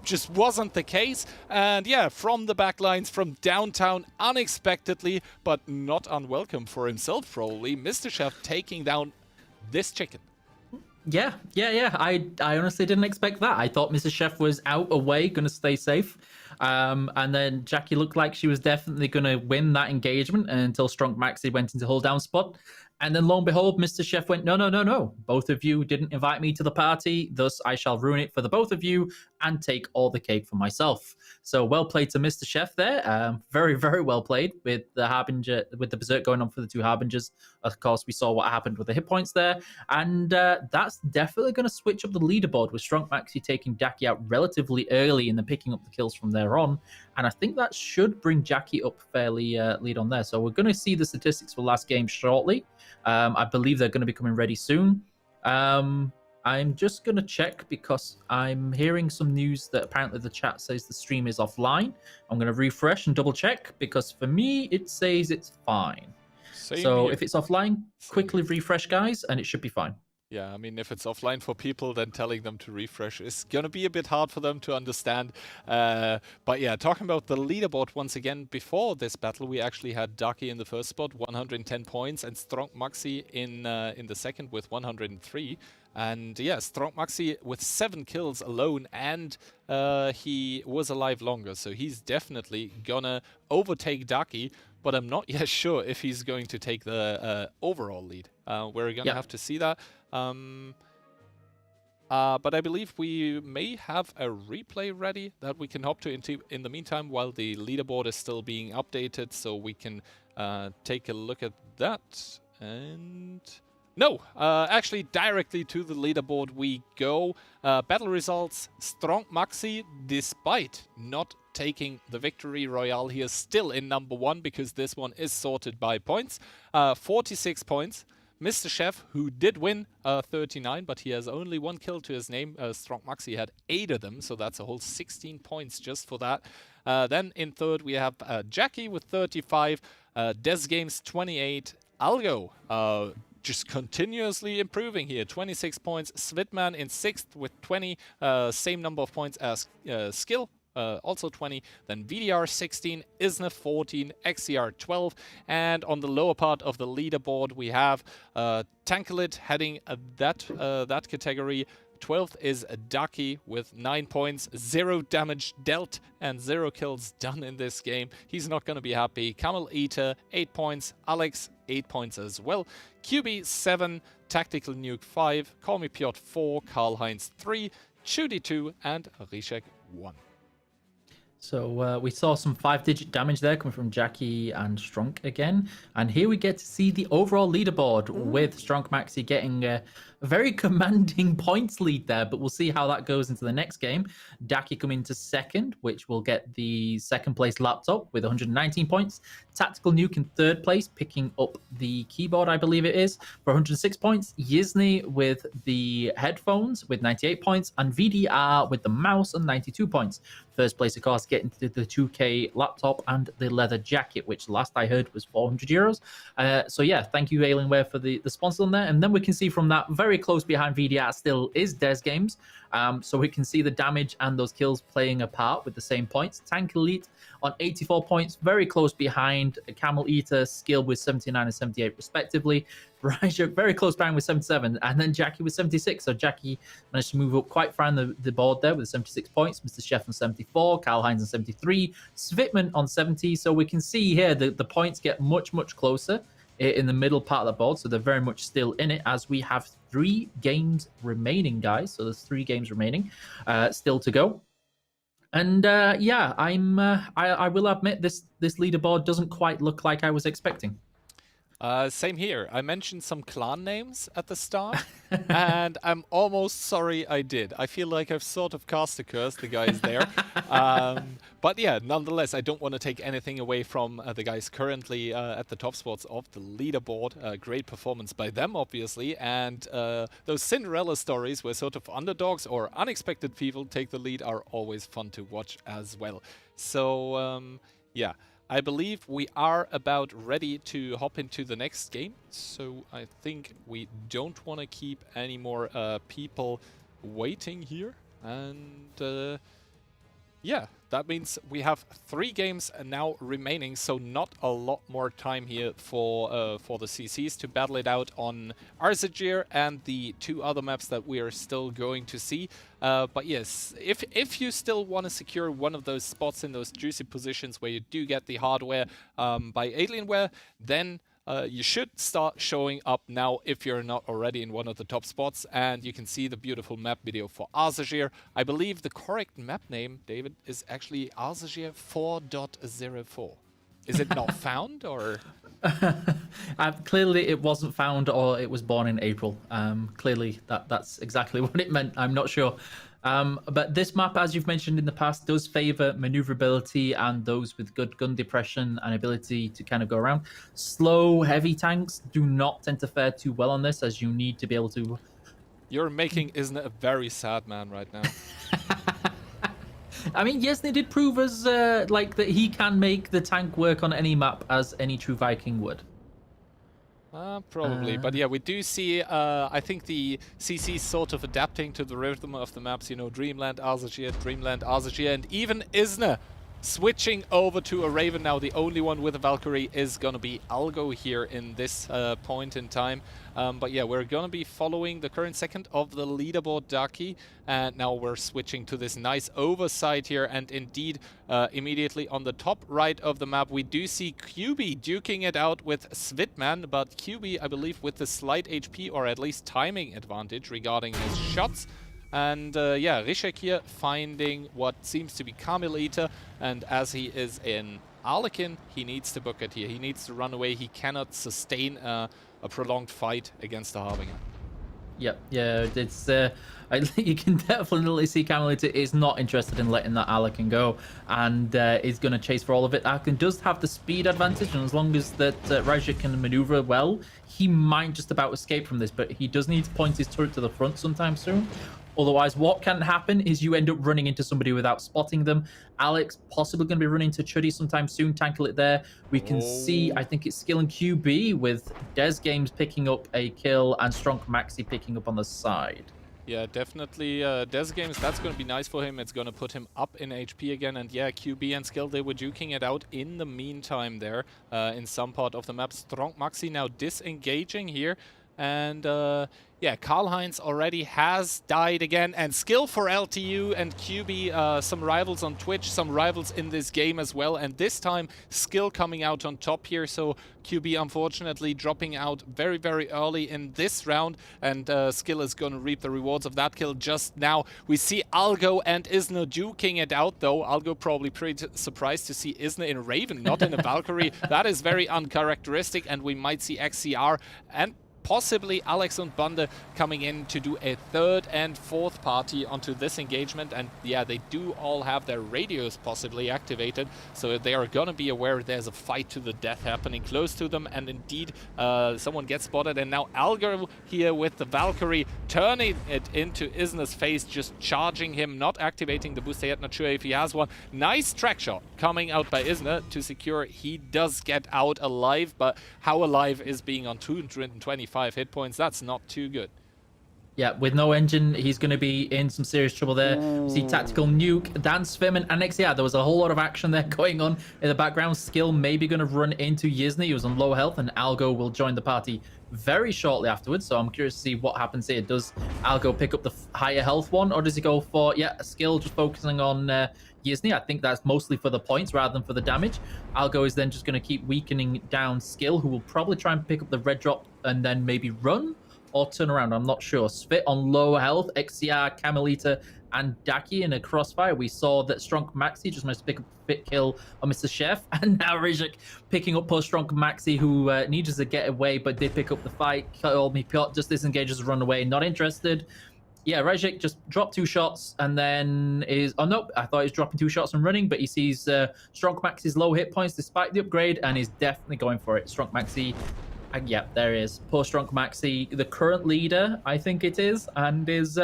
just wasn't the case. And yeah, from the backlines, from downtown, unexpectedly, but not unwelcome for himself probably, Mr. Chef taking down this chicken. Yeah. I honestly didn't expect that. I thought Mrs. Chef was out away, gonna stay safe. And then Jackie looked like she was definitely gonna win that engagement until Strong Maxi went into hold down spot. And then lo and behold, Mr. Chef went, no. Both of you didn't invite me to the party, thus I shall ruin it for the both of you and take all the cake for myself. So well played to Mr. Chef there. Very, very well played with the Harbinger, with the Berserk going on for the 2 Harbingers. Of course, we saw what happened with the hit points there. And that's definitely going to switch up the leaderboard with Strong Maxi taking Jackie out relatively early and then picking up the kills from there on. And I think that should bring Jackie up fairly lead on there. So we're going to see the statistics for last game shortly. I believe they're going to be coming ready soon. I'm just going to check because I'm hearing some news that apparently the chat says the stream is offline. I'm going to refresh and double check because for me, it says it's fine. So if it's offline, quickly refresh, guys, and it should be fine. Yeah, I mean, if it's offline for people, then telling them to refresh is going to be a bit hard for them to understand. But yeah, talking about the leaderboard once again, before this battle, we actually had Ducky in the first spot, 110 points, and Strong Maxi in the second with 103. And yeah, Strong Maxi with 7 kills alone, and he was alive longer, so he's definitely gonna overtake Ducky. but I'm not yet sure if he's going to take the overall lead. We're going to have to see that. But I believe we may have a replay ready that we can hop to in the meantime while the leaderboard is still being updated, so we can take a look at that. And no, actually directly to the leaderboard we go. Battle results, Strong Maxi, despite not taking the victory royale, he is still in number 1 because this one is sorted by points. 46 points. Mr. Chef, who did win 39, but he has only 1 kill to his name. Strong Maxi had 8 of them, so that's a whole 16 points just for that. Then in third we have Jackie with 35, Des Games 28, Algo just continuously improving here, 26 points. Svitman in 6th with 20, same number of points as Skill. Also 20, then VDR 16, Isna 14, XCR 12, and on the lower part of the leaderboard we have Tankalit heading that category. 12th is Ducky with 9 points, 0 damage dealt and 0 kills done in this game. He's not going to be happy. Camel Eater 8 points, Alex 8 points as well. QB 7, Tactical Nuke 5, Call Me Piotr 4, Karl Heinz 3, Chudi 2, and Rishek 1. So we saw some 5-digit damage there coming from Jackie and Strunk again. And here we get to see the overall leaderboard with Strunk Maxi getting a very commanding points lead there. But we'll see how that goes into the next game. Jackie coming to 2nd, which will get the 2nd place laptop with 119 points. Tactical Nuke in 3rd place, picking up the keyboard, I believe it is, for 106 points. Yizny with the headphones with 98 points. And VDR with the mouse and 92 points. First place, of course, getting to the 2K laptop and the leather jacket, which last I heard was 400 euros. So yeah, thank you, Alienware, for the sponsor on there. And then we can see from that, very close behind VDR still is Des Games. So we can see the damage and those kills playing a part with the same points. Tank Elite on 84 points, very close behind Camel Eater, Skill with 79 and 78 respectively. Rajak very close behind with 77, and then Jackie with 76. So Jackie managed to move up quite far on the board there with 76 points. Mr. Chef on 74, Karl Heinz on 73, Svitman on 70. So we can see here the points get much, much closer in the middle part of the board. So they're very much still in it as we have 3 games remaining, guys. So there's 3 games remaining still to go. And yeah, I will admit this leaderboard doesn't quite look like I was expecting. Same here. I mentioned some clan names at the start, and I'm almost sorry I did. I feel like I've sort of cast a curse, the guys there. But yeah, nonetheless, I don't want to take anything away from the guys currently at the top spots of the leaderboard. Great performance by them, obviously, and those Cinderella stories where sort of underdogs or unexpected people take the lead are always fun to watch as well. So, yeah. I believe we are about ready to hop into the next game, so I think we don't want to keep any more people waiting here. And yeah, that means we have 3 games now remaining, so not a lot more time here for the CCs to battle it out on Arzajir and the 2 other maps that we are still going to see. But yes, if you still want to secure one of those spots in those juicy positions where you do get the hardware by Alienware, then you should start showing up now if you're not already in one of the top spots, and you can see the beautiful map video for Arzajir. I believe the correct map name, David, is actually Arzajir 4.04. Is it not found, or? Clearly it wasn't found, or it was born in April. Clearly that's exactly what it meant. I'm not sure. But this map, as you've mentioned in the past, does favor maneuverability and those with good gun depression and ability to kind of go around. Slow, heavy tanks do not tend to fare too well on this, as you need to be able to... You're making Isn't a very sad man right now. I mean, yes, they did prove us like that he can make the tank work on any map as any true Viking would. Probably, but yeah, we do see, I think the CC is sort of adapting to the rhythm of the maps, you know, Dreamland, Arzajir, and even Isna Switching over to a Raven now, the only one with a Valkyrie is going to be Algo here in this point in time. But yeah, we're going to be following the current second of the leaderboard, Ducky. And now we're switching to this nice oversight here. And indeed, immediately on the top right of the map, we do see QB duking it out with Svitman. But QB, I believe, with the slight HP or at least timing advantage regarding his shots. And yeah, Rishek here finding what seems to be Camel Eater, and as he is in Arlequin, he needs to book it here. He needs to run away. He cannot sustain a prolonged fight against the Harbinger. Yep, yeah, it's you can definitely see Camel Eater is not interested in letting that Arlequin go, and is going to chase for all of it. Arlequin does have the speed advantage, and as long as that Rajik can maneuver well, he might just about escape from this, but he does need to point his turret to the front sometime soon. Otherwise, what can happen is you end up running into somebody without spotting them. Alex possibly going to be running to Chuddy sometime soon, tackle it there. We can see, I think it's Skill and QB with Des Games picking up a kill and Strong Maxi picking up on the side. Yeah, definitely Des Games, that's going to be nice for him. It's going to put him up in HP again. And yeah, QB and Skill, they were duking it out in the meantime there in some part of the map. Strong Maxi now disengaging here. And yeah, Karl-Heinz already has died again. And Skill for LTU and QB, some rivals on Twitch, some rivals in this game as well. And this time, Skill coming out on top here. So QB, unfortunately, dropping out very, very early in this round. And Skill is going to reap the rewards of that kill just now. We see Algo and Isna duking it out, though. Algo probably pretty surprised to see Isna in Raven, not in a Valkyrie. That is very uncharacteristic. And we might see XCR and possibly Alex and Bande coming in to do a third and fourth party onto this engagement. And yeah, they do all have their radios possibly activated, so they are gonna be aware there's a fight to the death happening close to them. And indeed, someone gets spotted, and now Algo here with the Valkyrie turning it into Isna's face, just charging him, not activating the booster yet, not sure if he has one. Nice track shot coming out by Isna to secure. He does get out alive, but how alive is being on 225 hit points? That's not too good. Yeah, with no engine, he's going to be in some serious trouble there. We see Tactical Nuke, Dan Svim, and XCR. There was a whole lot of action there going on in the background. Skill maybe going to run into Yizny. He was on low health, and Algo will join the party very shortly afterwards. So I'm curious to see what happens here. Does Algo pick up the higher health one, or does he go for, yeah, Skill just focusing on Yizny? I think that's mostly for the points rather than for the damage. Algo is then just going to keep weakening down Skill, who will probably try and pick up the red drop and then maybe run or turn around. I'm not sure. Svit on low health, XCR, Camel Eater, and Daki in a crossfire. We saw that Strong Maxi just managed to pick up a fit kill on Mr. Chef, and now Rizek picking up post Strong Maxi, who needed to get away but did pick up the fight. Told me just disengages, run away, not interested. Yeah, Rejik just dropped 2 shots and then is... Oh, no, I thought he was dropping 2 shots and running, but he sees Strong Maxi's low hit points despite the upgrade and is definitely going for it. Strong Maxi... yeah, there he is. Poor Strong Maxi, the current leader, I think it is, and is,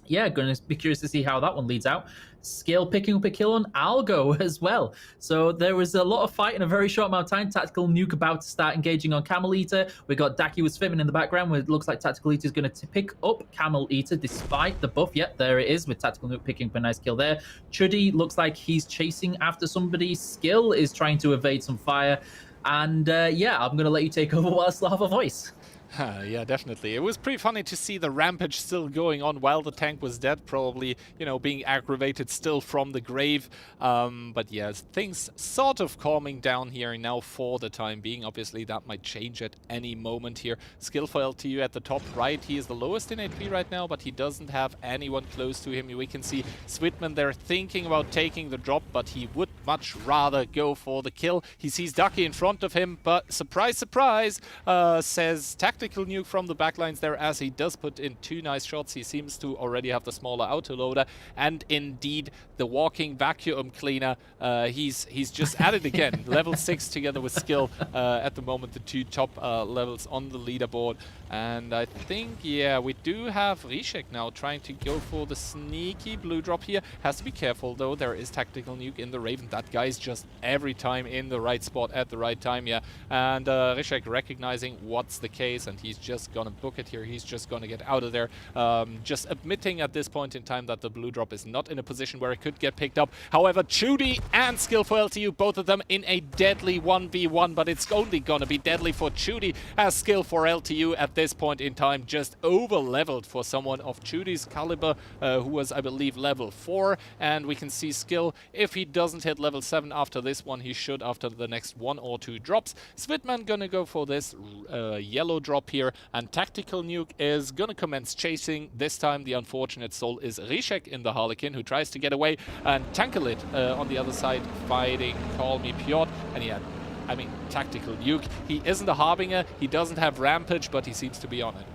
yeah, going to be curious to see how that one leads out. Skill picking up a kill on Algo as well. So there was a lot of fight in a very short amount of time. Tactical Nuke about to start engaging on Camel Eater. We got Daki with swimming in the background, where it looks like Tactical Eater is going to pick up Camel Eater despite the buff. Yep, there it is, with Tactical Nuke picking up a nice kill there. Chuddy looks like he's chasing after somebody. Skill is trying to evade some fire. And yeah, I'm going to let you take over while I still have a voice. Yeah, definitely. It was pretty funny to see the rampage still going on while the tank was dead, probably, you know, being aggravated still from the grave. But yeah, things sort of calming down here now for the time being. Obviously, that might change at any moment here. Skill for LTU at the top right. He is the lowest in HP right now, but he doesn't have anyone close to him. We can see Switman there thinking about taking the drop, but he would much rather go for the kill. He sees Ducky in front of him, but surprise, surprise, says Tactical Nuke from the backlines there, as he does put in 2 nice shots. He seems to already have the smaller autoloader, and indeed the walking vacuum cleaner. He's just at it again. Level 6 together with Skill at the moment, the 2 top levels on the leaderboard. And I think, yeah, we do have Rishek now trying to go for the sneaky blue drop here. Has to be careful though, there is Tactical Nuke in the Raven. That guy's just every time in the right spot at the right time, yeah. And Rishek recognizing what's the case. this, and he's just gonna book it here. He's just gonna get out of there, just admitting at this point in time that the blue drop is not in a position where it could get picked up. However, Chudy and Skillful LTU, both of them in a deadly 1v1, but it's only gonna be deadly for Chudy, as Skillful LTU at this point in time just over-leveled for someone of Chudy's caliber, who was, I believe, level 4, and we can see Skill, if he doesn't hit level 7 after this one, he should after the next 1 or 2 drops. Svitman gonna go for this yellow drop here, and Tactical Nuke is gonna commence chasing. This time the unfortunate soul is Rishek in the Harlequin, who tries to get away, and Tankalit on the other side fighting Call Me Piotr, and I mean, Tactical Nuke, he isn't a Harbinger, he doesn't have Rampage, but he seems to be on it.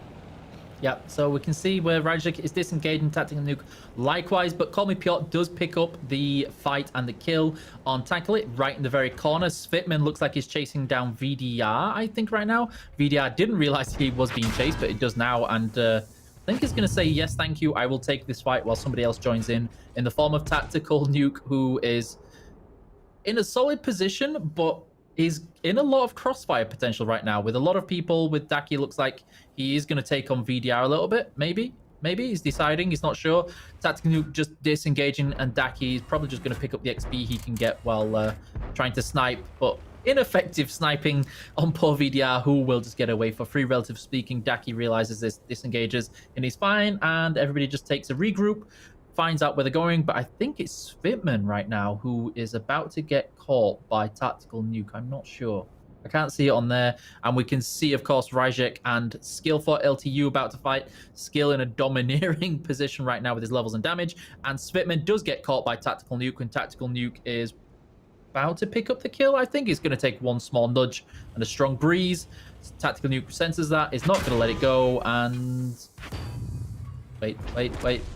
Yeah, so we can see where Rajik is disengaging Tactical Nuke likewise, but Call Me Piotr does pick up the fight and the kill on Tankalit right in the very corner. Svitman looks like he's chasing down VDR, I think, right now. VDR didn't realize he was being chased, but it does now, and I think he's going to say, yes, thank you, I will take this fight, while somebody else joins in the form of Tactical Nuke, who is in a solid position, but is in a lot of crossfire potential right now with a lot of people. With Daki, looks like he is going to take on VDR a little bit. Maybe he's deciding. He's not sure. Tactical Nuke just disengaging, and Daki is probably just going to pick up the XP he can get while trying to snipe, but ineffective sniping on poor VDR, who will just get away for free, relative speaking. Daki realizes this, disengages, and he's fine, and everybody just takes a regroup, finds out where they're going, but I think it's Svitman right now who is about to get caught by Tactical Nuke. I'm not sure. I can't see it on there. And we can see, of course, Rajek and Skill for LTU about to fight. Skill in a domineering position right now with his levels and damage. And Svitman does get caught by Tactical Nuke, and Tactical Nuke is about to pick up the kill. I think he's going to take one small nudge and a strong breeze. Tactical Nuke senses that, is not going to let it go, and... Wait.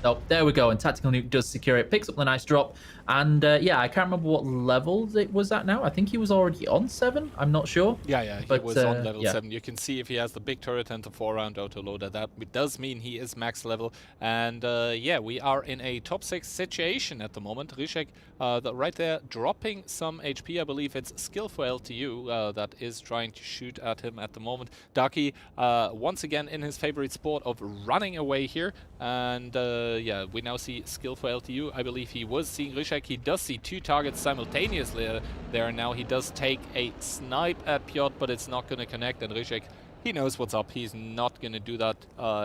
Oh, there we go. And Tactical Nuke does secure it, picks up the nice drop. And yeah, I can't remember what level it was at now. I think he was already on 7. I'm not sure. Yeah, he was on level 7. You can see if he has the big turret and the 4-round autoloader, that does mean he is max level. And yeah, we are in a top 6 situation at the moment. Rishek right there dropping some HP. I believe it's Skillful LTU that is trying to shoot at him at the moment. Daki once again in his favorite sport of running away here. And yeah, we now see Skillful LTU. I believe he was seeing Rishek. He does see 2 targets simultaneously there. Now he does take a snipe at Piotr, but it's not going to connect. And Rishek, he knows what's up. He's not going to do that.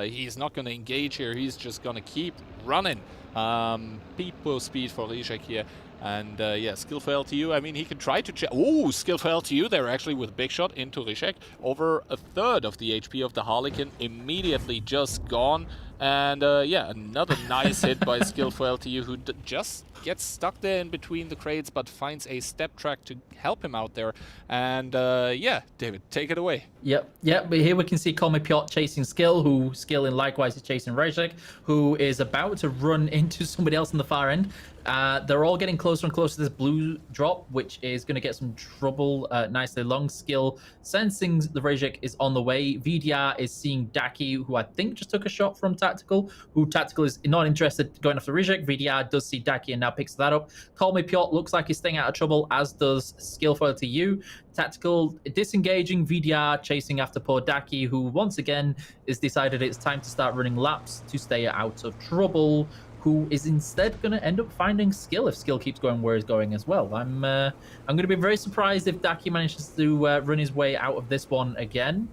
He's not going to engage here. He's just going to keep running. People speed for Rishek here. And yeah, Skillful LTU, I mean, he can try to... Oh, Skillful LTU there actually with big shot into Rishek. Over a third of the HP of the Harlequin immediately just gone. And yeah, another nice hit by Skillful LTU, who just gets stuck there in between the crates, but finds a step track to help him out there. And yeah, David, take it away. Yep, but here we can see Call Me Piotr chasing Skill, who Skill in likewise is chasing Rajek, who is about to run into somebody else on the far end. They're all getting closer and closer to this blue drop, which is going to get some trouble nicely along. Skill sensing the Rajek is on the way. VDR is seeing Daki, who I think just took a shot from Tactical, who Tactical is not interested going after Rajek. VDR does see Daki and now picks that up. Call Me Piotr looks like he's staying out of trouble, as does Skillful to you. Tactical disengaging, VDR chasing after poor Daki, who once again is decided it's time to start running laps to stay out of trouble, who is instead going to end up finding Skill if Skill keeps going where he's going as well. I'm going to be very surprised if Daki manages to run his way out of this one again.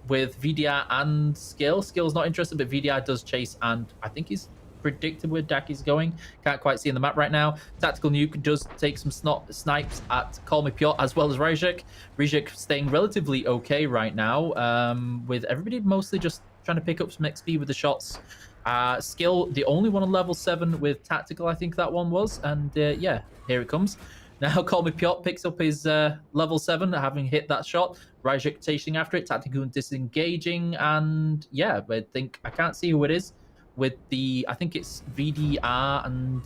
With VDR and Skill. Skill's not interested, but VDR does chase, and I think he's predicted where Daki's going. Can't quite see in the map right now. Tactical Nuke does take some snipes at Call Me Piotr as well as Rajek. Rajek staying relatively okay right now, with everybody mostly just trying to pick up some XP with the shots. Skill, the only one on level 7 with Tactical, I think that one was. And yeah, here it comes. Now Call Me Piotr picks up his level 7, having hit that shot. Rajek chasing after it, Tactical disengaging, and yeah, I can't see who it is. With the, I think it's VDR and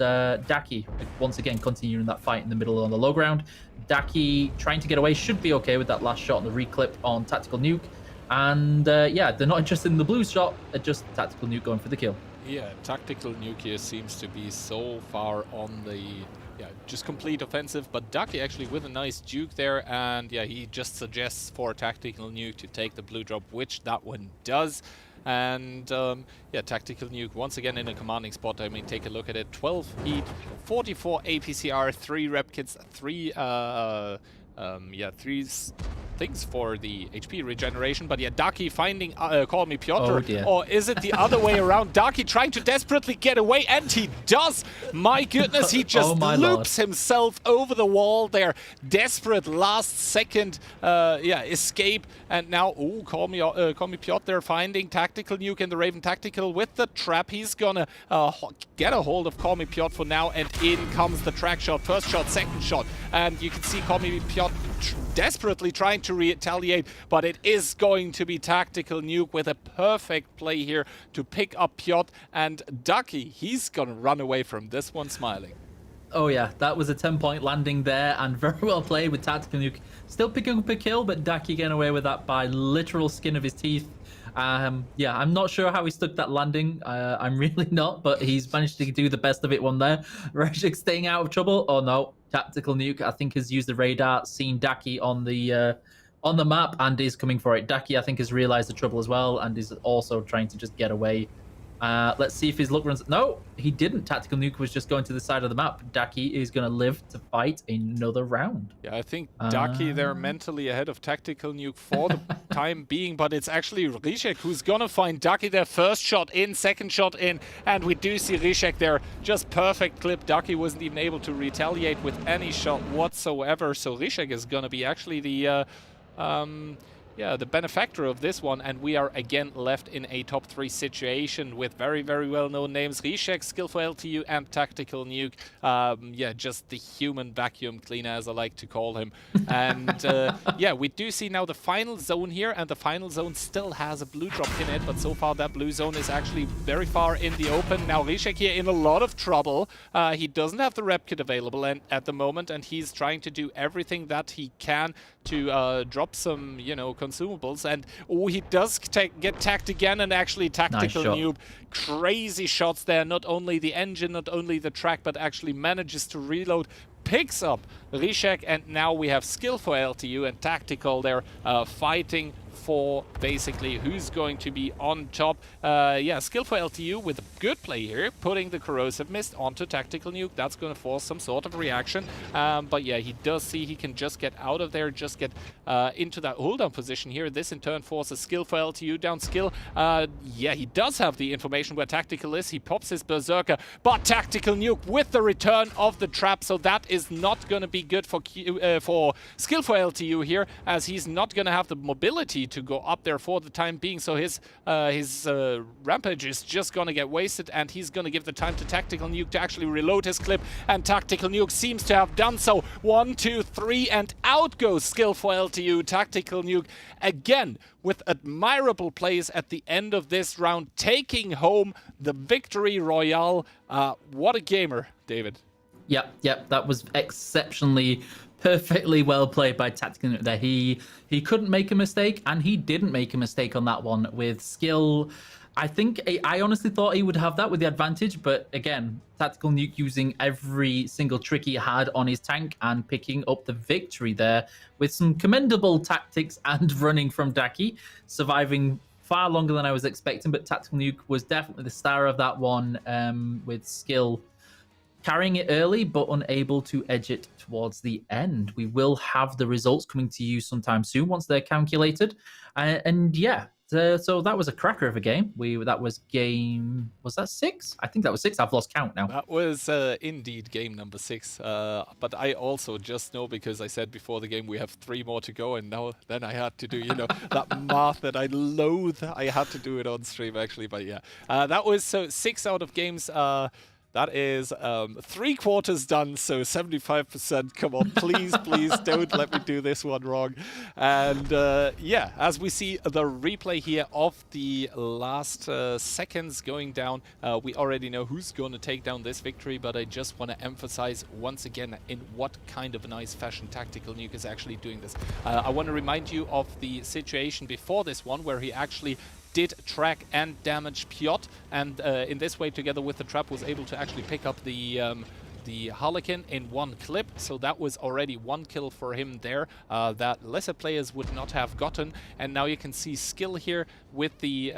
Daki once again continuing that fight in the middle on the low ground. Daki trying to get away, should be okay with that last shot on the reclip on Tactical Nuke. And yeah, they're not interested in the blue shot, just Tactical Nuke going for the kill. Yeah, Tactical Nukia seems to be so far on the just complete offensive, but Ducky actually with a nice juke there, and yeah, he just suggests for Tactical Nuke to take the blue drop, which that one does. And yeah, Tactical Nuke once again in a commanding spot. I mean, take a look at it: 12 heat, 44 APCR, 3 rep kits, 3 things for the HP regeneration. But yeah, Ducky finding Call Me Piotr, or is it the other way around? Ducky trying to desperately get away, and he does. My goodness, he just loops himself over the wall there. Desperate last second escape, and now Call Me Piotr finding Tactical Nuke in the Raven Tactical with the trap. He's gonna get a hold of Call Me Piotr for now, and in comes the track shot. First shot, second shot, and you can see Call Me Piotr desperately trying to retaliate, but it is going to be Tactical Nuke with a perfect play here to pick up Piotr, and Ducky, he's gonna run away from this one smiling. Oh yeah, that was a 10-point landing there, and very well played with Tactical Nuke. Still picking up a kill, but Ducky getting away with that by literal skin of his teeth. Yeah, I'm not sure how he stuck that landing. I'm really not, but he's managed to do the best of it one there. Reshik staying out of trouble. Oh no, Tactical Nuke, I think, has used the radar, seen Ducky on the map, and is coming for it. Ducky, I think, has realized the trouble as well, and is also trying to just get away. Let's see if his luck runs. No, he didn't. Tactical Nuke was just going to the side of the map. Ducky is going to live to fight another round. Yeah, I think Ducky they're mentally ahead of Tactical Nuke for the time being, but it's actually Rishek who's going to find Ducky there. First shot in, second shot in, and we do see Rishek there. Just perfect clip. Ducky wasn't even able to retaliate with any shot whatsoever, so Rishek is going to be actually the the benefactor of this one, and we are again left in a top 3 situation with very, very well-known names: Rishek, Skillful LTU, and Tactical Nuke. Yeah, just the human vacuum cleaner, as I like to call him. And yeah, we do see now the final zone here, and the final zone still has a blue drop in it, but so far that blue zone is actually very far in the open. Now Rishek here in a lot of trouble. He doesn't have the rep kit available at the moment, and he's trying to do everything that he can to drop some, consumables, and he does get tagged again, and actually Tactical Nuke, crazy shots there, not only the engine, not only the track, but actually manages to reload, picks up Rishek, and now we have Skillful LTU and Tactical there fighting for basically who's going to be on top. Yeah, Skillful LTU with a good play here, putting the Corrosive Mist onto Tactical Nuke. That's going to force some sort of reaction. But yeah, he does see he can just get out of there, just get into that hold-down position here. This in turn forces Skillful LTU down. Skill, yeah, he does have the information where Tactical is. He pops his Berserker, but Tactical Nuke with the return of the trap, so that is not going to be good for Skillful LTU here, as he's not going to have the mobility to go up there for the time being, so his rampage is just gonna get wasted, and he's gonna give the time to Tactical Nuke to actually reload his clip, and Tactical Nuke seems to have done so. 1, 2, 3, and out goes Skillful LTU. Tactical Nuke again with admirable plays at the end of this round, taking home the victory royale. What a gamer, David. Yep, that was exceptionally perfectly well played by Tactical Nuke there. He couldn't make a mistake, and he didn't make a mistake on that one with skill. I honestly thought he would have that with the advantage, but again, Tactical Nuke using every single trick he had on his tank and picking up the victory there with some commendable tactics and running from Ducky, surviving far longer than I was expecting, but Tactical Nuke was definitely the star of that one, with skill carrying it early, but unable to edge it towards the end. We will have the results coming to you sometime soon once they're calculated. And yeah, so that was a cracker of a game. That was game, was that 6? I think that was 6. I've lost count now. That was indeed game number 6. But I also just know, because I said before the game we have 3 more to go, and now then I had to do, that math that I loathe. I had to do it on stream actually, but yeah. That was 6 out of games. That is 3/4 done, so 75%. Come on, please, please don't let me do this one wrong. And yeah, as we see the replay here of the last seconds going down, we already know who's going to take down this victory, but I just want to emphasize once again in what kind of a nice fashion Tactical Nuke is actually doing this. I want to remind you of the situation before this one, where he actually did track and damage Piotr, and in this way, together with the trap, was able to actually pick up the Harlequin in one clip, so that was already 1 kill for him there that lesser players would not have gotten. And now you can see skill here with the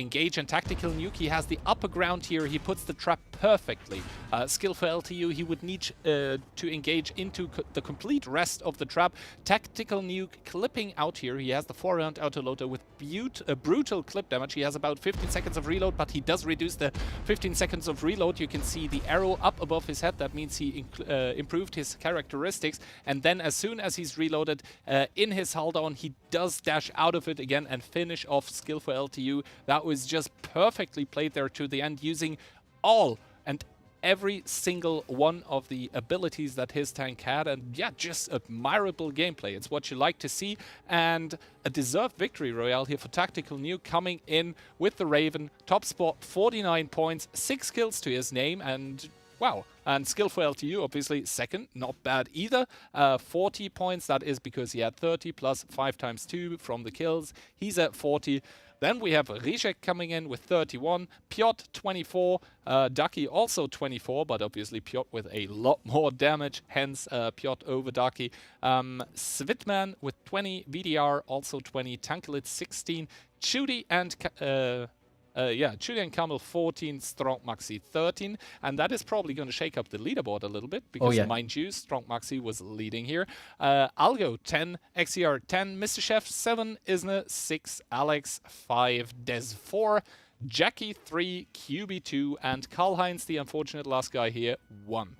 engage and tactical nuke. He has the upper ground here. He puts the trap perfectly. Skill for LTU, he would need to engage into the complete rest of the trap. Tactical nuke clipping out here. He has the 4-round autoloader with brutal clip damage. He has about 15 seconds of reload, but he does reduce the 15 seconds of reload. You can see the arrow up above his head. That means he improved his characteristics. And then as soon as he's reloaded in his hull down, he does dash out of it again and finish off skill for LTU. That was just perfectly played there to the end, using all and every single one of the abilities that his tank had. And yeah, just admirable gameplay. It's what you like to see. And a deserved victory royale here for Tactical Nuke, coming in with the Raven. Top spot, 49 points, 6 kills to his name, and wow. And skill for LTU, obviously second, not bad either. 40 points, that is because he had 30 plus 5 times 2 from the kills. He's at 40. Then we have Rizek coming in with 31, Piotr 24, Ducky also 24, but obviously Piotr with a lot more damage, hence Piotr over Ducky. Svitman with 20, VDR also 20, Tankelit 16, Chudy and Chudy and Camel 14, Strong Maxi 13, and that is probably going to shake up the leaderboard a little bit because, mind you, Strong Maxi was leading here. Algo 10, XCR 10, Mr. Chef 7, Isna 6, Alex 5, Des 4, Jackie 3, QB 2, and Karl-Heinz, the unfortunate last guy here, 1.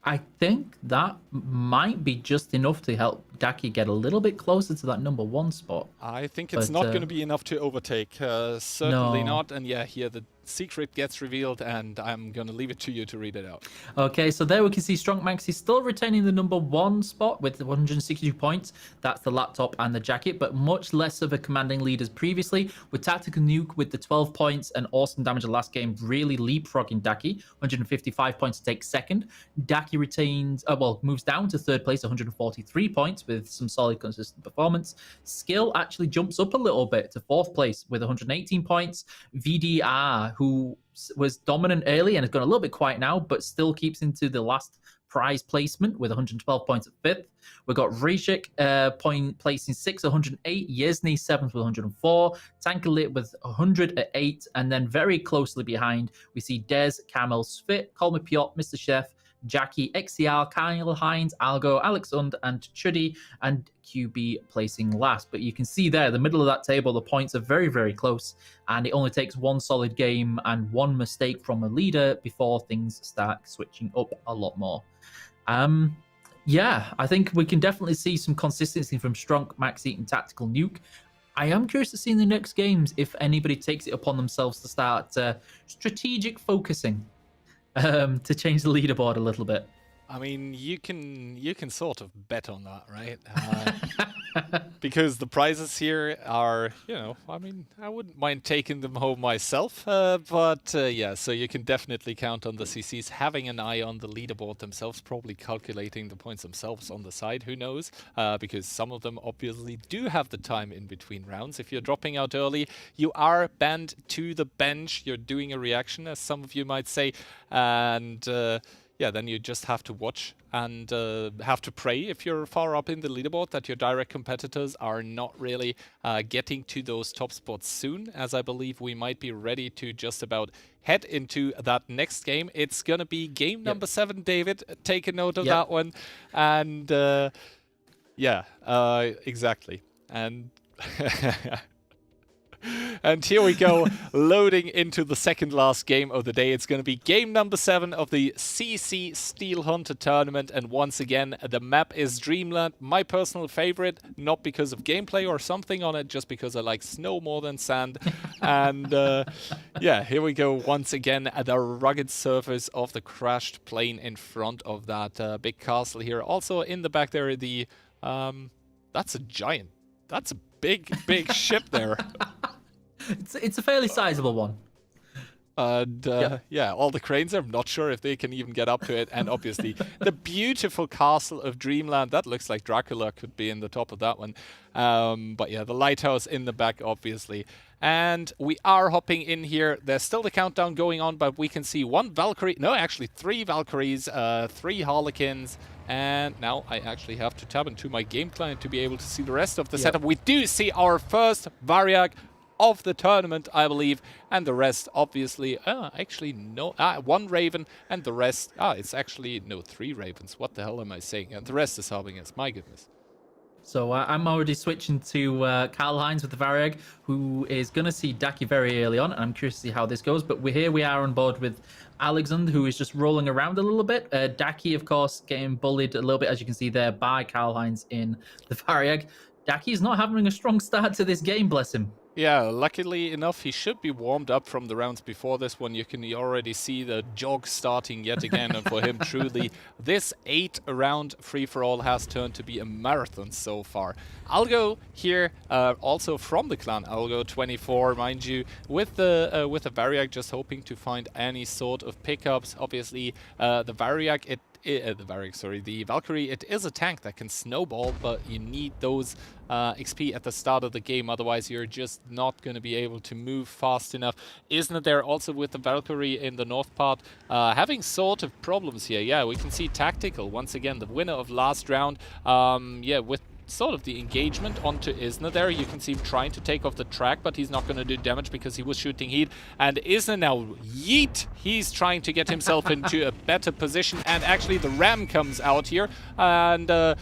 I think that might be just enough to help Daki get a little bit closer to that #1 spot. I think it's not going to be enough to overtake. Certainly not. And yeah, here the secret gets revealed, and I'm going to leave it to you to read it out. Okay, so there we can see Strong Maxi still retaining the #1 spot with 162 points. That's the laptop and the jacket, but much less of a commanding lead as previously, with Tactical Nuke with the 12 points and awesome damage in the last game really leapfrogging Daki. 155 points to take second. Daki retains, moves down to third place, 143 points with some solid consistent performance. Skill actually jumps up a little bit to fourth place with 118 points. VDR, who was dominant early and has gone a little bit quiet now, but still keeps into the last prize placement with 112 points at fifth. We've got Rizek placing 6, 108. Yezny 7th with 104. Tankelit with 100 at 8. And then very closely behind, we see Des, Camel, Svit, Colmy Piotr, Mr. Chef, Jackie, XCR, Karl-Heinz, Algo, Alex Und, and Chudy, and QB placing last. But you can see there, the middle of that table, the points are very, very close, and it only takes one solid game and one mistake from a leader before things start switching up a lot more. Yeah, I think we can definitely see some consistency from Strong, Maxi, and Tactical Nuke. I am curious to see in the next games if anybody takes it upon themselves to start strategic focusing. To change the leaderboard a little bit. I mean, you can sort of bet on that, right? Because the prizes here are, I mean, I wouldn't mind taking them home myself. But yeah, so you can definitely count on the CCs having an eye on the leaderboard themselves, probably calculating the points themselves on the side, who knows? Because some of them obviously do have the time in between rounds. If you're dropping out early, you are banned to the bench. You're doing a reaction, as some of you might say. And yeah, then you just have to watch and have to pray if you're far up in the leaderboard that your direct competitors are not really getting to those top spots soon, as I believe we might be ready to just about head into that next game. It's going to be game number 7, David. Take a note of that one. And yeah, exactly. And... And here we go, loading into the second last game of the day. It's going to be game number 7 of the CC Steel Hunter tournament. And once again, the map is Dreamland, my personal favorite, not because of gameplay or something on it, just because I like snow more than sand. And yeah, here we go once again at the rugged surface of the crashed plane in front of that big castle here. Also in the back there, the that's a giant. That's a big ship there. It's a fairly sizable one. And yeah, all the cranes, I'm not sure if they can even get up to it. And obviously, the beautiful castle of Dreamland. That looks like Dracula could be in the top of that one. But yeah, the lighthouse in the back, obviously. and we are hopping in here. There's still the countdown going on, but we can see one Valkyrie, no, actually 3 Valkyries, 3 Harlequins, and now I actually have to tab into my game client to be able to see the rest of the setup. We do see our first Variag of the tournament, I believe, and the rest obviously actually no 1 Raven, and the rest it's actually no 3 Ravens. What the hell am I saying? And the rest is Harbingers. My goodness. So I'm already switching to Karl-Heinz with the Variag, who is going to see Daki very early on. And I'm curious to see how this goes. But we are on board with Alexander, who is just rolling around a little bit. Daki, of course, getting bullied a little bit, as you can see there, by Karl-Heinz in the Variag. Daki is not having a strong start to this game, bless him. Yeah, luckily enough, he should be warmed up from the rounds before this one. You can already see the jog starting yet again, and for him, truly, this 8-round free-for-all has turned to be a marathon so far. Algo here, also from the clan Algo 24, mind you, with the Variag, just hoping to find any sort of pickups. Obviously, the Variag, the Valkyrie, it is a tank that can snowball, but you need those XP at the start of the game, otherwise you're just not going to be able to move fast enough. Isn't it there also with the Valkyrie in the north part having sort of problems here? Yeah, we can see Tactical, once again, the winner of last round, yeah, with sort of the engagement onto Isna there. You can see him trying to take off the track, but he's not going to do damage because he was shooting heat. And Isna now, yeet! He's trying to get himself into a better position, and actually the Ram comes out here, and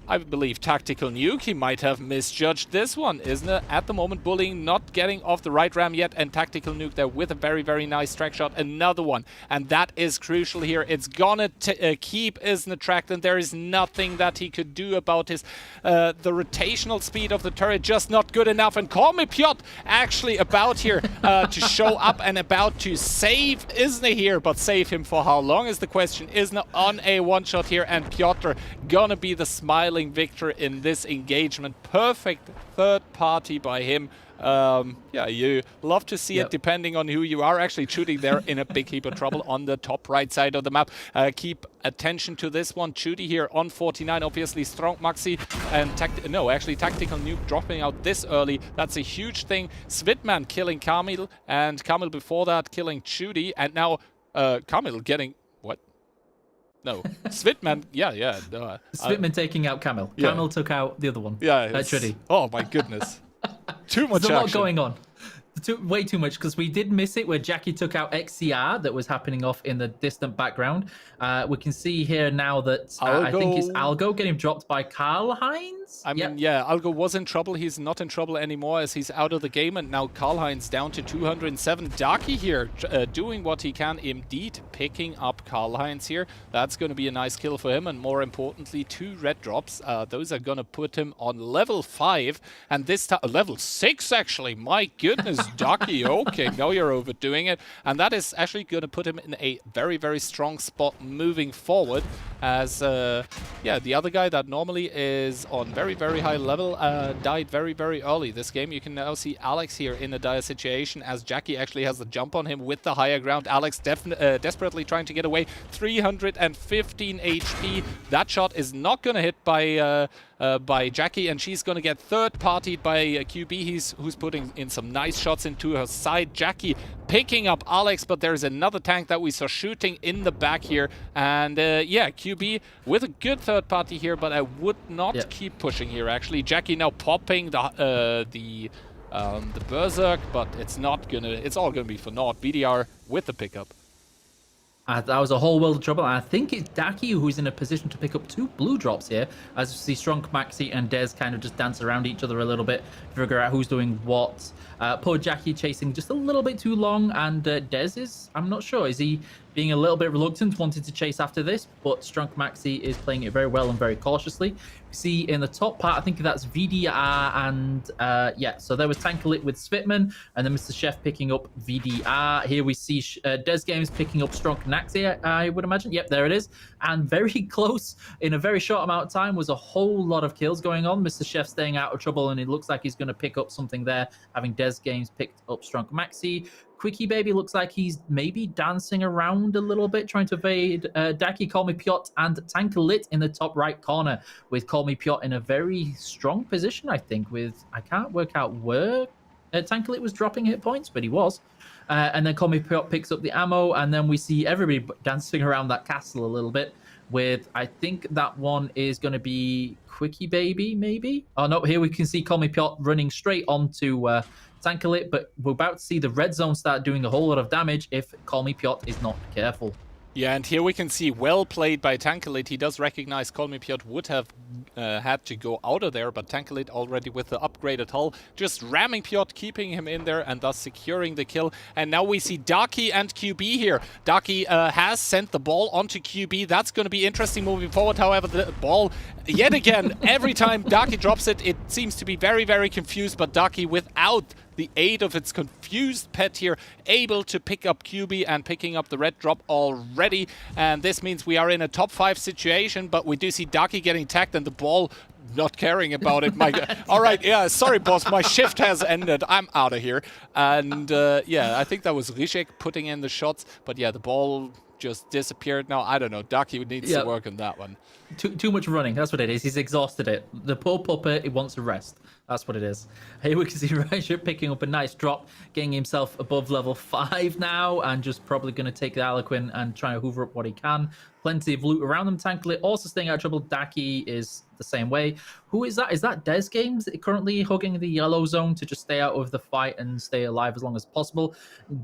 I believe Tactical Nuke, he might have misjudged this one. Isna at the moment bullying, not getting off the right ram yet, and Tactical Nuke there with a very, very nice track shot, another one. And that is crucial here. It's gonna keep Isna tracked, and there is nothing that he could do about his, the rotational speed of the turret, just not good enough. And Call Me Piotr actually about here to show up and about to save Isna here, but save him for how long is the question. Isna on a one-shot here, and Piotr gonna be the smiling victor in this engagement. Perfect third party by him. Yeah, you love to see it depending on who you are. Actually shooting there in a big heap of trouble on the top right side of the map. Keep attention to this one. Chudy here on 49, obviously strong Maxi, and Tactical Nuke dropping out this early. That's a huge thing. Svitman killing Kamil, and Kamil before that killing Chudy, and now Kamil getting no, Svitman, Svitman taking out Camel. Yeah. Camel took out the other one. Yeah, Trudy. Oh my goodness. Too much There's a lot action. going on. Way too much, because we did miss it where Jackie took out XCR that was happening off in the distant background. We can see here now that I think it's Algo getting dropped by Karl-Heinz. I mean, yeah, Algo was in trouble. He's not in trouble anymore as he's out of the game, and now Karl-Heinz down to 207. Daki here doing what he can, indeed picking up Karl-Heinz here. That's going to be a nice kill for him, and more importantly, 2 red drops. Those are going to put him on level 5, and this time level 6 actually. My goodness. Daki, okay, now you're overdoing it. And that is actually going to put him in a very, very strong spot moving forward, as, yeah, the other guy that normally is on very, very high level died very, very early this game. You can now see Alex here in a dire situation, as Jackie actually has the jump on him with the higher ground. Alex desperately trying to get away. 315 HP. That shot is not going to hit by Jackie, and she's going to get third-partied by QB, who's putting in some nice shots into her side. Jackie picking up Alex, but there's another tank that we saw shooting in the back here, and yeah, QB with a good third party here, but I would not keep pushing here actually. Jackie now popping the Berserk, but it's all gonna be for naught. BDR with the pickup. That was a whole world of trouble. I think it's Daki who's in a position to pick up 2 blue drops here, as you see Strong Maxi and Dez kind of just dance around each other a little bit, figure out who's doing what. Poor Jackie chasing just a little bit too long, and Dez is, I'm not sure, is he being a little bit reluctant, wanting to chase after this, but Strong Maxi is playing it very well and very cautiously. See in the top part, I think that's VDR, and yeah, so there was Tankalit with Svitman, and then Mr. Chef picking up VDR. Here we see Des Games picking up Strong Naxi, I would imagine. Yep, there it is. And very close, in a very short amount of time, was a whole lot of kills going on. Mr. Chef staying out of trouble, and it looks like he's going to pick up something there, having Des Games picked up Strong Maxi. Quickie Baby looks like he's maybe dancing around a little bit, trying to evade Daki, Call Me Piotr, and Tankalit in the top right corner, with Call Me Piotr in a very strong position, I think, with, I can't work out where Tankalit was dropping hit points, but he was. And then Call Me Piot picks up the ammo, and then we see everybody dancing around that castle a little bit with, I think that one is going to be Quickie Baby, maybe? Oh, no, here we can see Call Me Piot running straight onto Tankalit, but we're about to see the red zone start doing a whole lot of damage if Call Me Piot is not careful. Yeah, and here we can see well played by Tankalit. He does recognize Call Me Piot would have had to go out of there, but Tankalit already with the upgraded hull, just ramming Piot, keeping him in there and thus securing the kill. And now we see Daki and QB here. Daki has sent the ball onto QB. That's going to be interesting moving forward. However, the ball, yet again, every time Daki drops it, it seems to be very, very confused, but Daki without the aid of its confused pet here, able to pick up QB and picking up the red drop already. And this means we are in a top 5 situation, but we do see Daki getting tagged and the ball not caring about it. My all right, yeah, sorry, boss, my shift has ended. I'm out of here. And yeah, I think that was Rishek putting in the shots, but yeah, the ball just disappeared. Now, I don't know, Daki needs to work on that one. Too much running, that's what it is. He's exhausted it. The poor puppet, he wants a rest. That's what it is. Here we can see Raja picking up a nice drop, getting himself above level 5 now, and just probably going to take the Aliquin and try to hoover up what he can. Plenty of loot around them. Tankalit also staying out of trouble. Daki is the same way. Who is that? Is that Des Games currently hugging the yellow zone to just stay out of the fight and stay alive as long as possible?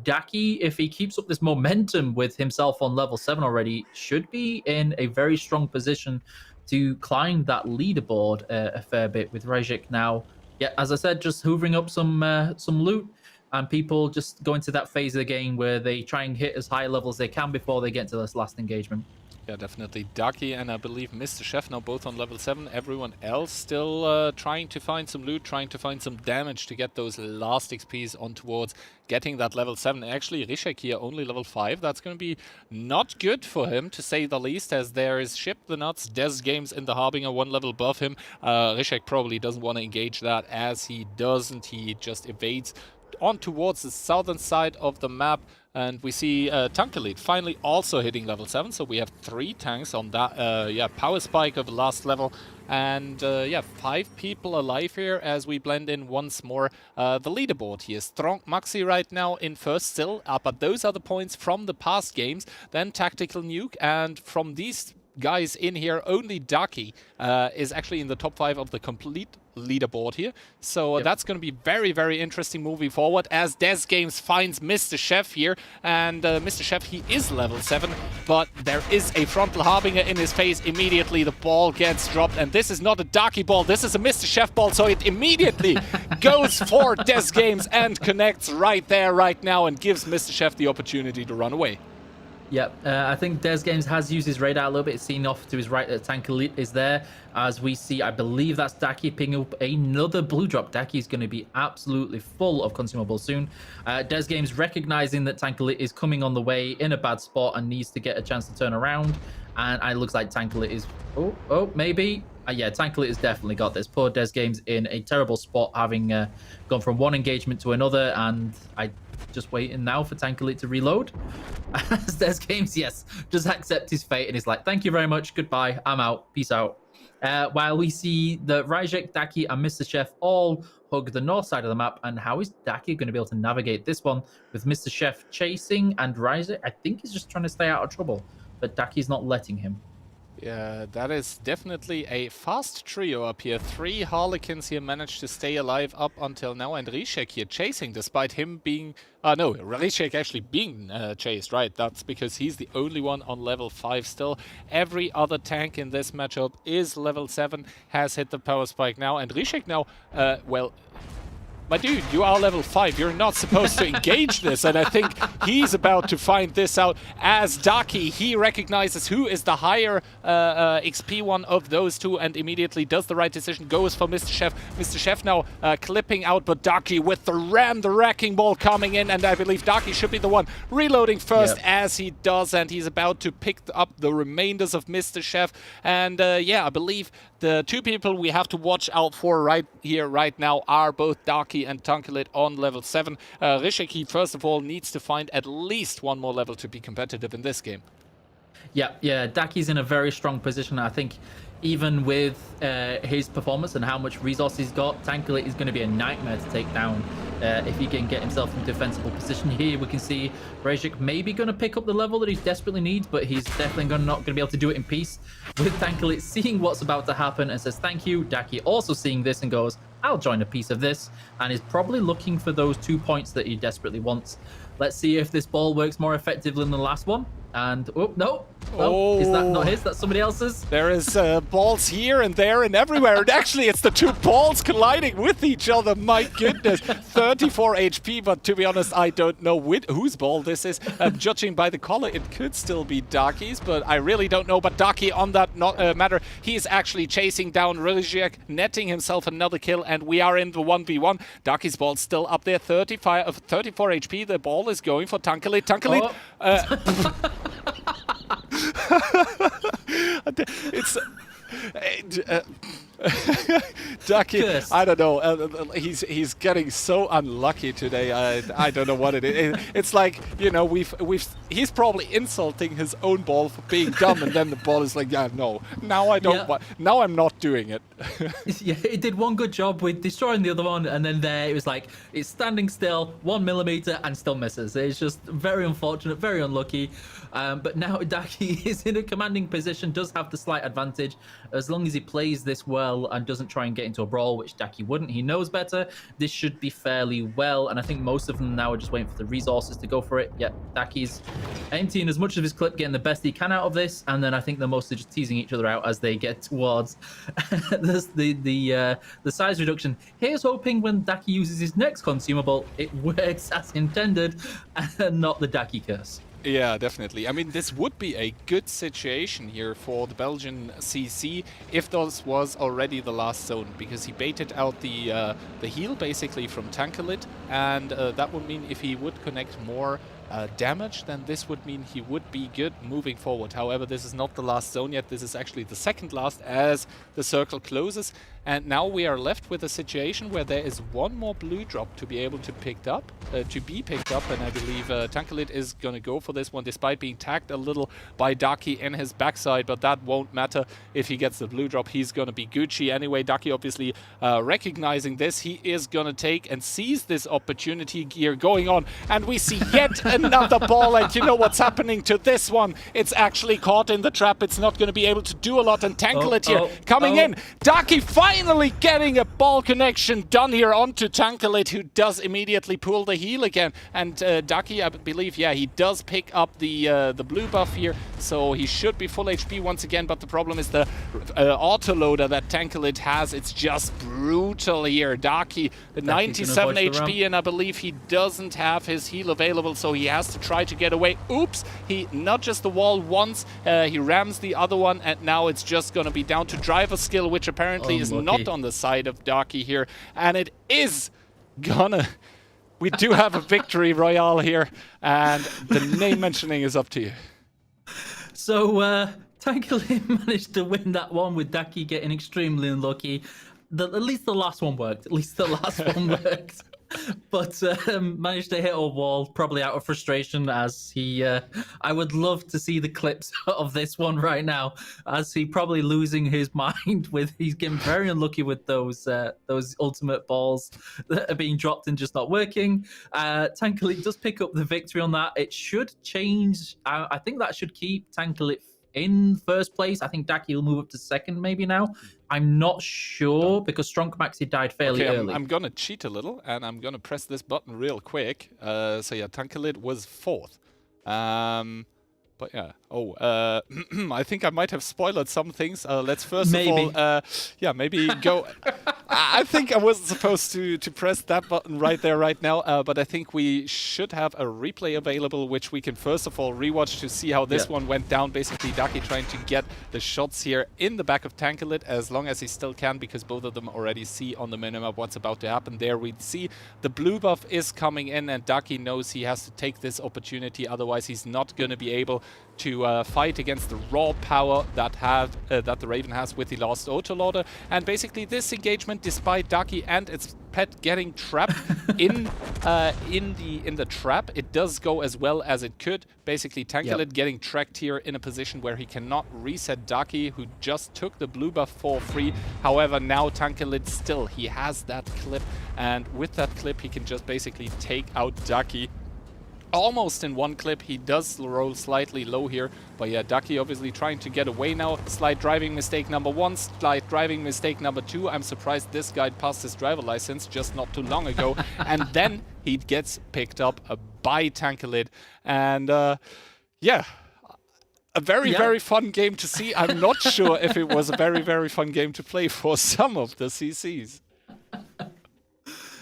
Daki, if he keeps up this momentum with himself on level 7 already, should be in a very strong position to climb that leaderboard a fair bit with Rejik now. Yeah, as I said, just hoovering up some loot, and people just go into that phase of the game where they try and hit as high levels as they can before they get to this last engagement. Yeah, definitely. Daki and I believe Mr. Chef now both on level 7. Everyone else still trying to find some loot, trying to find some damage to get those last XPs on towards getting that level 7. Actually, Rishek here only level 5. That's going to be not good for him, to say the least, as there is Ship the Nuts, Des Games in the Harbinger, 1 level above him. Rishek probably doesn't want to engage that, as he doesn't. He just evades on towards the southern side of the map. And we see Tankalit finally also hitting level 7, so we have 3 tanks on that power spike of the last level. And yeah, 5 people alive here as we blend in once more the leaderboard here. Strong Maxi right now in first still, but those are the points from the past games. Then Tactical Nuke, and from these guys in here, only Daki is actually in the top 5 of the complete leaderboard here. So that's going to be very, very interesting moving forward as Des Games finds Mr. Chef here. And Mr. Chef, he is level 7, but there is a frontal Harbinger in his face. Immediately the ball gets dropped, and this is not a Daki ball, this is a Mr. Chef ball, so it immediately goes for Des Games and connects right there, right now, and gives Mr. Chef the opportunity to run away. Yep, I think Des Games has used his radar a little bit. It's seen off to his right that Tankalit is there. As we see, I believe that's Daki picking up another blue drop. Daki is going to be absolutely full of consumables soon. Des Games recognizing that Tankalit is coming on the way in a bad spot and needs to get a chance to turn around. And it looks like Tankalit is... Oh, maybe... yeah, Tankalit has definitely got this. Poor Des Games in a terrible spot, having gone from one engagement to another, and I just waiting now for Tankalit to reload. As Des Games, yes, just accept his fate, and he's like, thank you very much, goodbye, I'm out, peace out. While we see the Rajek, Daki, and Mr. Chef all hug the north side of the map, and how is Daki going to be able to navigate this one with Mr. Chef chasing, and Rajek, I think he's just trying to stay out of trouble, but Daki's not letting him. Yeah, that is definitely a fast trio up here. 3 Harlequins here managed to stay alive up until now, and Rishek here chasing despite him being... no, Rishek actually being chased, right? That's because he's the only one on level 5 still. Every other tank in this matchup is level 7, has hit the power spike now, and Rishek now, well... My dude, you are level 5. You're not supposed to engage this. And I think he's about to find this out as Daki. He recognizes who is the higher XP one of those two and immediately does the right decision. Goes for Mr. Chef. Mr. Chef now clipping out, but Daki with the ram, the wrecking ball coming in. And I believe Daki should be the one reloading first as he does. And he's about to pick up the remainders of Mr. Chef. And yeah, I believe the 2 people we have to watch out for right here, right now, are both Daki and Tankalit on level 7. Risheki, first of all, needs to find at least 1 more level to be competitive in this game. Yeah, Daki's in a very strong position. I think even with his performance and how much resource he's got, Tankalit is going to be a nightmare to take down if he can get himself in defensible position. Here we can see Brejik maybe going to pick up the level that he desperately needs, but he's definitely not going to be able to do it in peace. With Tankalit seeing what's about to happen and says thank you, Daki also seeing this and goes, I'll join a piece of this, and is probably looking for those 2 points that he desperately wants. Let's see if this ball works more effectively than the last one. And oh no, is that not his? That's somebody else's. There is balls here and there and everywhere, and actually it's the two balls colliding with each other. My goodness, 34 HP, but to be honest, I don't know whose ball this is. Judging by the color, it could still be Daki's, but I really don't know. But Daki, on that matter, he is actually chasing down Rizjek, netting himself another kill, and we are in the 1v1. Daki's ball still up there, 34 HP. The ball is going for Tankalit. Tankalit. It's Ducky, I don't know. He's getting so unlucky today. I don't know what it is. It's like, you know, he's probably insulting his own ball for being dumb, and then the ball is like, yeah, no, now I don't. Now I'm not doing it. Yeah, it did one good job with destroying the other one, and then there it was like it's standing still 1 millimeter and still misses. It's just very unfortunate, very unlucky. But now Daki is in a commanding position, does have the slight advantage as long as he plays this well and doesn't try and get into a brawl, which Daki wouldn't. He knows better. This should be fairly well, and I think most of them now are just waiting for the resources to go for it. Yeah, Daki's emptying as much of his clip, getting the best he can out of this, and then I think they're mostly just teasing each other out as they get towards the size reduction. Here's hoping when Daki uses his next consumable, it works as intended, and not the Daki curse. Yeah, definitely. I mean, this would be a good situation here for the Belgian CC if this was already the last zone, because he baited out the heal basically from Tankalit, and that would mean if he would connect more damage, then this would mean he would be good moving forward. However, this is not the last zone yet. This is actually the second last as the circle closes. And now we are left with a situation where there is one more blue drop to be able to picked up, and I believe Tankalit is going to go for this one, despite being tagged a little by Daki in his backside, but that won't matter if he gets the blue drop. He's going to be Gucci anyway. Daki obviously recognizing this, he is going to take and seize this opportunity here going on, and we see yet another ball, and you know what's happening to this one? It's actually caught in the trap. It's not going to be able to do a lot, and Tankalit here coming in. Daki finally getting a ball connection done here onto Tankalit, who does immediately pull the heal again. And Daki, I believe, yeah, he does pick up the blue buff here, so he should be full HP once again. But the problem is the autoloader that Tankalit has. It's just brutal here. Daki, 97 HP, and I believe he doesn't have his heal available, so he has to try to get away. Oops, he nudges the wall once, he rams the other one, and now it's just going to be down to driver skill, which apparently is not on the side of Daki here, and it is gonna... We do have a victory royale here, and the name mentioning is up to you. So, Tankalit managed to win that one with Daki getting extremely unlucky. At least the last one worked. But managed to hit a wall, probably out of frustration, as he... I would love to see the clips of this one right now, as he probably losing his mind with... He's getting very unlucky with those ultimate balls that are being dropped and just not working. Tankalit does pick up the victory on that. It should change. I think that should keep Tankalit in first place. I think Daki will move up to second maybe now. I'm not sure, because Strong Maxi died fairly early. I'm going to cheat a little, and I'm going to press this button real quick. So yeah, Tankalit was fourth. But yeah, I think I might have spoiled some things. Let's first of all, maybe go... I think I wasn't supposed to press that button right there, right now, but I think we should have a replay available, which we can first of all rewatch to see how this one went down. Basically, Daki trying to get the shots here in the back of Tankalit as long as he still can, because both of them already see on the minimap what's about to happen. There we see the blue buff is coming in, and Daki knows he has to take this opportunity, otherwise he's not going to be able to fight against the raw power that the Raven has with the last Autoloader. And basically this engagement, despite Ducky and its pet getting trapped in the trap, it does go as well as it could. Basically Tankalid getting tracked here in a position where he cannot reset Ducky, who just took the blue buff for free. However, now Tankalid still, he has that clip, and with that clip he can just basically take out Ducky almost in one clip. He does roll slightly low here, but yeah, Ducky obviously trying to get away now. Slight driving mistake number 1, slight driving mistake number 2. I'm surprised this guy passed his driver license just not too long ago. And then he gets picked up by Tankalid. And yeah, a very fun game to see. I'm not sure if it was a very fun game to play for some of the CCs.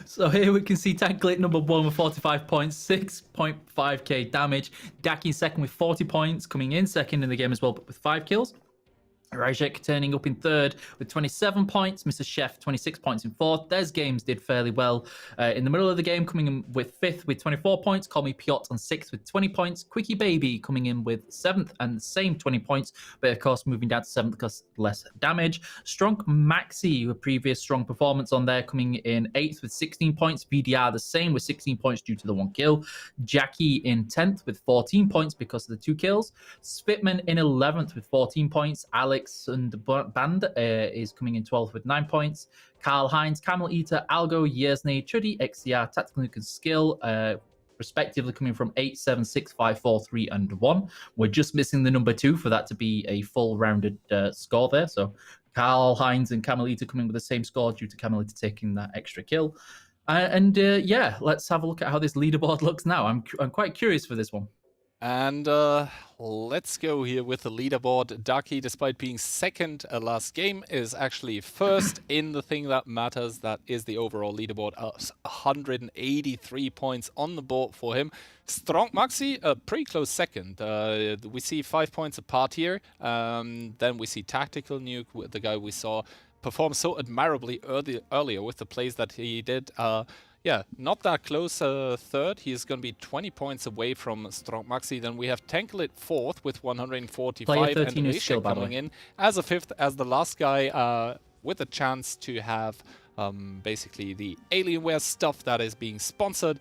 So here we can see Tankalid number 1 with 45 points, 6.5k damage. Daki second with 40 points, coming in second in the game as well, but with 5 kills. Rajek turning up in third with 27 points. Mr. Chef, 26 points in fourth. Des Games did fairly well in the middle of the game, coming in with fifth with 24 points. Call Me Piot on sixth with 20 points. Quickie Baby coming in with seventh and the same 20 points, but of course moving down to seventh because less damage. Strong Maxi, a previous strong performance on there, coming in eighth with 16 points. VDR the same with 16 points due to the 1 kill. Jackie in 10th with 14 points because of the 2 kills. Spitman in 11th with 14 points. Alex and Band is coming in 12th with 9 points. Carl Hines, Camel Eater, Algo, Yersney, Chuddy, XCR, Tactical Nuke and Skill, respectively coming from 8, 7, 6, 5, 4, 3, and 1. We're just missing the number 2 for that to be a full rounded score there. So Carl Hines and Camel Eater coming with the same score due to Camel Eater taking that extra kill. Yeah, let's have a look at how this leaderboard looks now. I'm quite curious for this one. And let's go here with the leaderboard. Ducky, despite being second last game, is actually first in the thing that matters. That is the overall leaderboard. 183 points on the board for him. Strong Maxi, a pretty close second. We see 5 points apart here. Then we see Tactical Nuke, the guy we saw perform so admirably earlier with the plays that he did. Yeah, not that close third. He's going to be 20 points away from Strong Maxi. Then we have Tankalid fourth with 145 and Rishek coming in as a fifth, as the last guy with a chance to have basically the Alienware stuff that is being sponsored.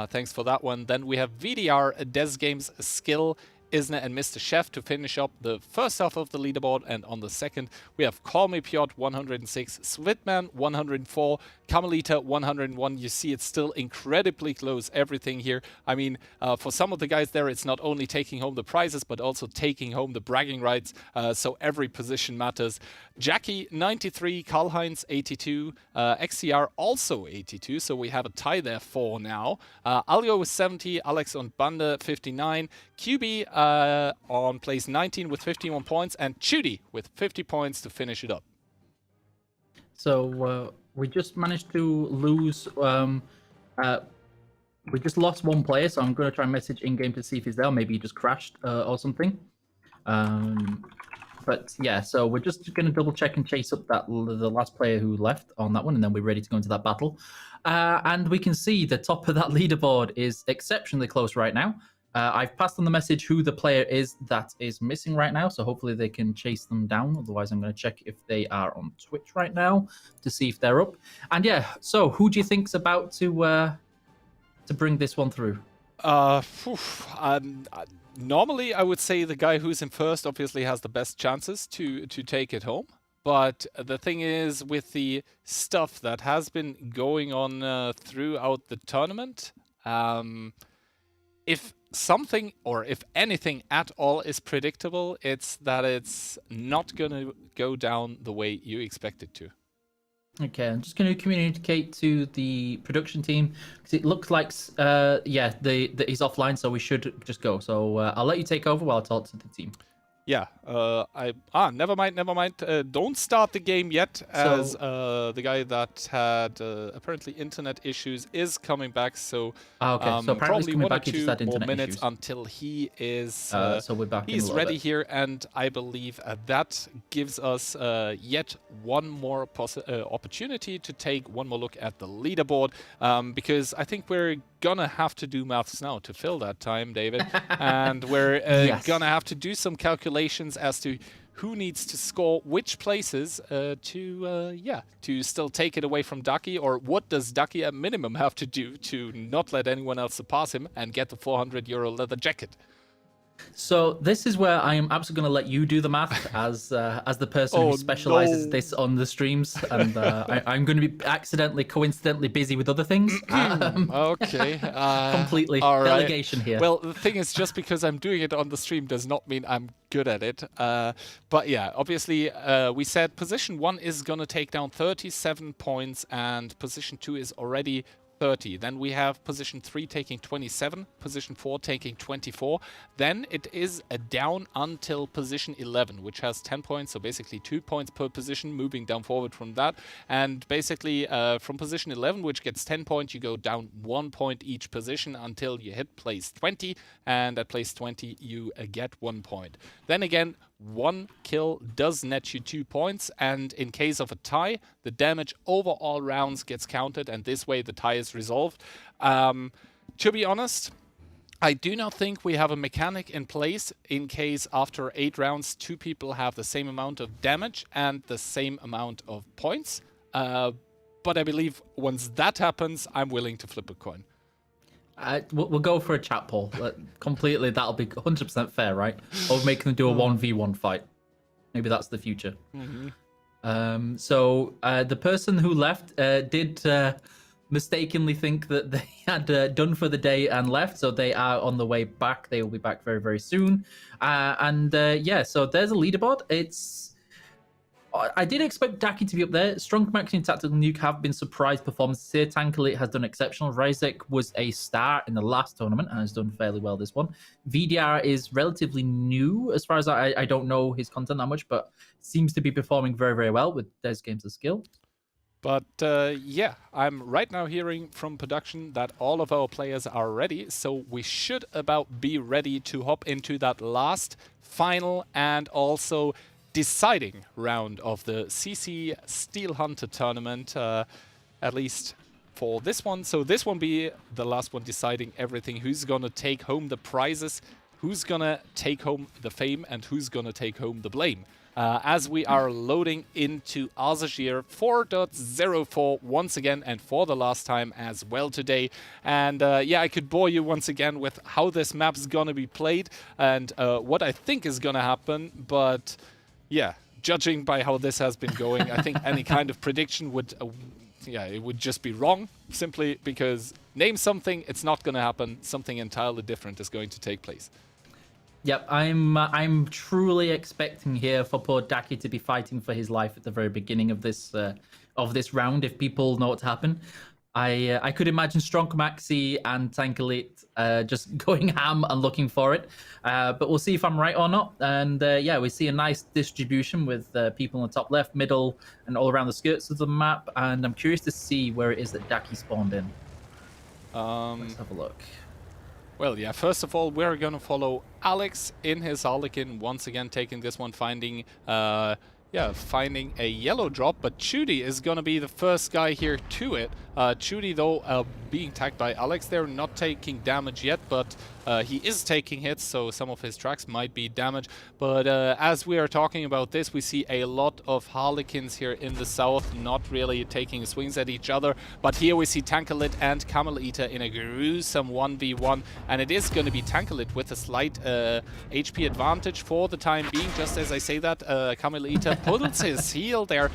Thanks for that one. Then we have VDR, Des Games, Skill, Isna and Mr. Chef to finish up the first half of the leaderboard, and on the second we have Call Me Piot 106, Switman 104, Camelita 101. You see it's still incredibly close, everything here. I mean, for some of the guys there, it's not only taking home the prizes, but also taking home the bragging rights, so every position matters. Jackie 93, Karl-Heinz 82, XCR also 82, so we have a tie there for now. Algo with 70, Alex und Bande 59, QB on place 19 with 51 points, and Chudi with 50 points to finish it up. So we just managed to lose. We just lost one player, so I'm going to try and message in-game to see if he's there. Maybe he just crashed or something. But yeah, so we're just going to double check and chase up the last player who left on that one, and then we're ready to go into that battle. And we can see the top of that leaderboard is exceptionally close right now. I've passed on the message who the player is that is missing right now, so hopefully they can chase them down. Otherwise, I'm going to check if they are on Twitch right now to see if they're up. And yeah, so who do you think's about to bring this one through? Normally, I would say the guy who's in first obviously has the best chances to take it home. But the thing is, with the stuff that has been going on throughout the tournament, if something or if anything at all is predictable, it's that it's not going to go down the way you expect it to. Okay, I'm just going to communicate to the production team because it looks like, yeah, he's offline, so we should just go. So I'll let you take over while I talk to the team. Yeah, never mind. Don't start the game yet, as the guy that had apparently internet issues is coming back. So, okay. So probably one or two more minutes until he is. So we're back. He's ready here, and I believe that gives us yet one more opportunity to take one more look at the leaderboard, because I think we're gonna have to do maths now to fill that time, David. And we're gonna have to do some calculations as to who needs to score which places to still take it away from Ducky, or what does Ducky at minimum have to do to not let anyone else surpass him and get the 400 euro leather jacket. So this is where I am absolutely going to let you do the math as the person who specializes this on the streams, and I'm going to be coincidentally busy with other things. Okay. Completely all right. delegation here. Well, the thing is, just because I'm doing it on the stream does not mean I'm good at it. But yeah, obviously, we said position 1 is going to take down 37 points, and position 2 is already 30. Then we have position 3 taking 27, position 4 taking 24. Then it is a down until position 11, which has 10 points, so basically 2 points per position, moving down forward from that. And basically from position 11, which gets 10 points, you go down 1 point each position until you hit place 20, and at place 20 you get 1 point. Then again, 1 kill does net you 2 points, and in case of a tie, the damage over all rounds gets counted, and this way the tie is resolved. To be honest, I do not think we have a mechanic in place in case after 8 rounds 2 people have the same amount of damage and the same amount of points. But I believe once that happens, I'm willing to flip a coin. We'll go for a chat poll. Completely, that'll be 100% fair, right? Or making them do a 1v1 fight. Maybe that's the future. Mm-hmm. So the person who left did mistakenly think that they had done for the day and left, so they are on the way back. They will be back very, very soon. Yeah, so there's a leaderboard. I did expect Daki to be up there. Strong Maxi and Tactical Nuke have been surprise performances here. Tankalit has done exceptional. Ryzek was a star in the last tournament and has done fairly well this one. VDR is relatively new, as far as I don't know his content that much, but seems to be performing very, very well with Des Games of Skill. But yeah, I'm right now hearing from production that all of our players are ready, so we should about be ready to hop into that last, final, and also deciding round of the CC Steel Hunter tournament, at least for this one. So this one be the last one deciding everything, who's gonna take home the prizes, who's gonna take home the fame, and who's gonna take home the blame. As we are loading into Azajir 4.04 once again, and for the last time as well today. And yeah, I could bore you once again with how this map's gonna be played and what I think is gonna happen, but yeah, judging by how this has been going, I think any kind of prediction would, it would just be wrong, simply because name something, it's not going to happen. Something entirely different is going to take place. Yep, I'm truly expecting here for poor Daki to be fighting for his life at the very beginning of this round, if people know what's happened. I could imagine Strong Maxi and Tankalit just going ham and looking for it. But we'll see if I'm right or not. And yeah, we see a nice distribution with people on the top left, middle, and all around the skirts of the map. And I'm curious to see where it is that Daki spawned in. Let's have a look. Well, yeah, first of all, we're going to follow Alex in his Harlequin, once again taking this one, finding finding a yellow drop, but Chudy is going to be the first guy here to it. Chudy, though, being tagged by Alex, they're not taking damage yet, but he is taking hits, so some of his tracks might be damaged. But as we are talking about this, we see a lot of Harlequins here in the south, not really taking swings at each other. But here we see Tankalit and Camel Eater in a gruesome 1v1, and it is going to be Tankalit with a slight HP advantage for the time being. Just as I say that, Camel Eater pulls his heel there,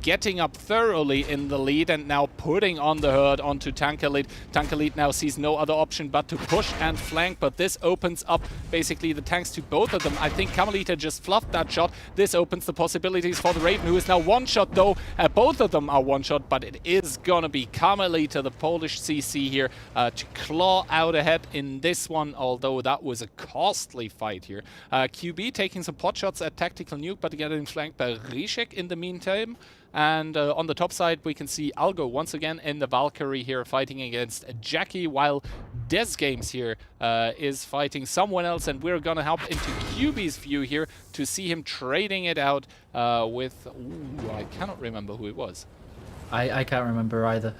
getting up thoroughly in the lead, and now putting on the herd onto Tankalit. Tankalit now sees no other option but to push and flank, but this opens up basically the tanks to both of them. I think Camel Eater just fluffed that shot. This opens the possibilities for the Raven, who is now one-shot, though. Both of them are one-shot, but it is gonna be Camel Eater, the Polish CC here, to claw out ahead in this one, although that was a costly fight here. QB taking some pot shots at Tactical Nuke, but getting flanked by Rishek in the meantime. And on the top side, we can see Algo once again in the Valkyrie here fighting against Jackie, while Des Games here is fighting someone else. And we're going to hop into QB's view here to see him trading it out with... Ooh, I cannot remember who it was. I can't remember either.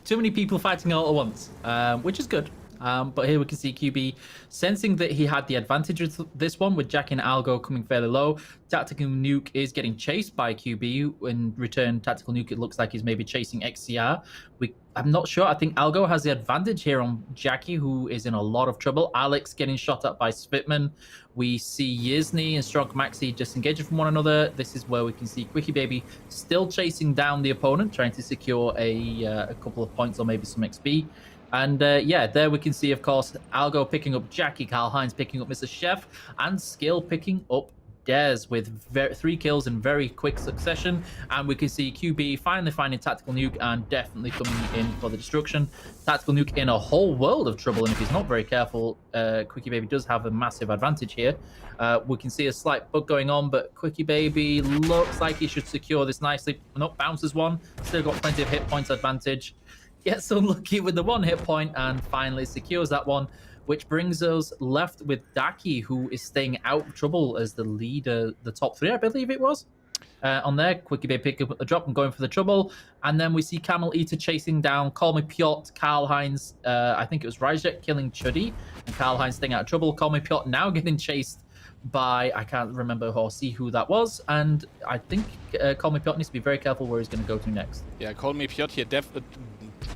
Too many people fighting all at once, which is good. But here we can see QB sensing that he had the advantage with this one, with Jack and Algo coming fairly low. Tactical Nuke is getting chased by QB. In return, Tactical Nuke, it looks like he's maybe chasing XCR. I'm not sure. I think Algo has the advantage here on Jackie, who is in a lot of trouble. Alex getting shot at by Spitman. We see Yizny and Strong Maxi disengaging from one another. This is where we can see Quickie Baby still chasing down the opponent, trying to secure a couple of points or maybe some XP. And yeah, there we can see, of course, Algo picking up Jackie, Karl Heinz picking up Mr. Chef, and Skill picking up Dez with 3 kills in very quick succession. And we can see QB finally finding Tactical Nuke and definitely coming in for the destruction. Tactical Nuke in a whole world of trouble, and if he's not very careful, Quickie Baby does have a massive advantage here. We can see a slight bug going on, but Quickie Baby looks like he should secure this nicely. Nope, bounces one, still got plenty of hit points advantage. Gets unlucky with the 1 hit point and finally secures that one, which brings us left with Daki, who is staying out of trouble as the leader, the top 3, I believe it was. On there, Quickie Baby picking up the drop and going for the trouble. And then we see Camel Eater chasing down Call Me Piotr, Karl Heinz, I think it was Ryjek killing Chuddy, and Karl Heinz staying out of trouble. Call Me Piotr now getting chased by, I can't remember or see who that was, and I think Call Me Piotr needs to be very careful where he's going to go to next. Yeah, Call Me Piotr here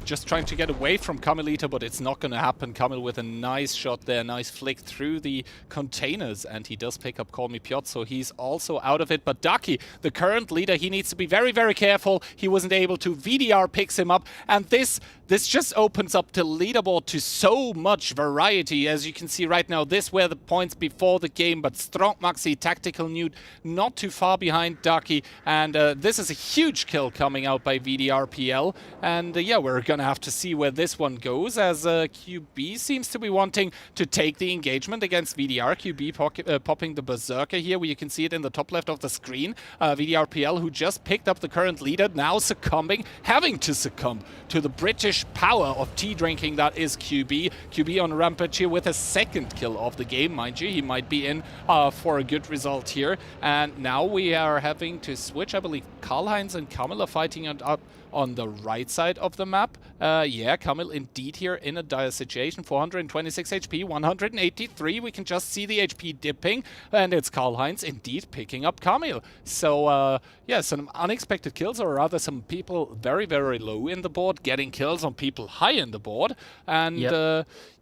just trying to get away from Kamelita, but it's not going to happen. Kamel with a nice shot there, nice flick through the containers, and he does pick up Call Me Piotr, so he's also out of it. But Daki, the current leader, he needs to be very, very careful. He wasn't able to. VDR picks him up, and this just opens up the leaderboard to so much variety. As you can see right now, this were the points before the game, but Strong Maxi, Tactical Nuke, not too far behind Daki, and this is a huge kill coming out by VDRPL, and yeah, we're gonna have to see where this one goes, as QB seems to be wanting to take the engagement against VDR. QB popping the Berserker here, where you can see it in the top left of the screen. VDRPL, who just picked up the current leader, now succumbing, having to succumb to the British power of tea drinking that is QB. QB on a rampage here with a 2nd kill of the game, mind you. He might be in for a good result here. And now we are having to switch. I believe Karl Heinz and Kamil are fighting up on the right side of the map. Yeah, Kamil indeed here in a dire situation. 426 HP, 183. We can just see the HP dipping, and it's Karl Heinz indeed picking up Kamil. So yeah, some unexpected kills, or rather some people very, very low in the board getting kills on people high in the board. And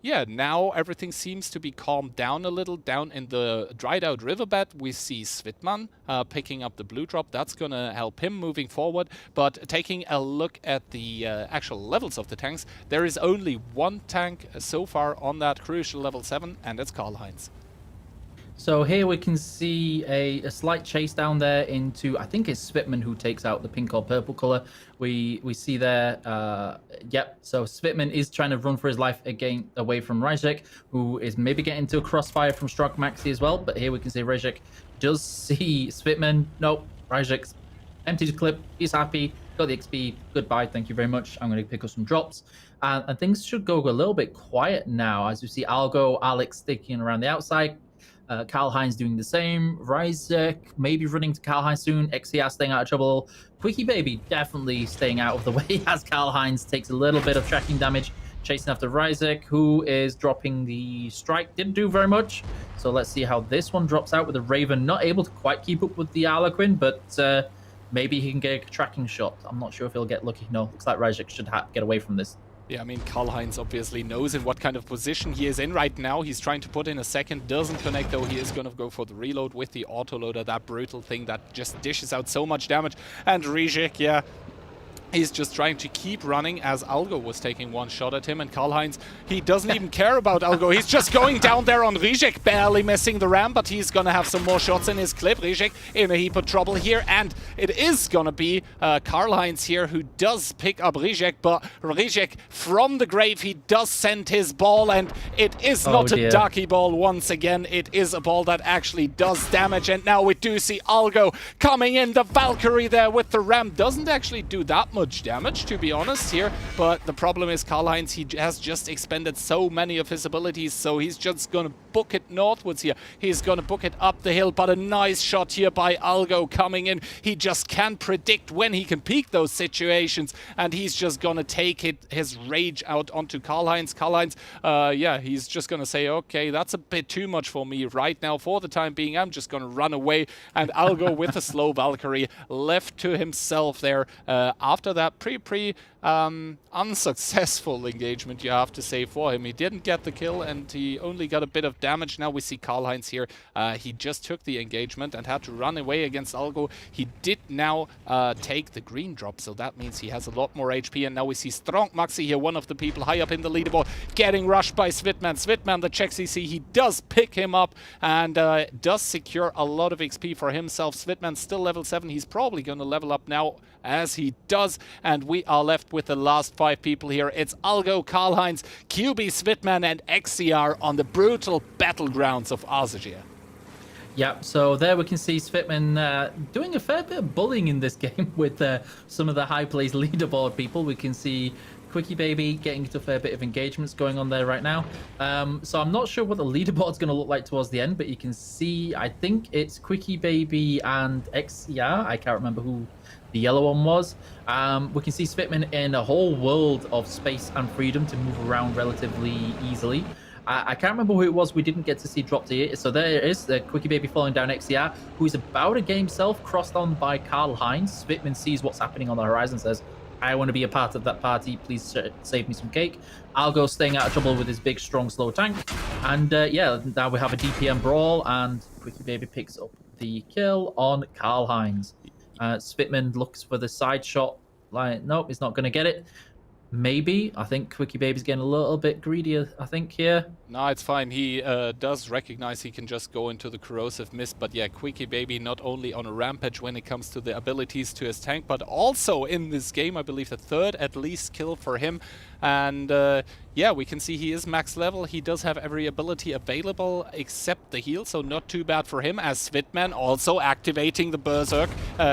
yeah, now everything seems to be calmed down a little. Down in the dried out riverbed, we see Svitman picking up the blue drop. That's going to help him moving forward. But taking a look at the actual levels of the tanks, there is only 1 tank so far on that crucial level 7, and it's Karl Heinz. So here we can see a slight chase down there into, I think it's Svitman who takes out the pink or purple color. We see there, yep, so Svitman is trying to run for his life again away from Ryjek, who is maybe getting into a crossfire from Strong Maxi as well. But here we can see Ryjek does see Svitman. Nope, Ryjek's empties his clip, he's happy, got the XP, goodbye, thank you very much. I'm going to pick up some drops. And things should go a little bit quiet now, as you see Algo, Alex sticking around the outside. Karl Heinz doing the same. Ryzek maybe running to Karl Heinz soon. XCR staying out of trouble. Quickie Baby definitely staying out of the way as Karl Heinz takes a little bit of tracking damage, chasing after Ryzek, who is dropping the strike. Didn't do very much. So let's see how this one drops out with the Raven. Not able to quite keep up with the Harlequin, but maybe he can get a tracking shot. I'm not sure if he'll get lucky. No, looks like Ryzek should get away from this. Yeah, I mean, Karl Heinz obviously knows in what kind of position he is in right now. He's trying to put in a 2nd, doesn't connect though. He is going to go for the reload with the autoloader, that brutal thing that just dishes out so much damage. And Ryjek, yeah, he's just trying to keep running as Algo was taking 1 shot at him, and Karl Heinz, he doesn't even care about Algo. He's just going down there on Ryjek, barely missing the ram, but he's gonna have some more shots in his clip. Ryjek in a heap of trouble here, and it is gonna be Karl Heinz here who does pick up Ryjek, but Ryjek from the grave, he does send his ball, and it is not a Daki ball once again. It is a ball that actually does damage, and now we do see Algo coming in. The Valkyrie there with the ram doesn't actually do that much much damage, to be honest here, but the problem is Karl-Heinz, he has just expended so many of his abilities, so he's just gonna book it northwards here. He's gonna book it up the hill, but a nice shot here by Algo coming in. He just can't predict when he can peak those situations, and he's just gonna take his rage out onto Karl-Heinz. Karl-Heinz, yeah, he's just gonna say, okay, that's a bit too much for me right now. For the time being, I'm just gonna run away, and Algo with a slow Valkyrie left to himself there. After that pretty unsuccessful engagement, you have to say, for him. He didn't get the kill, and he only got a bit of damage. Now we see Karl-Heinz here. He just took the engagement and had to run away against Algo. He did now take the green drop, so that means he has a lot more HP. And now we see Strong Maxi here, one of the people high up in the leaderboard, getting rushed by Svitman. Svitman, the check CC, he does pick him up and does secure a lot of XP for himself. Svitman's still level 7. He's probably going to level up now as he does, and we are left with the last 5 people here. It's Algo, Karl-Heinz, QB, Svitman, and XCR on the brutal battlegrounds of Arzajir. Yeah, so there we can see Svitman doing a fair bit of bullying in this game with some of the high plays leaderboard people. We can see Quickie Baby getting into a fair bit of engagements going on there right now. So I'm not sure what the leaderboard's going to look like towards the end, but you can see, I think it's Quickie Baby and XCR. I can't remember who the yellow one was. We can see Svitman in a whole world of space and freedom to move around relatively easily. I can't remember who it was we didn't get to see drop to. So there it is, the Quickie Baby falling down XCR, who's about to get himself crossed on by Karl-Heinz. Svitman sees what's happening on the horizon, says, I want to be a part of that party, please save me some cake. Algo staying out of trouble with his big, strong, slow tank. And yeah, now we have a DPM brawl, and Quickie Baby picks up the kill on Karl-Heinz. Svitman looks for the side shot, like, nope, he's not going to get it. Maybe. I think Quickie Baby's getting a little bit greedy, I think, here. No, it's fine. He does recognize he can just go into the corrosive mist, but yeah, Quickie Baby not only on a rampage when it comes to the abilities to his tank, but also in this game, I believe the third at least kill for him. And yeah, we can see he is max level. He does have every ability available except the heal, so not too bad for him, as Svitman also activating the Berserk,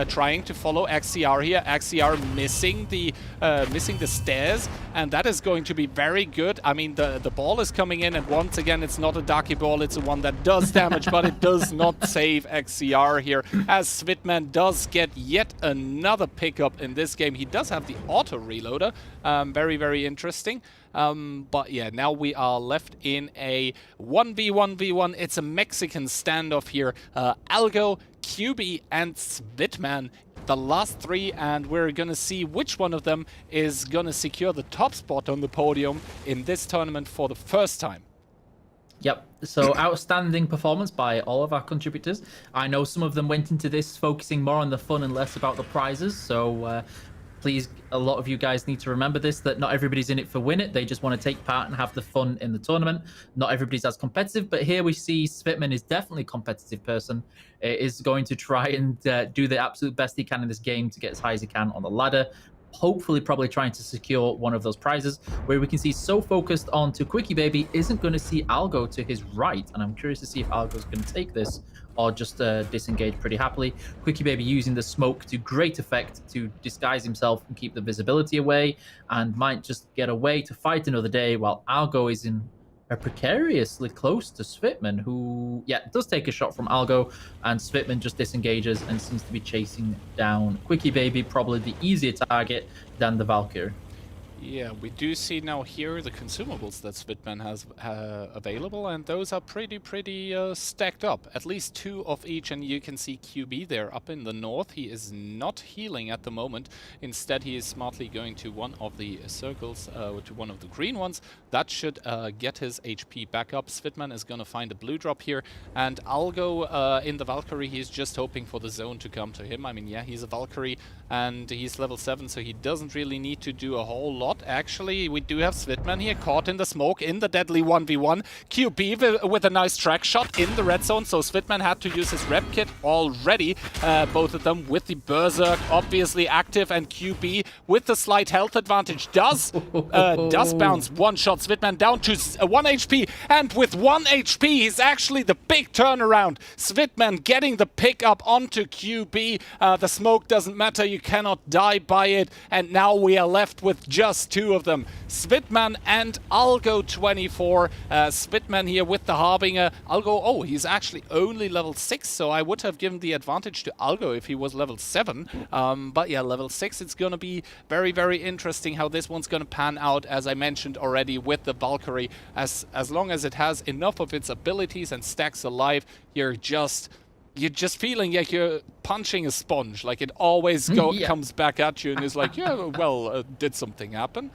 trying to follow XCR here. XCR missing the stairs, and that is going to be very good. I mean, the ball is coming in, and once again, it's not a Ducky ball, it's a one that does damage, but it does not save XCR here, as Svitman does get yet another pickup in this game. He does have the auto reloader, very, very interesting. But yeah, now we are left in a 1v1v1. It's a Mexican standoff here. Algo, QB, and Svitman, the last 3, and we're gonna see which one of them is gonna secure the top spot on the podium in this tournament for the first time. Yep, so outstanding performance by all of our contributors. I know some of them went into this focusing more on the fun and less about the prizes, so please, a lot of you guys need to remember this, that not everybody's in it for win it. They just want to take part and have the fun in the tournament. Not everybody's as competitive, but here we see Svitman is definitely a competitive person. Is going to try and do the absolute best he can in this game to get as high as he can on the ladder. Hopefully, probably trying to secure one of those prizes, where we can see so focused on to Quickie Baby isn't going to see Algo to his right. And I'm curious to see if Algo's going to take this or just disengage pretty happily. Quickie Baby using the smoke to great effect to disguise himself and keep the visibility away, and might just get away to fight another day, while Algo is in precariously close to Svitman, who, yeah, does take a shot from Algo, and Svitman just disengages and seems to be chasing down Quickie Baby, probably the easier target than the Valkyrie. Yeah, we do see now here the consumables that Svitman has available, and those are pretty stacked up. At least 2 of each, and you can see QB there up in the north. He is not healing at the moment. Instead, he is smartly going to one of the circles, to one of the green ones. That should get his HP back up. Svitman is going to find a blue drop here, and Algo in the Valkyrie, he's just hoping for the zone to come to him. I mean, yeah, he's a Valkyrie, and he's level 7, so he doesn't really need to do a whole lot spot. Actually, we do have Svitman here caught in the smoke in the deadly 1v1. QB with a nice track shot in the red zone, so Svitman had to use his rep kit already. Both of them with the Berserk obviously active, and QB with the slight health advantage does bounce one shot Svitman down to 1 HP, and with 1 HP he's actually the big turnaround. Svitman getting the pick up onto QB. The smoke doesn't matter, you cannot die by it, and now we are left with just 2 of them, Svitman and Algo24. Svitman here with the Harbinger. Algo, oh, he's actually only level 6, so I would have given the advantage to Algo if he was level 7. But yeah, level 6, it's gonna be very, very interesting how this one's gonna pan out, as I mentioned already with the Valkyrie. As long as it has enough of its abilities and stacks alive, you're just feeling like you're punching a sponge. Like it always comes back at you and is like, yeah, well, did something happen?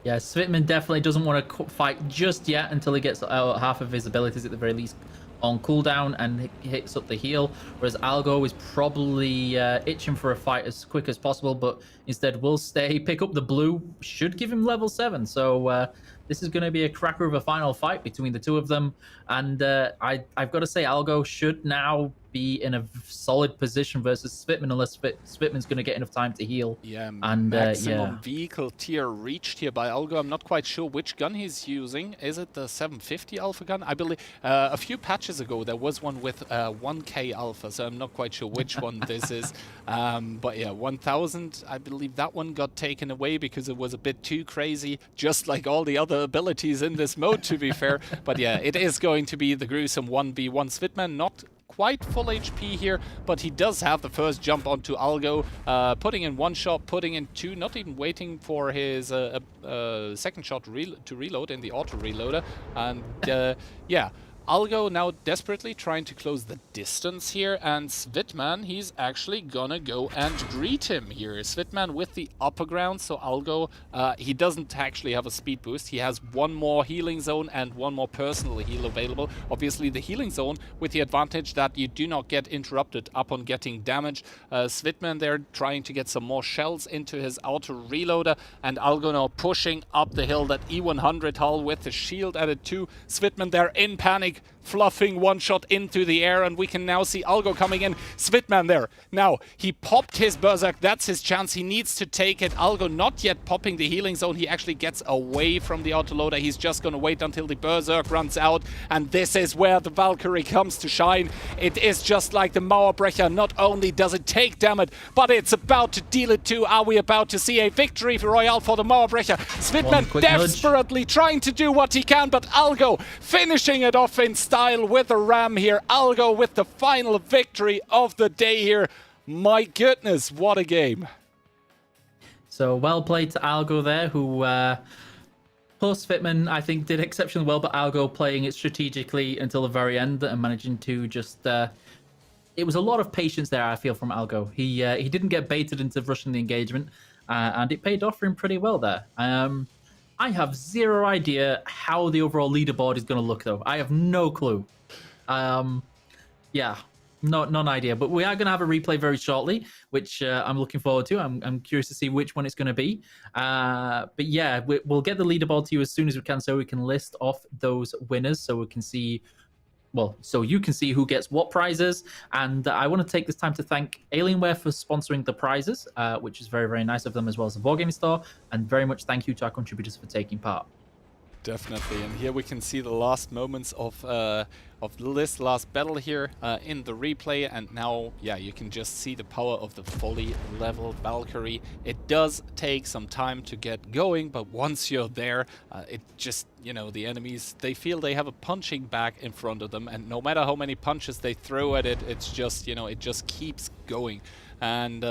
Yeah, Svitman definitely doesn't want to fight just yet until he gets half of his abilities at the very least on cooldown and hits up the heal, whereas Algo is probably itching for a fight as quick as possible, but instead will stay, pick up the blue, should give him level 7. So this is going to be a cracker of a final fight between the 2 of them, and I've got to say Algo should now be in a solid position versus Svitman, unless Svitman's going to get enough time to heal. Yeah, and maximum vehicle tier reached here by Algo. I'm not quite sure which gun he's using. Is it the 750 alpha gun? I believe a few patches ago there was one with 1K alpha, so I'm not quite sure which one this is. But yeah, 1000, I believe that one got taken away because it was a bit too crazy, just like all the other abilities in this mode, to be fair. But yeah, it is going to be the gruesome 1v1. Svitman not quite full HP here, but he does have the first jump onto Algo, putting in 1 shot, putting in 2, not even waiting for his second shot to reload in the auto reloader. And yeah, Algo now desperately trying to close the distance here, and Svitman, he's actually gonna go and greet him here. Svitman with the upper ground, so Algo, he doesn't actually have a speed boost. He has 1 more healing zone and 1 more personal heal available. Obviously the healing zone with the advantage that you do not get interrupted upon getting damage. Svitman there trying to get some more shells into his outer reloader, and Algo now pushing up the hill, that E100 hull with the shield added too. Svitman there in panic, fluffing 1 shot into the air, and we can now see Algo coming in. Svitman there. Now, he popped his Berserk. That's his chance. He needs to take it. Algo not yet popping the healing zone. He actually gets away from the autoloader. He's just going to wait until the Berserk runs out, and this is where the Valkyrie comes to shine. It is just like the Mauerbrecher. Not only does it take damage, but it's about to deal it too. Are we about to see a victory for Royale for the Mauerbrecher? Svitman desperately trying to do what he can, but Algo finishing it off in style with a ram here. Algo with the final victory of the day here. My goodness, what a game. So well played to Algo there, who plus Svitman I think did exceptionally well, but Algo playing it strategically until the very end and managing to just it was a lot of patience there, I feel, from Algo. He didn't get baited into rushing the engagement, and it paid off for him pretty well there. I have zero idea how the overall leaderboard is going to look, though. I have no clue. Yeah, none idea. But we are going to have a replay very shortly, which I'm looking forward to. I'm curious to see which one it's going to be. But yeah, we'll get the leaderboard to you as soon as we can, so we can list off those winners, so we can see. Well, so you can see who gets what prizes. And I want to take this time to thank Alienware for sponsoring the prizes, which is very, very nice of them, as well as the Wargaming Store. And very much thank you to our contributors for taking part. Definitely, and here we can see the last moments of this last battle here in the replay, and now, yeah, you can just see the power of the fully leveled Valkyrie. It does take some time to get going, but once you're there, it just, you know, the enemies, they feel they have a punching bag in front of them, and no matter how many punches they throw at it, it's just, you know, it just keeps going. And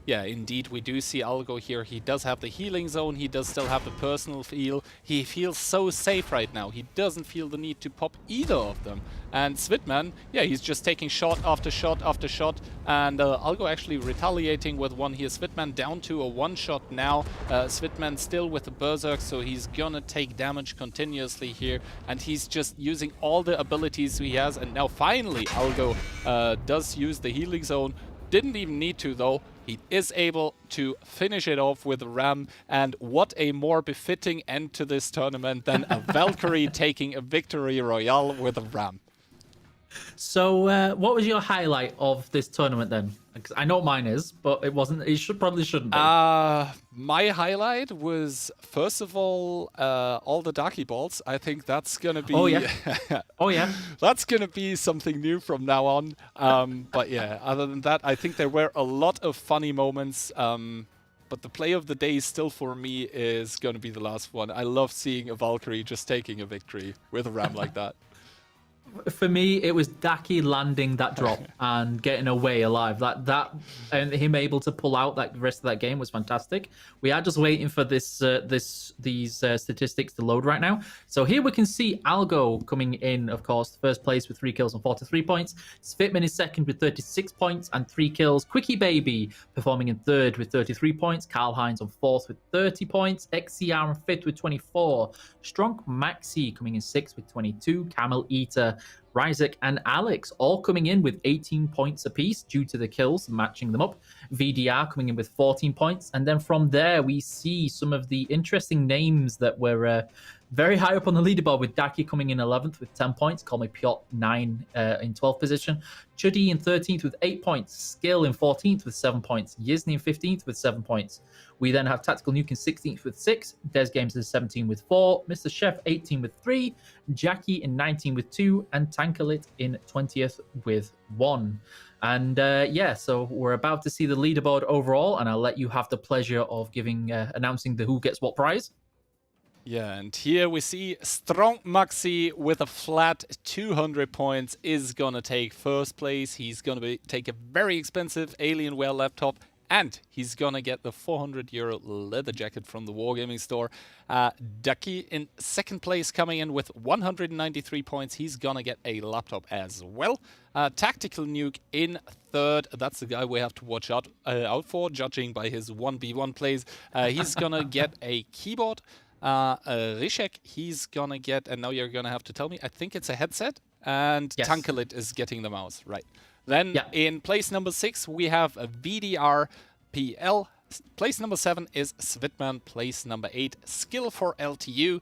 yeah, indeed, we do see Algo here. He does have the healing zone. He does still have the personal heal. He feels so safe right now. He doesn't feel the need to pop either of them. And Svitman, yeah, he's just taking shot after shot after shot. And Algo actually retaliating with one here. Svitman down to a 1-shot now. Svitman still with the Berserk, so he's gonna take damage continuously here. And he's just using all the abilities he has. And now finally, Algo does use the healing zone. Didn't even need to, though. he is able to finish it off with a ram. And what a more befitting end to this tournament than a Valkyrie taking a victory royale with a ram. So, what was your highlight of this tournament then? Because I know mine is, but it wasn't. It probably shouldn't be. My highlight was, first of all the Darky balls. I think that's gonna be. Oh yeah. Oh yeah. That's gonna be something new from now on. But yeah, other than that, I think there were a lot of funny moments. But the play of the day still for me is gonna be the last one. I love seeing a Valkyrie just taking a victory with a ram like that. For me, it was Daki landing that drop and getting away alive. That and him able to pull out that rest of that game was fantastic. We are just waiting for these statistics to load right now. So here we can see Algo coming in, of course, first place with 3 kills and 43 points. Svitman is second with 36 points and 3 kills. Quickie Baby performing in third with 33 points. Karl Heinz on fourth with 30 points. XCR on fifth with 24. Strong Maxi coming in sixth with 22. Camel Eater, Ryzek and Alex all coming in with 18 points apiece due to the kills, matching them up. VDR coming in with 14 points. And then from there, we see some of the interesting names that were very high up on the leaderboard, with Daki coming in 11th with 10 points. Call me Piotr 9 in 12th position. Chuddy in 13th with 8 points. Skill in 14th with 7 points. Yizny in 15th with 7 points. We then have Tactical Nuke in 16th with 6. Des Games in 17 with 4. Mr. Chef 18 with 3. Jackie in 19 with 2. And Tankalit in 20th with 1. And yeah, so we're about to see the leaderboard overall, and I'll let you have the pleasure of announcing the who gets what prize. Yeah, and here we see Strong Maxi with a flat 200 points is gonna take first place. He's gonna take a very expensive Alienware laptop, and he's gonna get the €400 leather jacket from the Wargaming store. Ducky in second place, coming in with 193 points. He's gonna get a laptop as well. Tactical Nuke in third. That's the guy we have to watch out for, judging by his 1v1 plays. He's gonna get a keyboard. Rishek, he's gonna get, and now you're gonna have to tell me, I think it's a headset, and yes. Tankalit is getting the mouse, right? Then in place number 6, we have a VDR PL. Place number 7 is Svitman. Place number 8, Skill for LTU.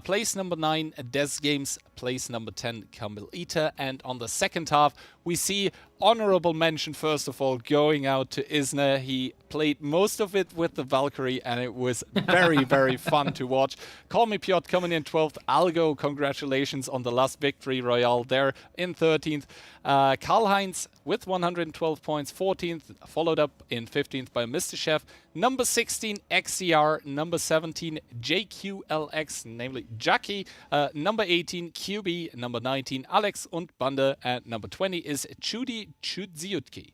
Place number 9, Des Games. Place number 10, Camel Eater. And on the second half, we see honorable mention, first of all, going out to Isner. He played most of it with the Valkyrie, and it was very, very fun to watch. Call me Piotr coming in 12th. Algo, congratulations on the last victory royale there in 13th. Karl Heinz with 112 points, 14th, followed up in 15th by Mr. Chef. Number 16, XCR. Number 17, JQLX, namely Jackie. Number 18, QB. Number 19, Alex und Bande. And number 20 is Chudi Chudziutki.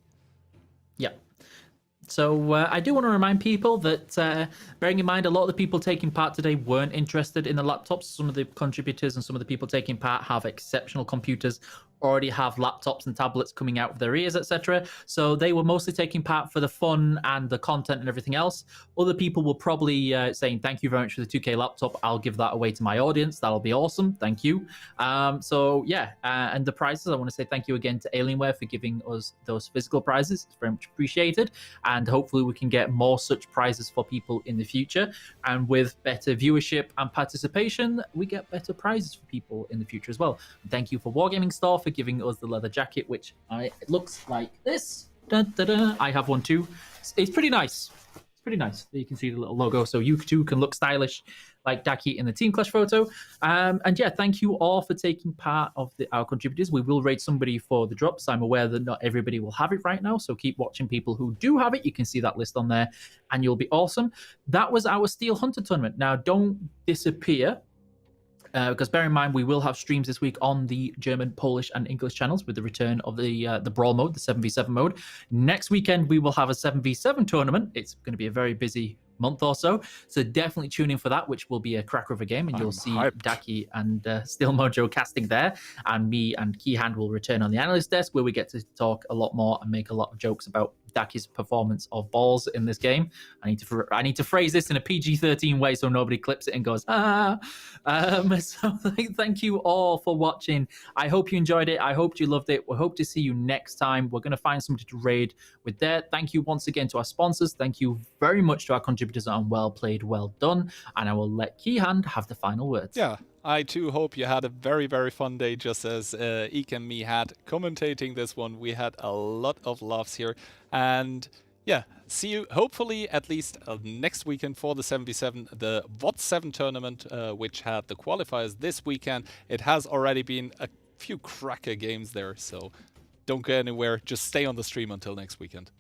Yeah. So I do want to remind people that, bearing in mind, a lot of the people taking part today weren't interested in the laptops. Some of the contributors and some of the people taking part have exceptional computers, already have laptops and tablets coming out of their ears, etc. So they were mostly taking part for the fun and the content and everything else. Other people were probably saying, thank you very much for the 2K laptop. I'll give that away to my audience. That'll be awesome. Thank you. So yeah, and the prizes, I want to say thank you again to Alienware for giving us those physical prizes. It's very much appreciated. And hopefully we can get more such prizes for people in the future. And with better viewership and participation, we get better prizes for people in the future as well. And thank you for Wargaming Store for giving us the leather jacket, which it looks like this. Dun, dun, dun. I have one too. It's pretty nice. It's pretty nice. You can see the little logo, so you too can look stylish like Daki in the Team Clash photo. And yeah, thank you all for taking part of our contributors. We will rate somebody for the drops. I'm aware that not everybody will have it right now, so keep watching people who do have it. You can see that list on there, and you'll be awesome. That was our Steel Hunter tournament. Now, don't disappear. Because bear in mind, we will have streams this week on the German, Polish, and English channels with the return of the Brawl mode, the 7v7 mode. Next weekend, we will have a 7v7 tournament. It's going to be a very busy month or so. So definitely tune in for that, which will be a cracker of a game. And you'll see Daki and Steel Mojo casting there. And me and Keyhand will return on the analyst desk, where we get to talk a lot more and make a lot of jokes about Daki's performance of balls in this game. I need to phrase this in a PG-13 way so nobody clips it and goes, ah. So thank you all for watching. I hope you enjoyed it. I hope you loved it. We hope to see you next time. We're going to find somebody to raid with there. Thank you once again to our sponsors. Thank you very much to our contributors on Well Played, Well Done. And I will let Keyhand have the final words. Yeah, I too hope you had a very, very fun day, just as Eek and me had commentating this one. We had a lot of laughs here. And yeah, see you hopefully at least next weekend for the 7v7, the VOD 7 tournament, which had the qualifiers this weekend. It has already been a few cracker games there, so don't go anywhere. Just stay on the stream until next weekend.